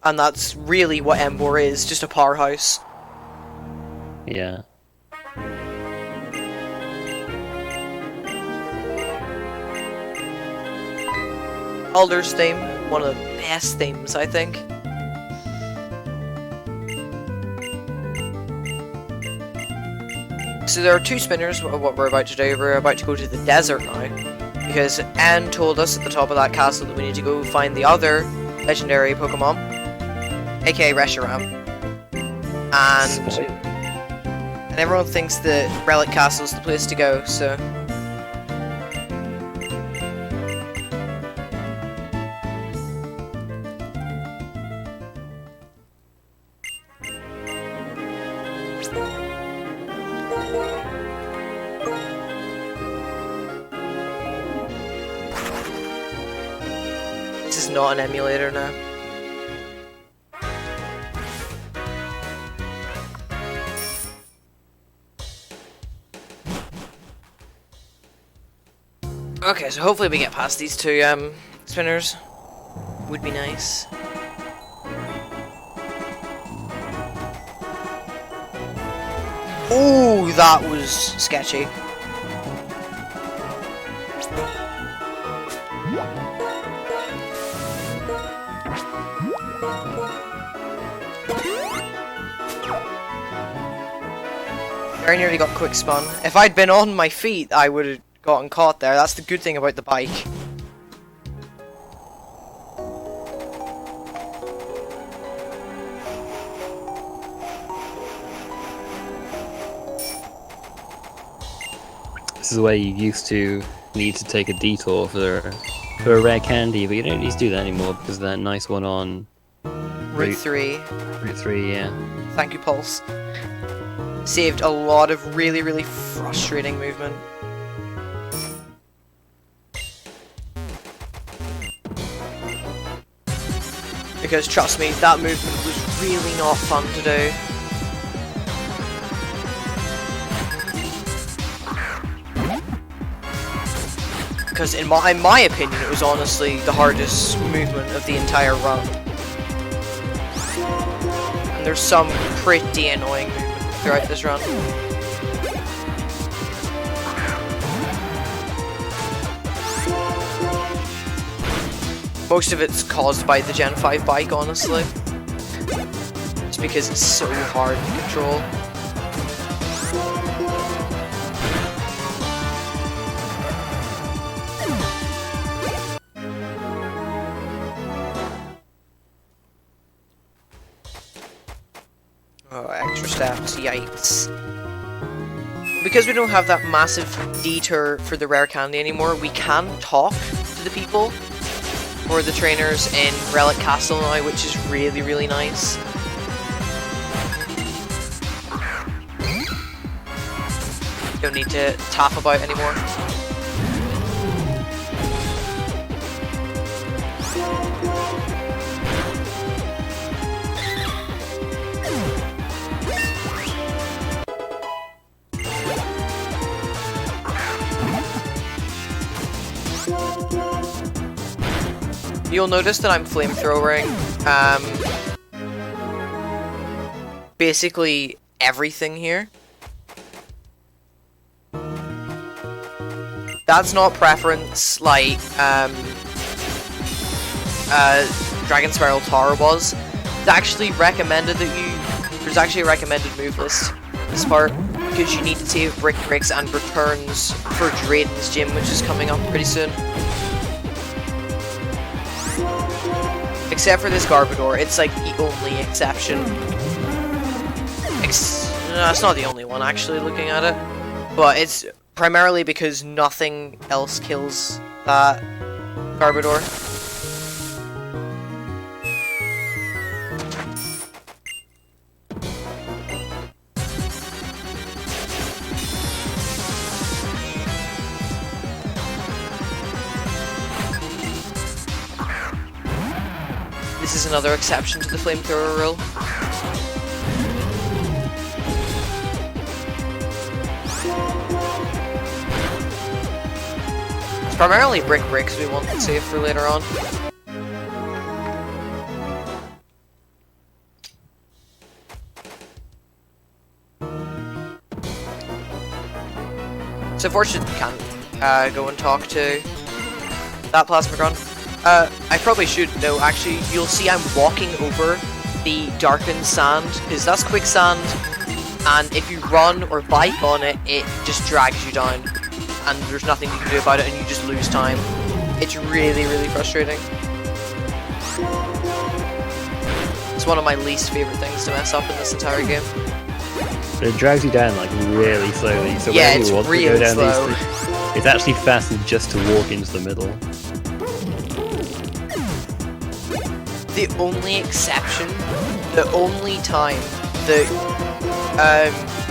And that's really what Embor is, just a powerhouse. Yeah. Alder's theme, one of the best themes, I think. So there are 2 spinners of what we're about to do. We're about to go to the desert now, because Anne told us at the top of that castle that we need to go find the other legendary Pokemon, aka Reshiram. And everyone thinks that Relic Castle is the place to go, so... This is not an emulator now. Okay, so hopefully we get past these 2 spinners. Would be nice. Oh, that was sketchy. Very nearly got quick spun. If I'd been on my feet, I would have gotten caught there. That's the good thing about the bike. This is where you used to need to take a detour for a rare candy, but you don't need to do that anymore because of that nice one on Route 3. Route 3, yeah. Thank you, Pulse. Saved a lot of really, really frustrating movement. Because trust me, that movement was really not fun to do. Because in my opinion, it was honestly the hardest movement of the entire run. And there's some pretty annoying movement throughout this run. Most of it's caused by the Gen 5 bike, honestly. just because it's so hard to control. Oh, extra steps, yikes. Because we don't have that massive detour for the rare candy anymore, we can talk to the people or the trainers in Relic Castle now, which is really, really nice. Don't need to tap about anymore. You'll notice that I'm flamethrowering basically everything here. That's not preference like Dragon Spiral Tower was. It's actually recommended that there's actually a recommended move list this part, because you need to save Brick Bricks and returns for Drayden's Gym, which is coming up pretty soon. Except for this Garbodor, it's like the only exception. No, it's not the only one actually looking at it, but it's primarily because nothing else kills that Garbodor. This is another exception to the flamethrower rule. It's primarily Brick Bricks we want to save for later on. So fortunate you can't go and talk to that Plasmagron. I probably should though, actually. You'll see I'm walking over the darkened sand, because that's quicksand, and if you run or bike on it, it just drags you down, and there's nothing you can do about it, and you just lose time. It's really, really frustrating. It's one of my least favorite things to mess up in this entire game. But it drags you down like really slowly, so yeah, whenever you want really to go down slow. these things, it's actually faster just to walk into the middle. The only exception, the only time that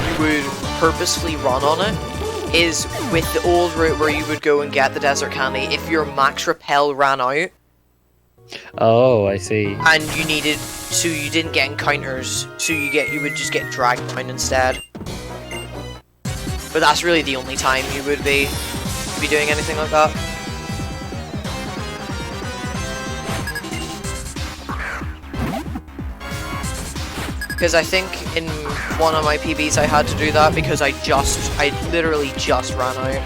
you would purposefully run on it is with the old route where you would go and get the desert candy if your max repel ran out. Oh, I see. And you needed, so you didn't get encounters, so you would just get dragged down instead. But that's really the only time you would be doing anything like that. Because I think in one of my PBs I had to do that because I literally just ran out.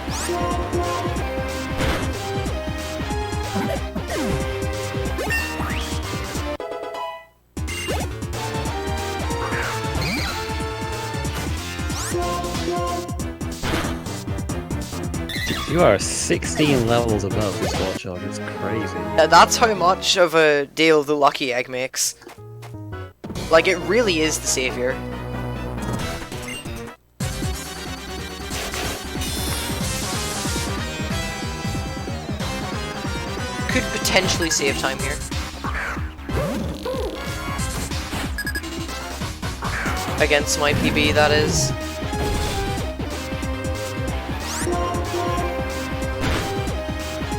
You are 16 levels above this Watchog, it's crazy. That's how much of a deal the Lucky Egg makes. Like, it really is the savior. Could potentially save time here. Against my PB, that is.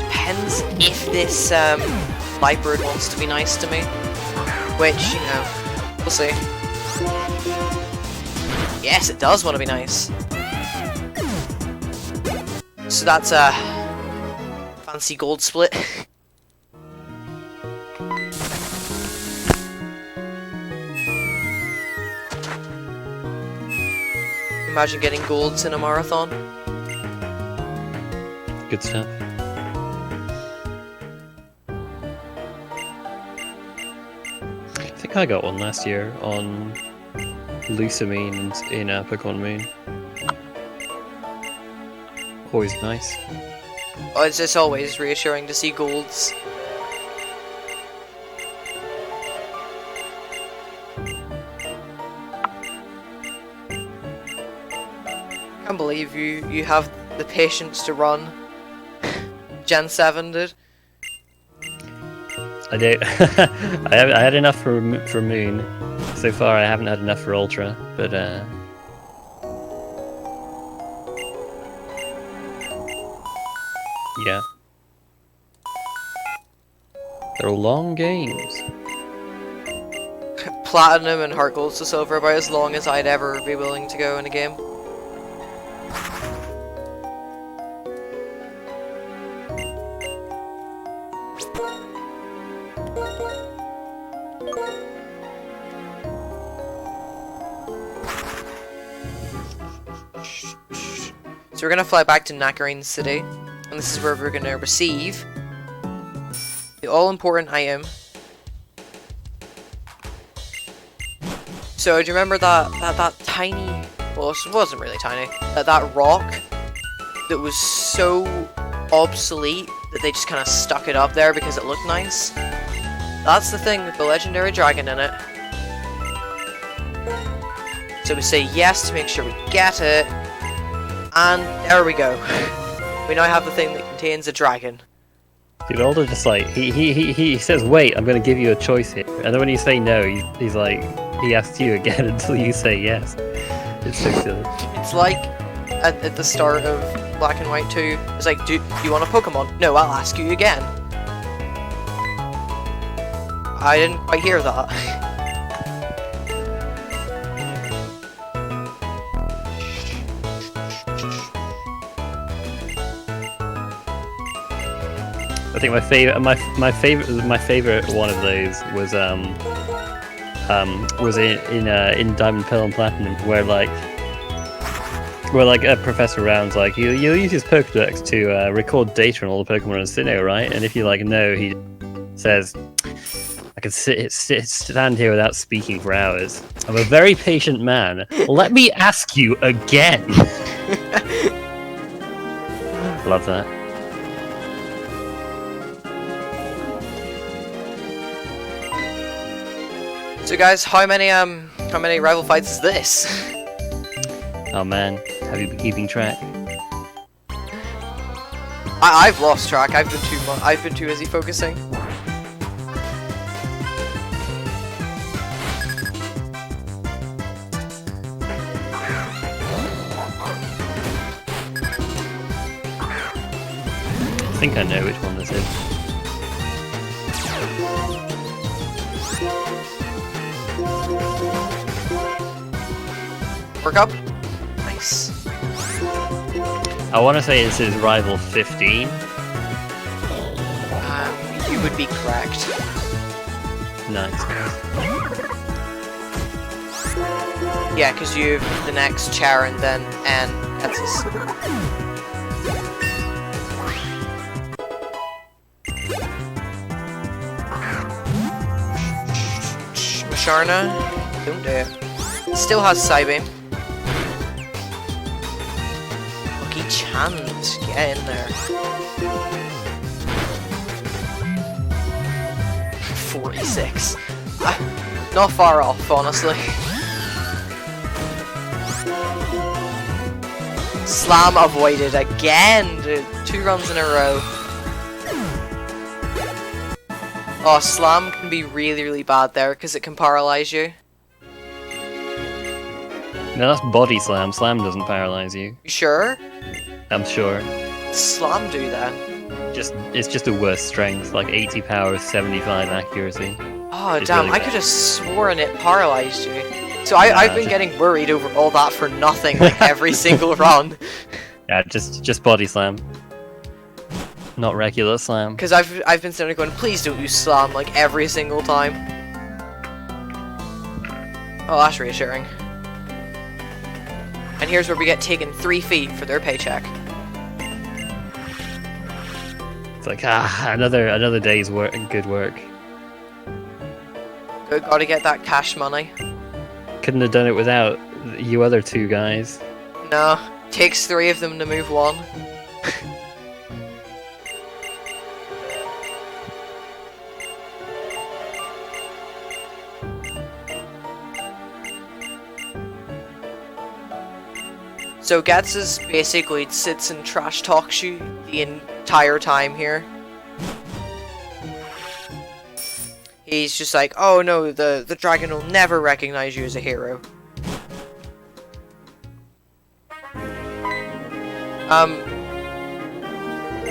Depends if this Viper wants to be nice to me. Which, you know, we'll see. Yes, it does want to be nice. So that's a fancy gold split. Imagine getting golds in a marathon. Good stuff. I think I got one last year on Lusamine in Pokemon Moon. Always nice. Oh, it's just always reassuring to see golds. Can't believe you have the patience to run. Gen 7 did. I do. I had enough for Moon. So far, I haven't had enough for Ultra, but yeah, they're long games. Platinum and Heart Gold to Silver about as long as I'd ever be willing to go in a game. So we're gonna fly back to Nakarine City, and this is where we're gonna receive the all-important item. So do you remember that tiny, well, it wasn't really tiny, that rock that was so obsolete that they just kind of stuck it up there because it looked nice? That's the thing with the legendary dragon in it. So we say yes to make sure we get it. And there we go. We now have the thing that contains a dragon. Dude, Alder just like he says, "Wait, I'm gonna give you a choice here," and then when you say no, he's like, he asks you again until you say yes. It's so silly. It's like at the start of Black and White 2. It's like, do you want a Pokemon? No, I'll ask you again. I didn't quite hear that. I think my favorite one of those was in Diamond, Pearl, and Platinum, where Professor Round's like, you'll use his Pokédex to record data on all the Pokemon in Sinnoh, right? And if you like no, he says, I can stand here without speaking for hours. I'm a very patient man. Let me ask you again. Love that. So guys, how many rival fights is this? Oh man, have you been keeping track? I've lost track. I've been too busy focusing. I think I know which one this is. Work up. Nice. I want to say this is rival 15. You would be correct. Nice. Yeah, because you have the next chair and then Kansas. Masharna, don't do it. Still has Psybeam. Lucky chance, get in there. 46. Not far off, honestly. Slam avoided again, dude. 2 runs in a row. Oh, Slam can be really, really bad there because it can paralyze you. No, that's body slam. Slam doesn't paralyze you. You sure? I'm sure. Slam do that. It's just a worse strength, like 80 power, 75 accuracy. Oh It's damn! really I bad. could have sworn it paralyzed you. So I've been getting worried over all that for nothing, like every single run. Yeah, just body slam. Not regular slam. Because I've been sitting there going, please don't use Slam like every single time. Oh, that's reassuring. And here's where we get taken 3 feet for their paycheck. It's like another day's work. Good work. Gotta get that cash money. Couldn't have done it without you other two guys. No, takes 3 of them to move 1. So Gats basically sits and trash talks you the entire time here. He's just like, oh no, the dragon will never recognize you as a hero.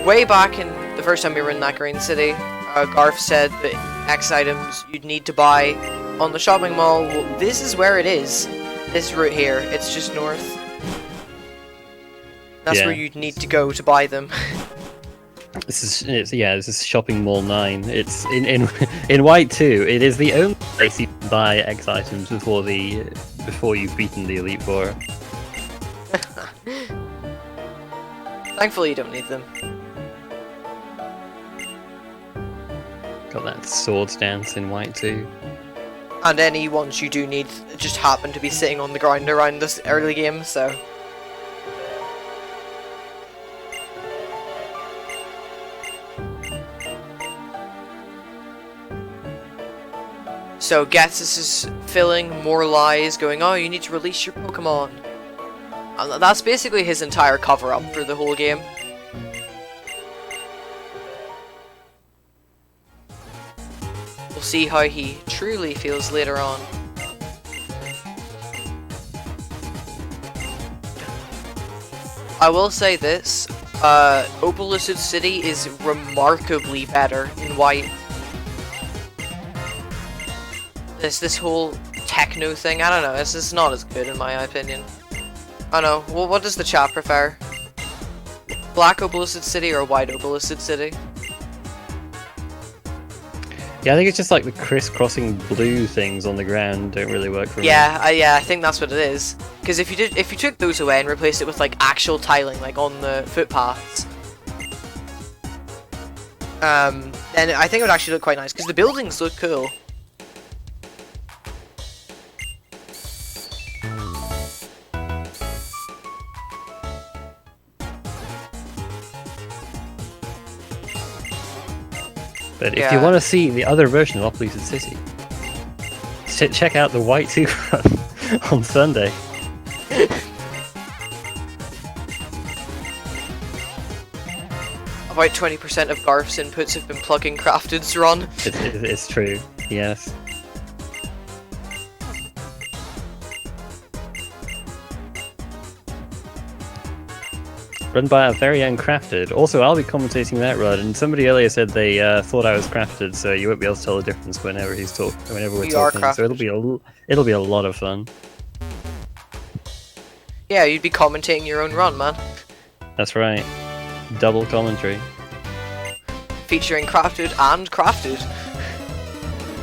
Way back in the first time we were in that green city, Garth said that X items you'd need to buy on the shopping mall. Well, this is where it is. This route here, it's just north. That's where you'd need to go to buy them. This is shopping mall 9. It's in White 2. It is the only place you can buy X items before you've beaten the Elite Four. Thankfully, you don't need them. Got that sword stance in White 2. And any ones you do need just happen to be sitting on the ground around this early game, so. So Getsus is filling more lies, going, oh, you need to release your Pokemon. And that's basically his entire cover-up for the whole game. We'll see how he truly feels later on. I will say this, Opaloosid City is remarkably better in White. This whole techno thing, I don't know, it's just not as good in my opinion. I don't know, well, what does the chat prefer? Black Opaloosid City or White Opaloosid City? Yeah, I think it's just like the crisscrossing blue things on the ground don't really work for me. Yeah, I think that's what it is. Because if you took those away and replaced it with like actual tiling, like on the footpaths, then I think it would actually look quite nice. Because the buildings look cool. But if you want to see the other version of Opaloosid City, check out the White 2 run on Sunday. About 20% of Garth's inputs have been plugging Crafted's run. It's true, yes. Run by a very uncrafted. Also, I'll be commentating that run, and somebody earlier said they thought I was crafted, so you won't be able to tell the difference whenever we're talking. So it'll be a lot of fun. Yeah, you'd be commentating your own run, man. That's right. Double commentary. Featuring Crafted and Crafted.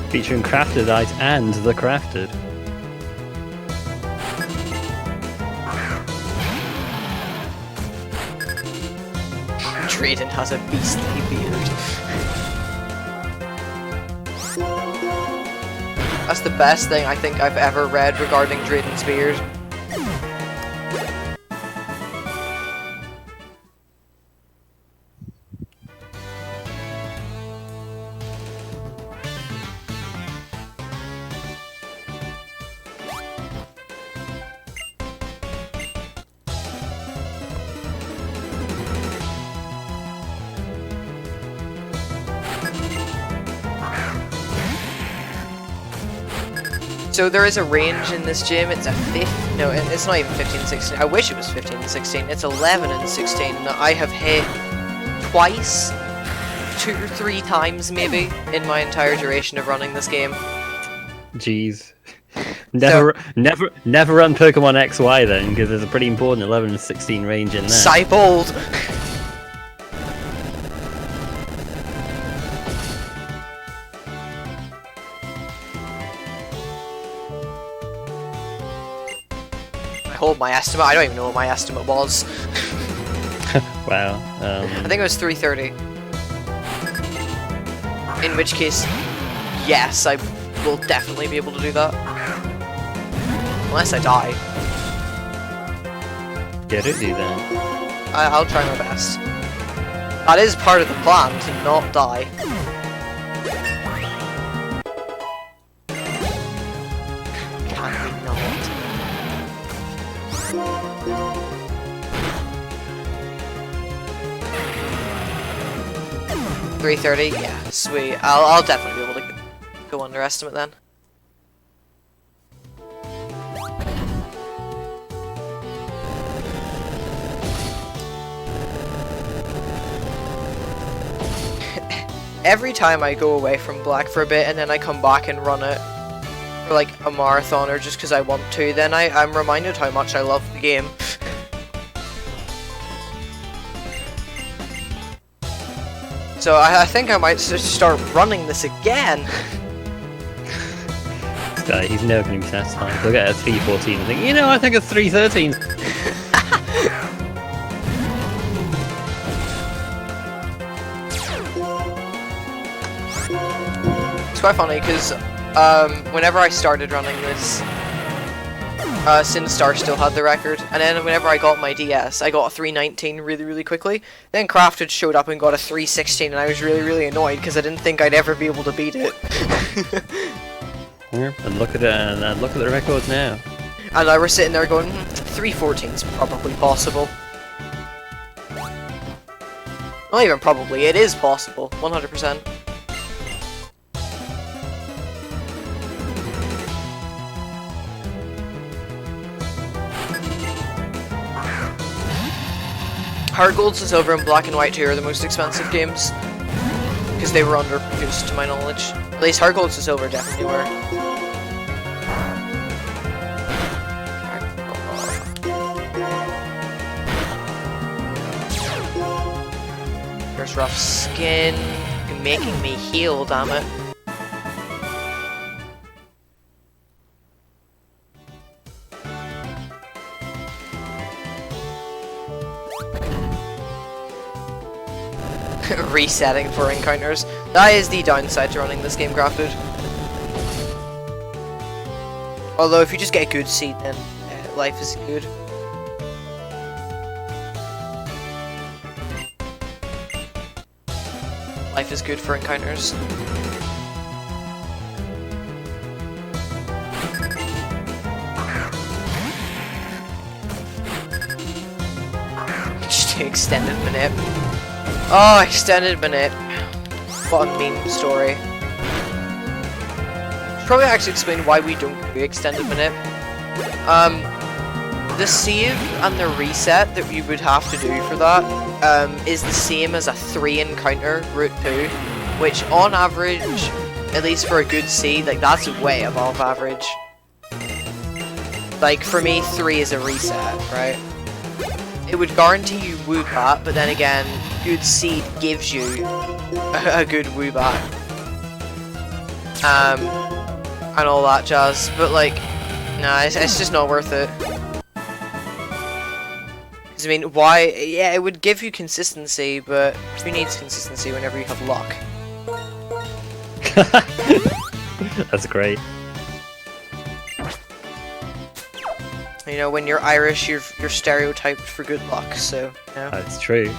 Featuring Craftedite and the Crafted. Drayden has a beastly beard. That's the best thing I think I've ever read regarding Drayden's beard. So there is a range in this gym. It's a no, it's not even 15 16. I wish it was 15 and 16. It's 11 and 16. I have hit twice, 2 or 3 times maybe, in my entire duration of running this game. Jeez. Never run Pokemon XY then, because there's a pretty important 11 and 16 range in there. Cybold! Hold my estimate. I don't even know what my estimate was. Wow. I think it was 330. In which case, yes, I will definitely be able to do that. Unless I die. Yeah, don't do that. I'll try my best. That is part of the plan, to not die. Can we not? 330? Yeah, sweet. I'll definitely be able to go underestimate then. Every time I go away from Black for a bit and then I come back and run it for like a marathon or just because I want to, then I'm reminded how much I love the game. So I think I might just start running this again. This guy, he's never going to be satisfied. Look at a 3:14 and think, you know, I think a 3:13. It's quite funny because whenever I started running this, Sinstar still had the record, and then whenever I got my DS, I got a 3:19 really quickly. Then Crafted showed up and got a 3:16, and I was really annoyed because I didn't think I'd ever be able to beat it. And look at it, and look at the record now. And I was sitting there going, 3:14's probably possible. Not even probably, it is possible, 100%. Hard Gold, Silver, and Black and White 2 are the most expensive games because they were underproduced, to my knowledge. At least Hard Gold and Silver definitely were. There's Rough Skin. You're making me heal, damn it. Resetting for encounters. That is the downside to running this game Crafted. Although if you just get a good seed, then life is good. Life is good for encounters. Just extended minute. Oh, extended minute. What a meme story. Should probably actually explain why we don't do extended minute. The save and the reset that you would have to do for that is the same as a 3 encounter route 2, which on average, at least for a good seed, like that's way above average. Like for me, 3 is a reset, right? It would guarantee you Woobat, but then again, good seed gives you a good Woobat. And all that jazz, but like, nah, it's just not worth it. Because I mean, why? Yeah, it would give you consistency, but who needs consistency whenever you have luck? That's great. You know, when you're Irish, you're stereotyped for good luck, so, you know. That's true.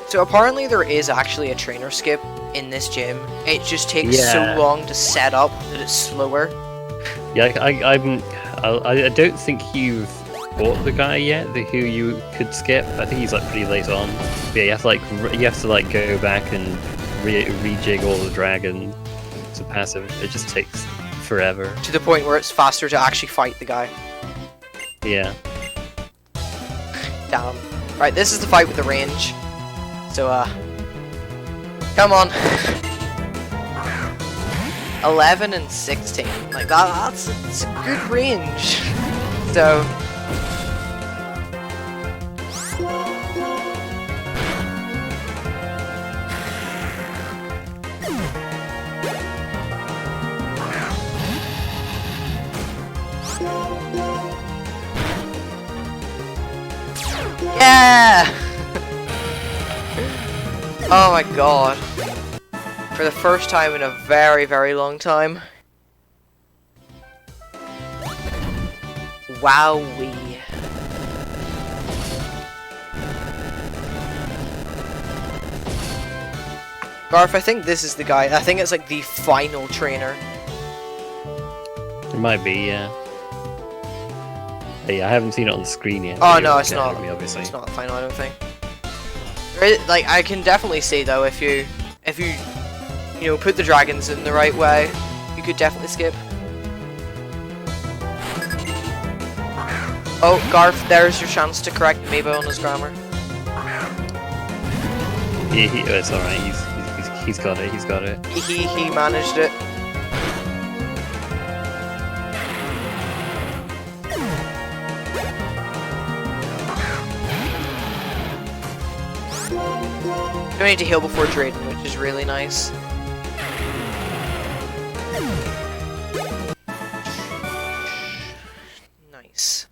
So apparently there is actually a trainer skip in this gym. It just takes so long to set up that it's slower. Yeah, I don't think you've fought the guy yet who you could skip. I think he's like pretty late on. But yeah, you have to like go back and rejig all the dragon to passive. It just takes forever. To the point where it's faster to actually fight the guy. Yeah. Damn. Right, this is the fight with the range. So, come on. 11 and 16. Like, that's a good range. So... Oh my god. For the first time in a very, very long time. Wowee. Garth, I think this is the guy. I think it's like the final trainer. It might be, yeah. But yeah, I haven't seen it on the screen yet. Oh no, it's not. Obviously. It's not the final, I don't think. Like, I can definitely say though, if you put the dragons in the right way, you could definitely skip. Oh, Garth, there's your chance to correct Amiibo on his grammar. It's alright, he's got it, he's got it. He managed it. Don't need to heal before Drayden, which is really nice. Nice.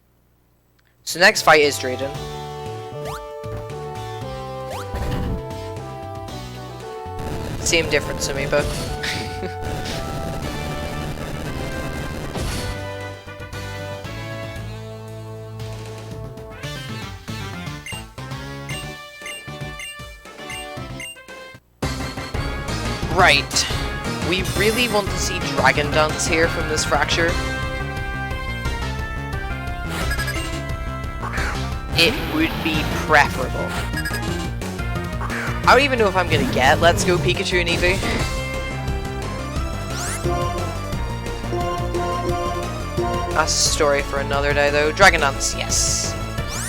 So next fight is Drayden. Same difference, Amiibo. Right. We really want to see Dragon Dance here from this fracture. It would be preferable. I don't even know if I'm gonna get Let's Go Pikachu and Eevee. That's a story for another day though. Dragon Dance, yes.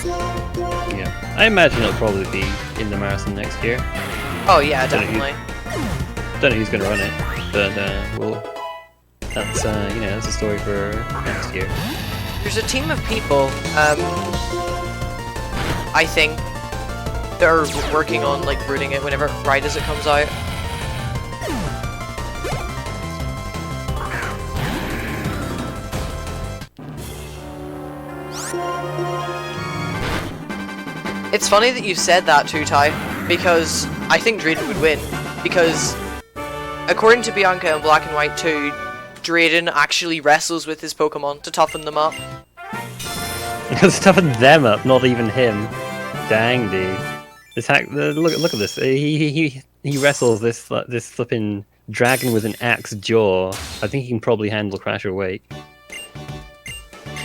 Yeah. I imagine it'll probably be in the marathon next year. Oh yeah, definitely. Don't know who's gonna run it, but that's that's a story for next year. There's a team of people, I think, that are working on like rooting it whenever right as it comes out. It's funny that you said that too, Ty, because I think Drayden would win, because according to Bianca in Black and White 2, Drayden actually wrestles with his Pokemon to toughen them up. Because toughen them up, not even him. Dang, dude. Look at this. He wrestles this flipping dragon with an axe jaw. I think he can probably handle Crasher Wake.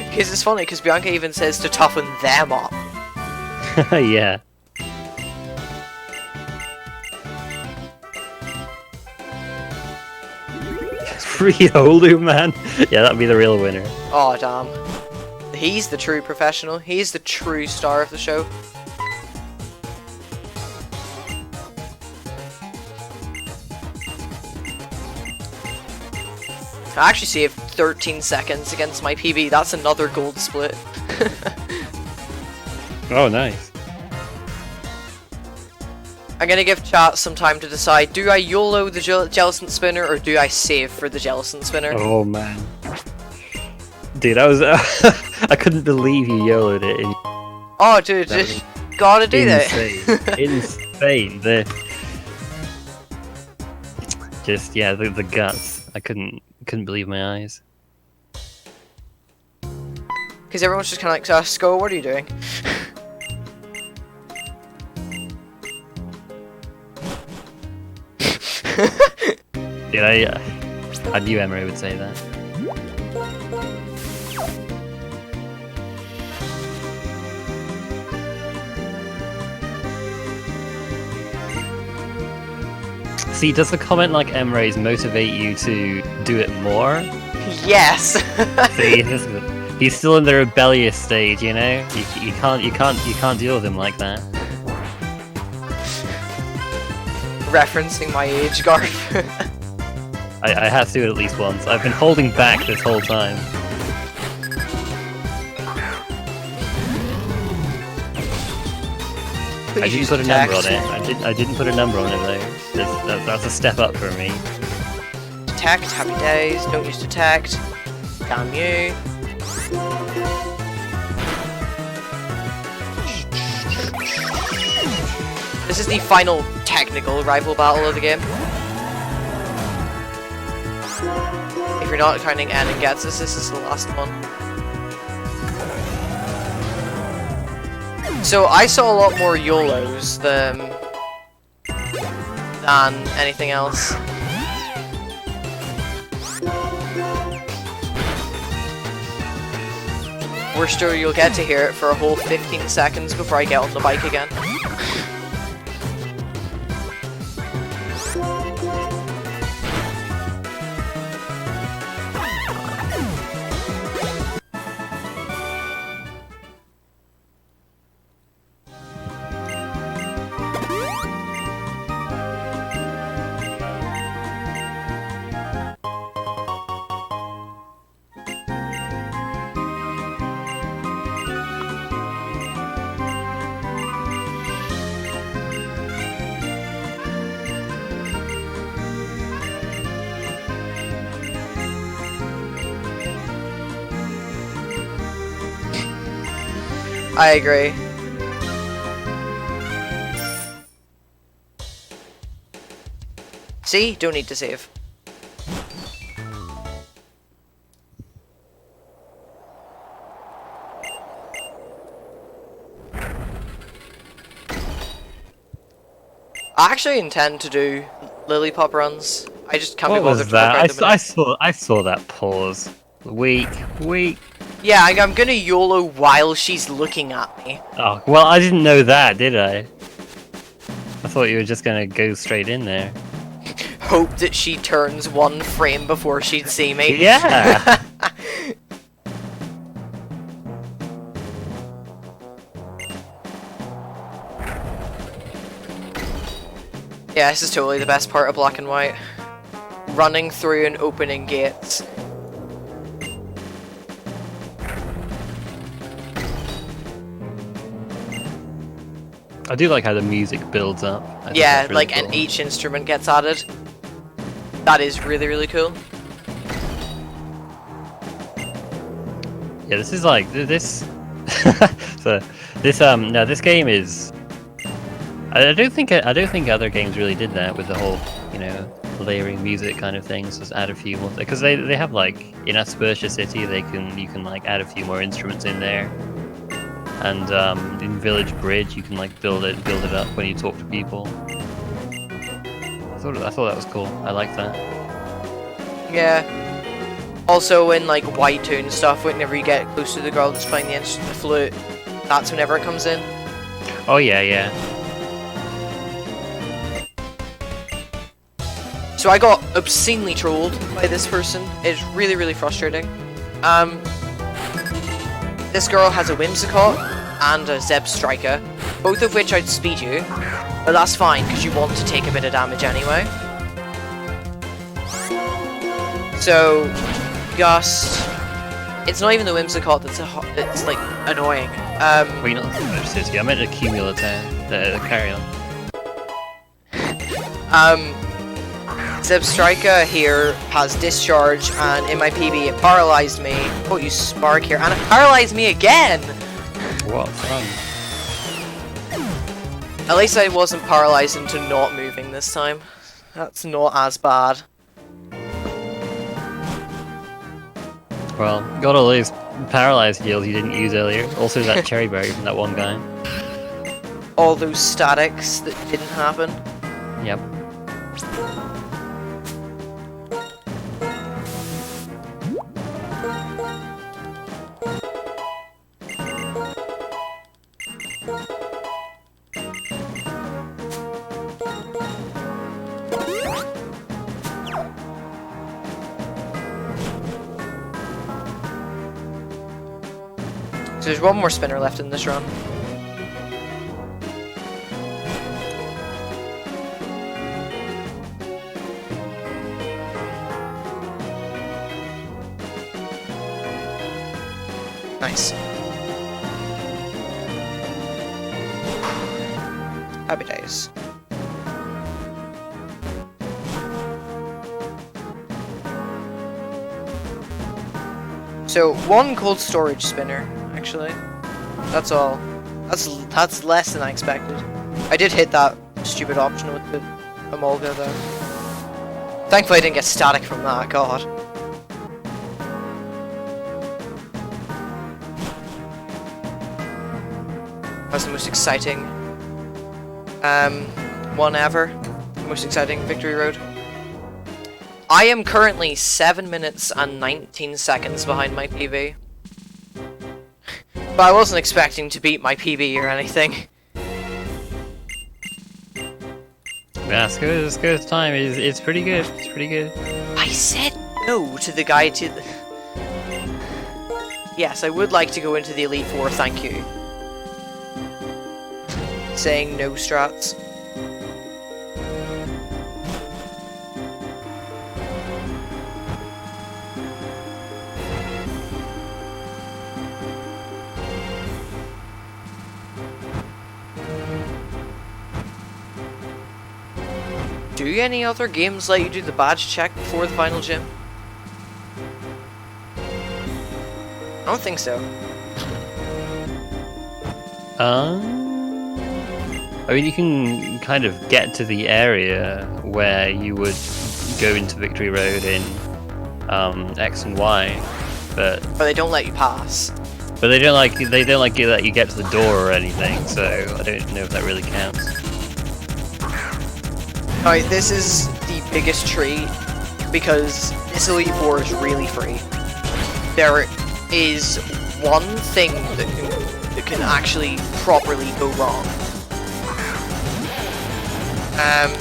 Because it's funny, because Bianca even says to toughen them up. Yeah. Riolu, man. Yeah, that'd be the real winner. Oh, damn. He's the true professional. He's the true star of the show. I actually saved 13 seconds against my PB. That's another gold split. Oh, nice. I'm gonna give chat some time to decide, do I YOLO the Jellicent Spinner or do I save for the Jellicent Spinner? Oh, man. Dude, I was... I couldn't believe you YOLO'd it. Oh, dude, just gotta do insane. that. Insane. The guts. I couldn't believe my eyes. Because everyone's just kind of like, Sko, what are you doing? Dude, I knew Emery would say that. See, does the comment like Emery's motivate you to do it more? Yes. See, he's still in the rebellious stage, you know. You can't deal with him like that. Referencing my age, Garth. I had to do it at least once. I've been holding back this whole time. I didn't put a number on it. I didn't put a number on it though. That's a step up for me. Detect, happy days. Don't use detect. Damn you. This is the final technical rival battle of the game. If you're not counting N and Gets this is the last one. So I saw a lot more YOLOs than anything else. We're sure you'll get to hear it for a whole 15 seconds before I get on the bike again. I agree. See? Don't need to save. I actually intend to do lily pop runs. I just can't be What bothered was to look around that? the minute. I saw that pause. Weak. Yeah, I'm gonna YOLO while she's looking at me. Oh, well, I didn't know that, did I? I thought you were just gonna go straight in there. Hope that she turns one frame before she'd see me. Yeah! Yeah, this is totally the best part of Black and White. Running through and opening gates. I do like how the music builds up. I think Yeah, that's really like, cool. and each instrument gets added. That is really, really cool. Yeah, this is like this. So this no, this game is. I don't think other games really did that with the whole, you know, layering music kind of things. Just add a few more because they have like in Aspersia City you can like add a few more instruments in there, and in Village Bridge you can like build it up when you talk to people. I thought that was cool. I like that. Yeah. Also in like White 2 and stuff, whenever you get close to the girl that's playing the flute, that's whenever it comes in. Oh yeah. So I got obscenely trolled by this person. It's really, really frustrating. This girl has a Whimsicott and a Zeb Striker, both of which I'd speed you, but that's fine because you want to take a bit of damage anyway. So, just... It's not even the Whimsicott that's like annoying. Well, not Village City. I meant a Cumulative. The carry on. Zeb Striker here has Discharge, and in my PB it paralyzed me. Oh, you Spark here, and it paralyzed me again! What fun. At least I wasn't paralyzed into not moving this time. That's not as bad. Well, got all those paralyzed heals you didn't use earlier. Also that cherry berry from that one guy. All those statics that didn't happen. Yep. So there's one more spinner left in this run. Nice. Happy days. So one cold storage spinner, actually. That's all. That's less than I expected. I did hit that stupid option with the Emolga though. Thankfully I didn't get static from that, god. That was the most exciting one ever. Most exciting victory road. I am currently 7 minutes and 19 seconds behind my PB. But I wasn't expecting to beat my PB or anything. Yeah, it's good time. It's pretty good. It's pretty good. I said no to the guy to the... Yes, I would like to go into the Elite Four, thank you. Saying no strats. Do any other games let you do the badge check before the final gym? I don't think so. I mean, you can kind of get to the area where you would go into Victory Road in X and Y, but they don't let you pass. But they don't let you get to the door or anything, so I don't know if that really counts. Alright, this is the biggest treat because this Elite Four is really free. There is one thing that can actually properly go wrong. And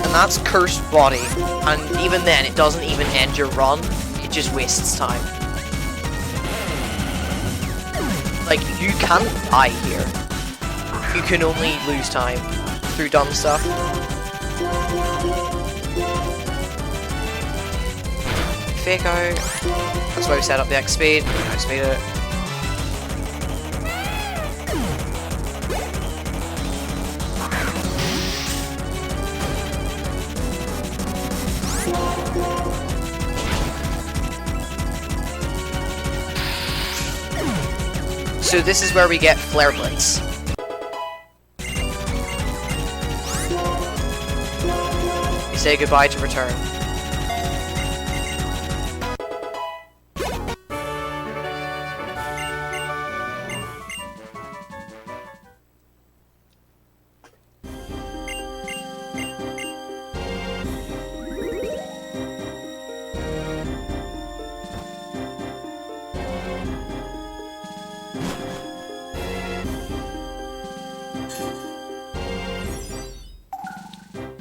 that's Cursed Body, and even then it doesn't even end your run, it just wastes time. Like, you can't die here. You can only lose time through dumb stuff. Fake out. That's why we set up the X speed. X speed it. So this is where we get Flare Blitz. We say goodbye to return.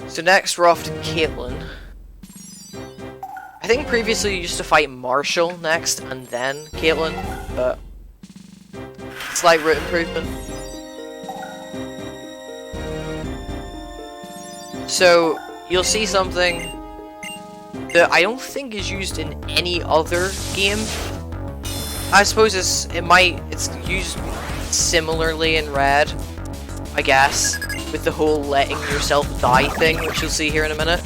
So next we're off to Caitlyn. I think previously you used to fight Marshall next and then Caitlyn, but slight route improvement. So you'll see something that I don't think is used in any other game. I suppose it's used similarly in Red, I guess, with the whole letting yourself die thing, which you'll see here in a minute.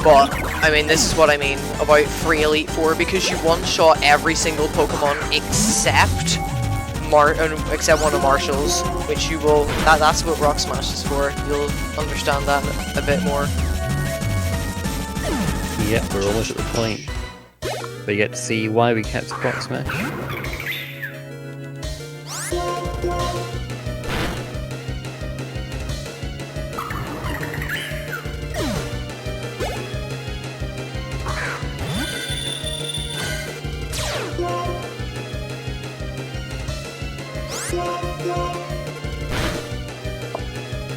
But, I mean, this is what I mean about free Elite Four, because you one-shot every single Pokemon except one of Marshall's, which you will... That's what Rock Smash is for. You'll understand that a bit more. Yep, we're almost at the point. But you get to see why we kept Rock Smash.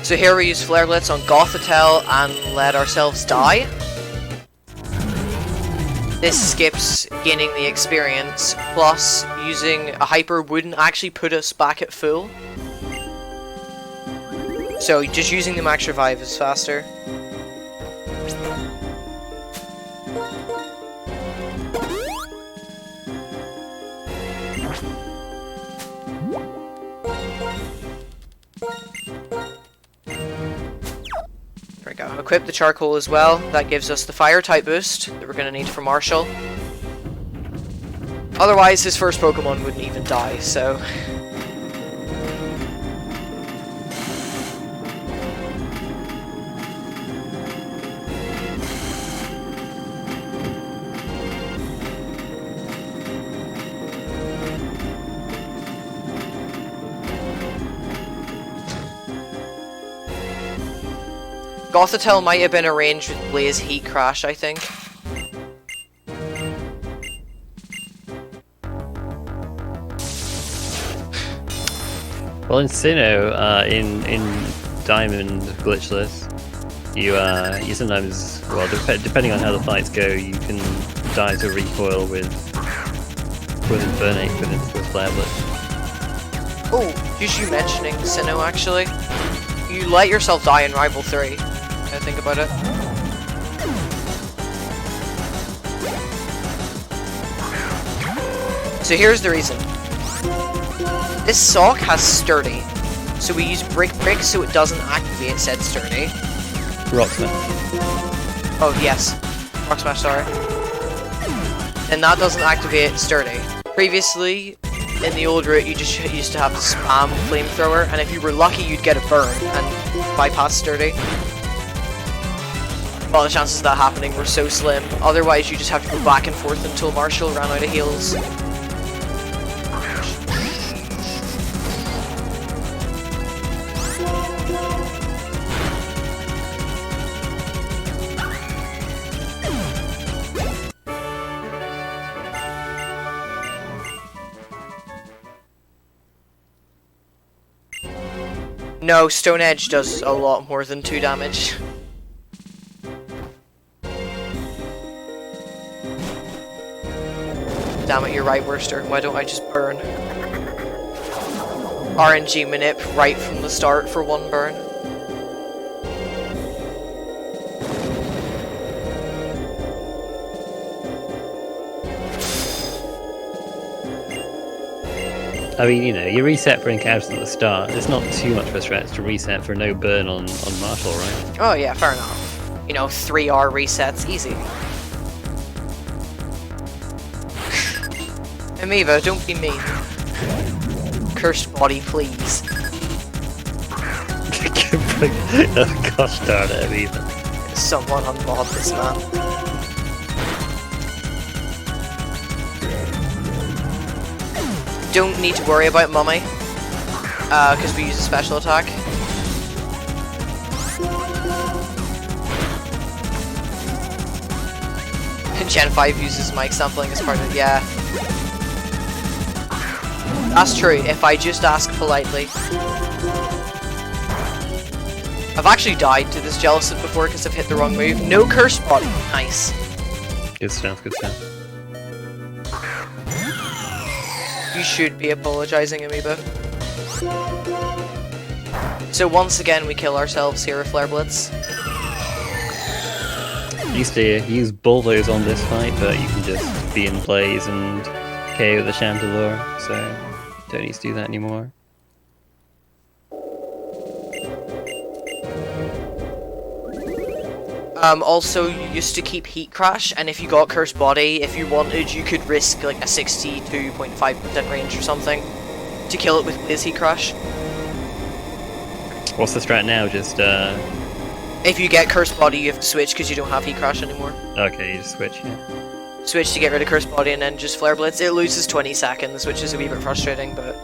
So here we use Flare Blitz on Gothitelle and let ourselves die. This skips gaining the experience, plus using a hyper wouldn't actually put us back at full. So just using the max revive is faster. There we go. Equip the charcoal as well. That gives us the fire type boost that we're going to need for Marshall. Otherwise, his first Pokemon wouldn't even die, so... Gothitelle might have been arranged with Blaze Heat Crash, I think. Well, in Sinnoh, in Diamond Glitchless, you sometimes, well, depending on how the fights go, you can die to recoil with Infernape, with Flare Blitz. Oh, just you mentioning Sinnoh, actually. You let yourself die in Rival 3. I think about it. So here's the reason. This sock has Sturdy, so we use Brick so it doesn't activate said Sturdy. Rock Smash. Oh yes, Rock Smash, sorry. And that doesn't activate Sturdy. Previously, in the old route, you just used to have to spam Flamethrower, and if you were lucky, you'd get a burn and bypass Sturdy. Well, the chances of that happening were so slim. Otherwise, you just have to go back and forth until Marshall ran out of heals. No, Stone Edge does a lot more than 2 damage. Damn it, you're right, Worster. Why don't I just burn? RNG manip right from the start for 1 burn. I mean, you know, you reset for encounters at the start. It's not too much of a stretch to reset for no burn on Marshall, right? Oh yeah, fair enough. You know, 3R resets, easy. Amiibo, don't be mean. Cursed body, please. Oh, gosh darn it, Amiibo. Someone unmod this man. Don't need to worry about Mummy, because we use a special attack. Gen 5 uses mic sampling as part of it, yeah. That's true, if I just ask politely. I've actually died to this Jellicent before because I've hit the wrong move. No curse body, nice. Good stuff, good stuff. You should be apologizing, Amiibo. So once again, we kill ourselves here with Flare Blitz. Used to use Bulldoze on this fight, but you can just be in plays and KO the Chandelure, so don't need to do that anymore. Also, you used to keep Heat Crash, and if you got Cursed Body, if you wanted, you could risk like a 62.5% range or something to kill it with Blaze Heat Crash. What's the strat now? Just, If you get Cursed Body, you have to switch because you don't have Heat Crash anymore. Okay, you just switch, yeah. Switch to get rid of Cursed Body and then just Flare Blitz. It loses 20 seconds, which is a wee bit frustrating, but...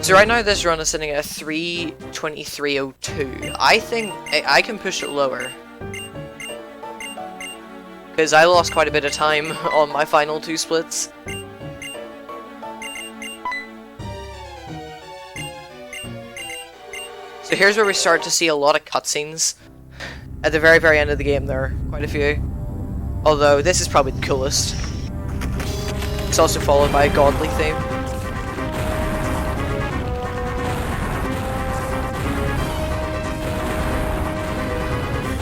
So right now this run is sitting at a 3:23:02. I think I can push it lower. Because I lost quite a bit of time on my final 2 splits. So here's where we start to see a lot of cutscenes. At the very, very end of the game there are quite a few. Although this is probably the coolest. It's also followed by a godly theme.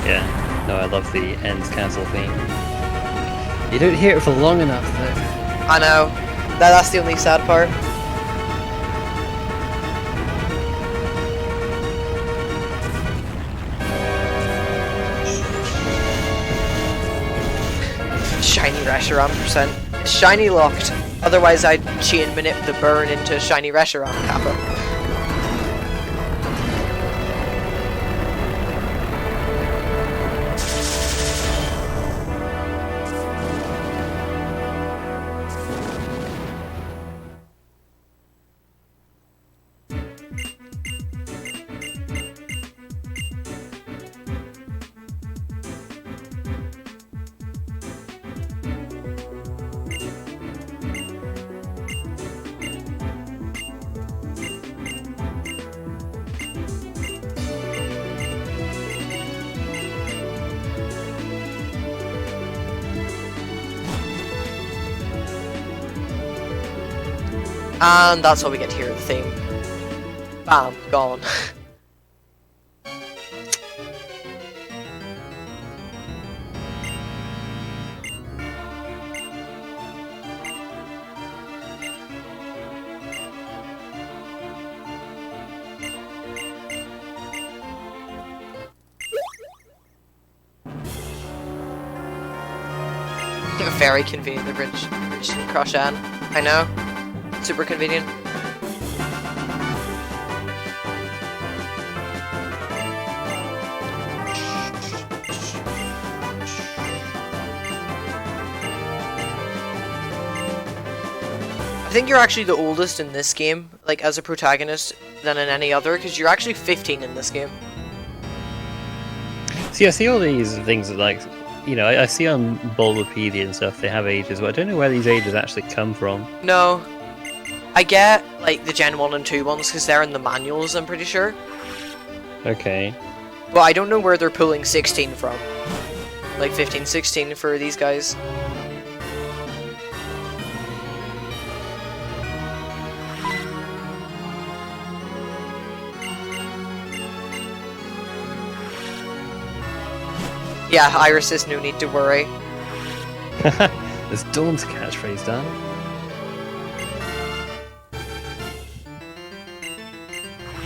Yeah, no, I love the Ends Castle theme. You don't hear it for long enough, though. I know. That's the only sad part. Shiny Reshiram percent. It's shiny locked. Otherwise I'd chain manip the burn into shiny Reshiram Kappa. And that's all we get to hear the theme. Bam, gone. Very convenient, the bridge didn't crush Anne. I know. Super convenient. I think you're actually the oldest in this game, like as a protagonist, than in any other, because you're actually 15 in this game. See, I see all these things that, like, you know, I see on Bulbapedia and stuff, they have ages, but I don't know where these ages actually come from. No. I get, like, the Gen 1 and 2 ones, because they're in the manuals, I'm pretty sure. Okay. But I don't know where they're pulling 16 from. Like, 15, 16 for these guys. Yeah, Iris is no need to worry. There's Dawn's catchphrase, Dan.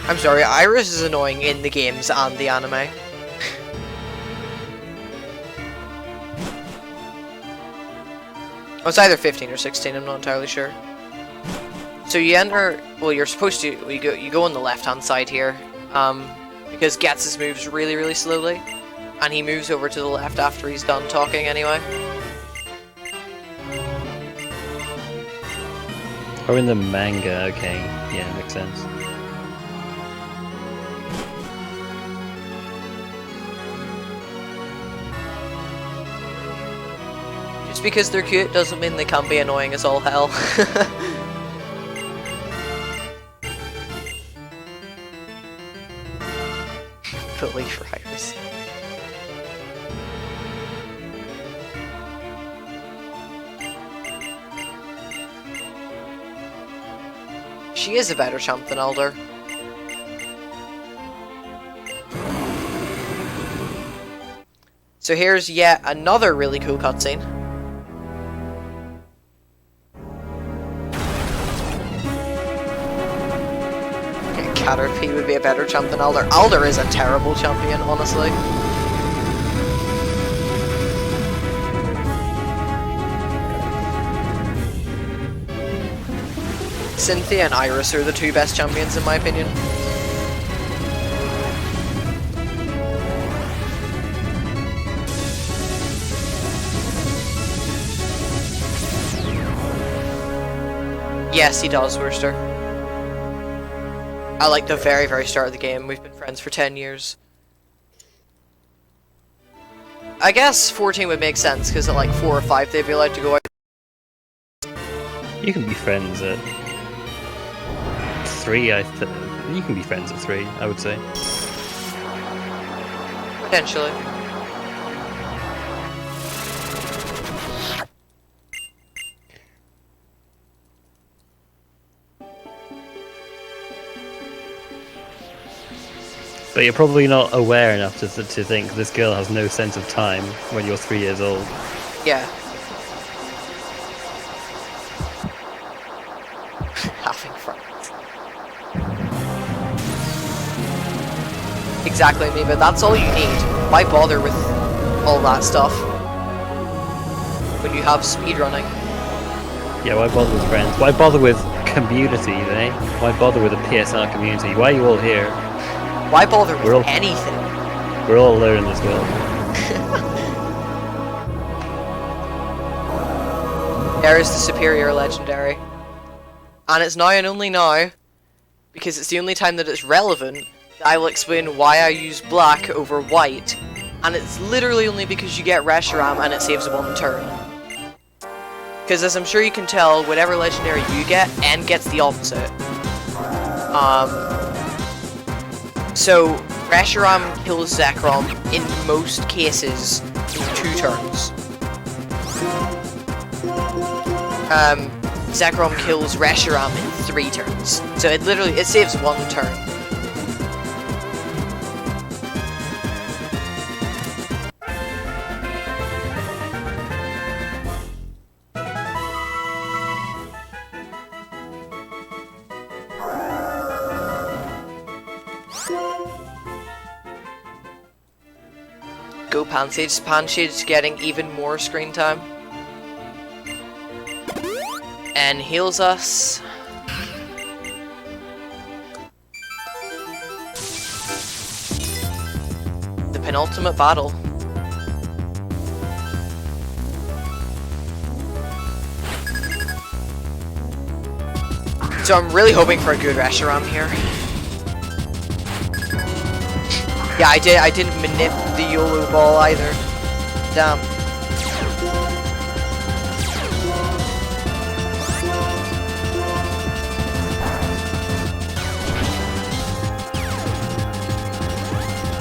I'm sorry, Iris is annoying in the games and the anime. Oh, it's either 15 or 16, I'm not entirely sure. So you enter, well, you're supposed to, you go on the left-hand side here, because Gets's moves really, really slowly, and he moves over to the left after he's done talking anyway. Oh, in the manga, okay. Yeah, makes sense. Just because they're cute doesn't mean they can't be annoying as all hell. Belief Riders. She is a better champ than Elder. So here's yet another really cool cutscene. Caterpie would be a better champ than Alder. Alder is a terrible champion, honestly. Cynthia and Iris are the two best champions in my opinion. Yes, he does, Worcester. At like the very, very start of the game. We've been friends for 10 years. I guess 14 would make sense, because at like 4 or 5 they'd be allowed to go out. You can be friends at 3, you can be friends at 3, I would say. Potentially. But you're probably not aware enough to think this girl has no sense of time when you're 3 years old. Yeah. Exactly, but that's all you need. Why bother with all that stuff when you have speedrunning? Yeah, why bother with friends? Why bother with community, eh? Why bother with a PSR community? Why are you all here? Why bother with anything? We're all alone in this world. There is the superior legendary. And it's now and only now, because it's the only time that it's relevant, that I will explain why I use black over white. And it's literally only because you get Reshiram and it saves 1 turn. Because as I'm sure you can tell, whatever legendary you get, N gets the opposite. So, Reshiram kills Zekrom in most cases in 2 turns. Zekrom kills Reshiram in 3 turns. So it saves 1 turn. Go Pansage. Pansage's getting even more screen time. And heals us. The penultimate battle. So I'm really hoping for a good Reshiram here. Yeah, I didn't manip the YOLO ball either. Damn.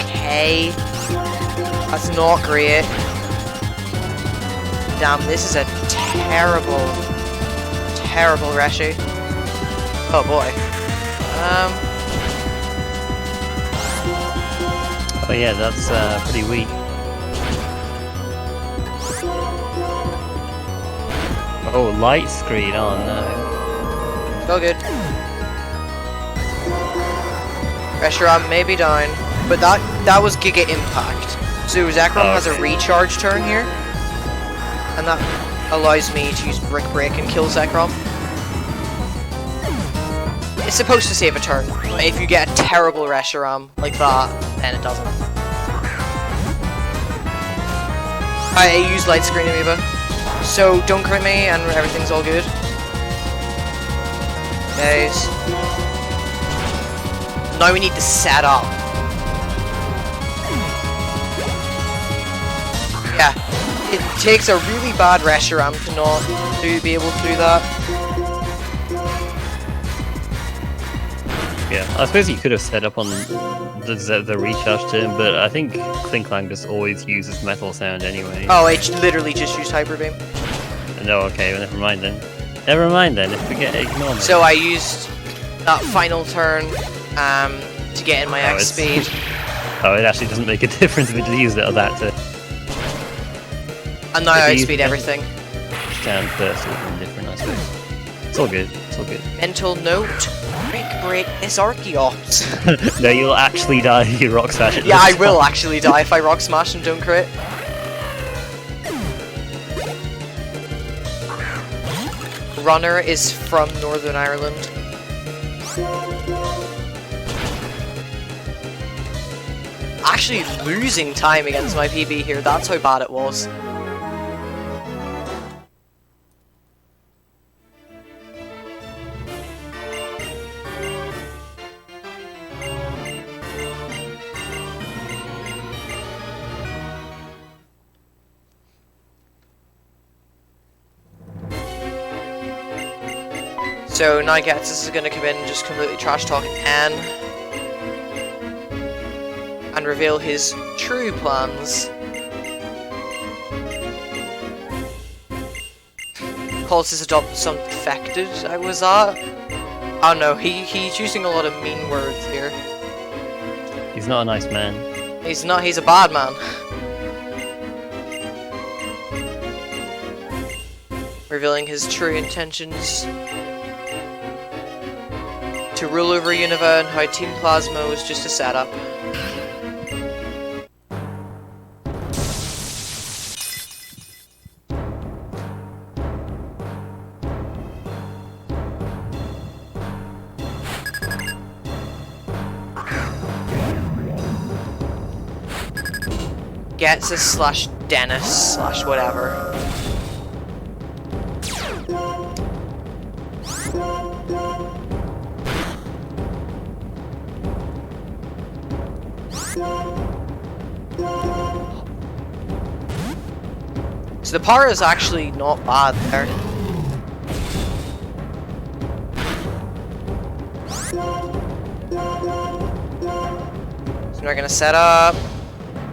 Okay. That's not great. Damn, this is a terrible Reshi. Oh boy. Oh yeah, that's pretty weak. Oh, light screen, oh no. It's all good. Reshiram may be down, but that was Giga Impact. So Zekrom has a recharge turn here, and that allows me to use Brick Break and kill Zekrom. It's supposed to save a turn, but if you get a terrible Reshiram like that, then it doesn't. I use Light Screen Amoeba, so don't crit me and everything's all good. Nice. Now we need to set up. Yeah, it takes a really bad Reshiram to not be able to do that. Yeah, I suppose you could have set up on the recharge turn, but I think Klinklang just always uses Metal Sound anyway. Oh, I literally just used Hyper Beam. No, okay, well, never mind then. Never mind then, ignore me. So I used that final turn to get in my X speed. Oh, it actually doesn't make a difference if you use it or that to... And now I outspeed everything. Stand first is indifferent, I suppose. It's all good, it's all good. Mental note. Break this Archeops. No, you'll actually die if you rock smash it. Yeah, I will actually die if I rock smash and don't crit. Runner is from Northern Ireland. Actually losing time against my PB here, that's how bad it was. So now Getsus is going to come in and just completely trash talk N and reveal his true plans. Calls his adopted son defected, was that? Oh no, he's using a lot of mean words here. He's not a nice man. He's not, he's a bad man. Revealing his true intentions. To rule over Unova and how Team Plasma was just a setup. Getsus slash Dennis slash whatever. So the power is actually not bad there. So we're gonna set up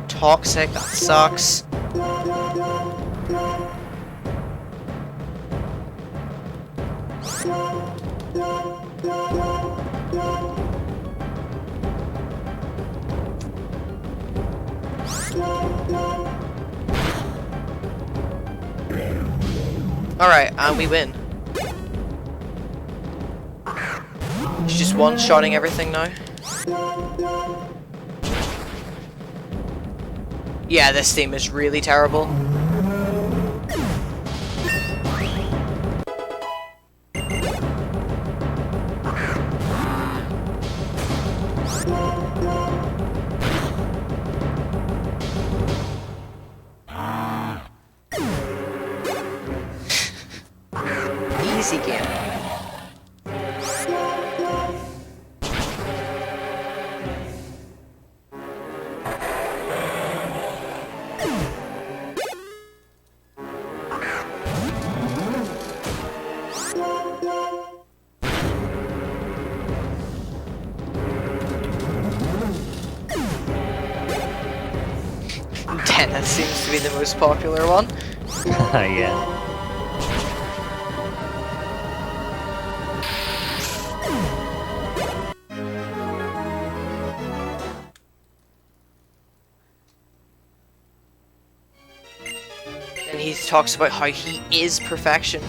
Toxic, that sucks. Alright, and we win. It's just one-shotting everything now. Yeah, this theme is really terrible. Easy game. Dennis seems to be the most popular one. Yeah. And he talks about how he is perfection.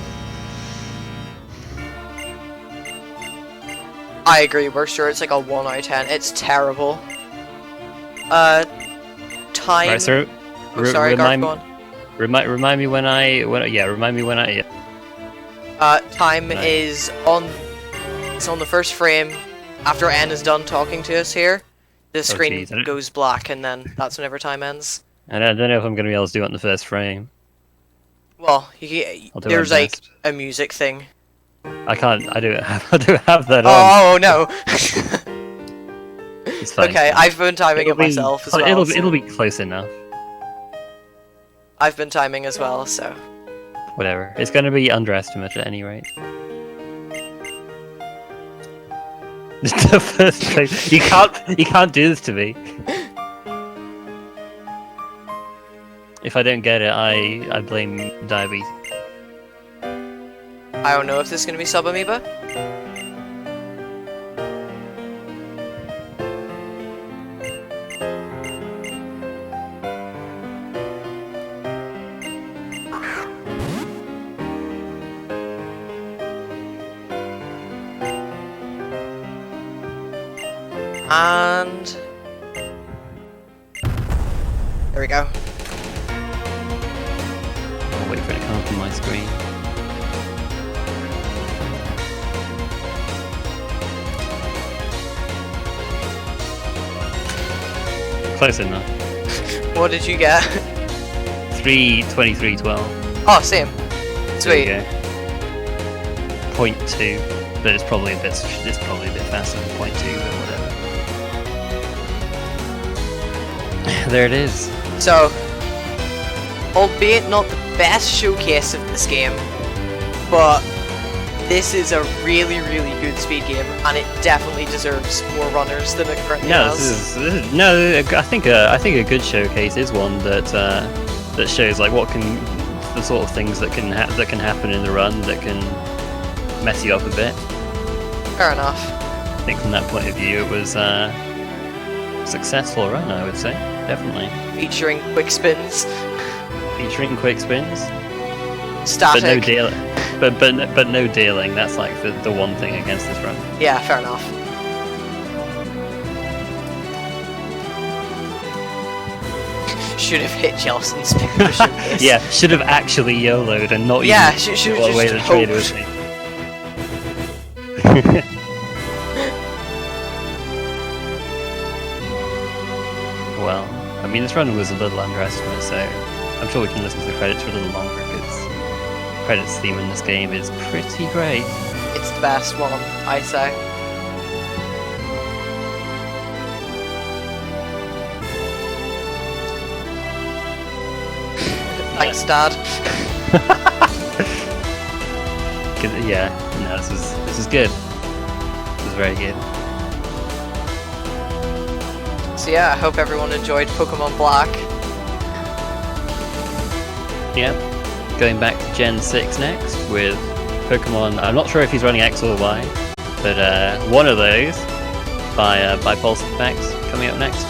I agree, we're sure it's like a 1 out of 10. It's terrible. Time. Right, so Oh, sorry, Garth, go on. remind me when I Time is on. It's on the first frame. After N is done talking to us here, the screen goes black, and then that's whenever time ends. And I don't know if I'm gonna be able to do it on the first frame. Well, there's like a music thing. I can't. I don't have that on. Oh no. It's fine. Okay, I've been timing it myself as well. It'll be close enough. I've been timing as well, so. Whatever. It's going to be underestimate at any rate. The first thing you can't do this to me. If I don't get it, I blame diabetes. I don't know if this is gonna be sub amoeba. And there we go. I'll wait for it to come up on my screen. Close enough. What did you get? 3:23:12. Oh, same. Sweet. There you go. 0.2, but it's probably a bit faster than 0.2, but whatever. There it is. So, albeit not the best showcase of this game, but this is a really, really good speed game, and it definitely deserves more runners than it currently has. I think a good showcase is one that that shows like the sort of things that can happen in the run that can mess you up a bit. Fair enough. I think from that point of view, it was a successful run. I would say, definitely. Featuring quick spins. Featuring quick spins. Static. But no dealing. But no dealing. That's like the one thing against this run. Yeah, fair enough. Should have hit Jelson's spin. Yeah, should have actually YOLO'd and not should have away just the trader with me. Well, I mean, this run was a little underestimated, so I'm sure we can listen to the credits for a little longer, because credits theme in this game is pretty great. It's the best one, I say. Thanks, Dad. Yeah, no, this is good. This is very good. So yeah, I hope everyone enjoyed Pokemon Black. Yep. Going back to Gen 6 next with Pokemon. I'm not sure if he's running X or Y, but one of those by Pulse Effects coming up next.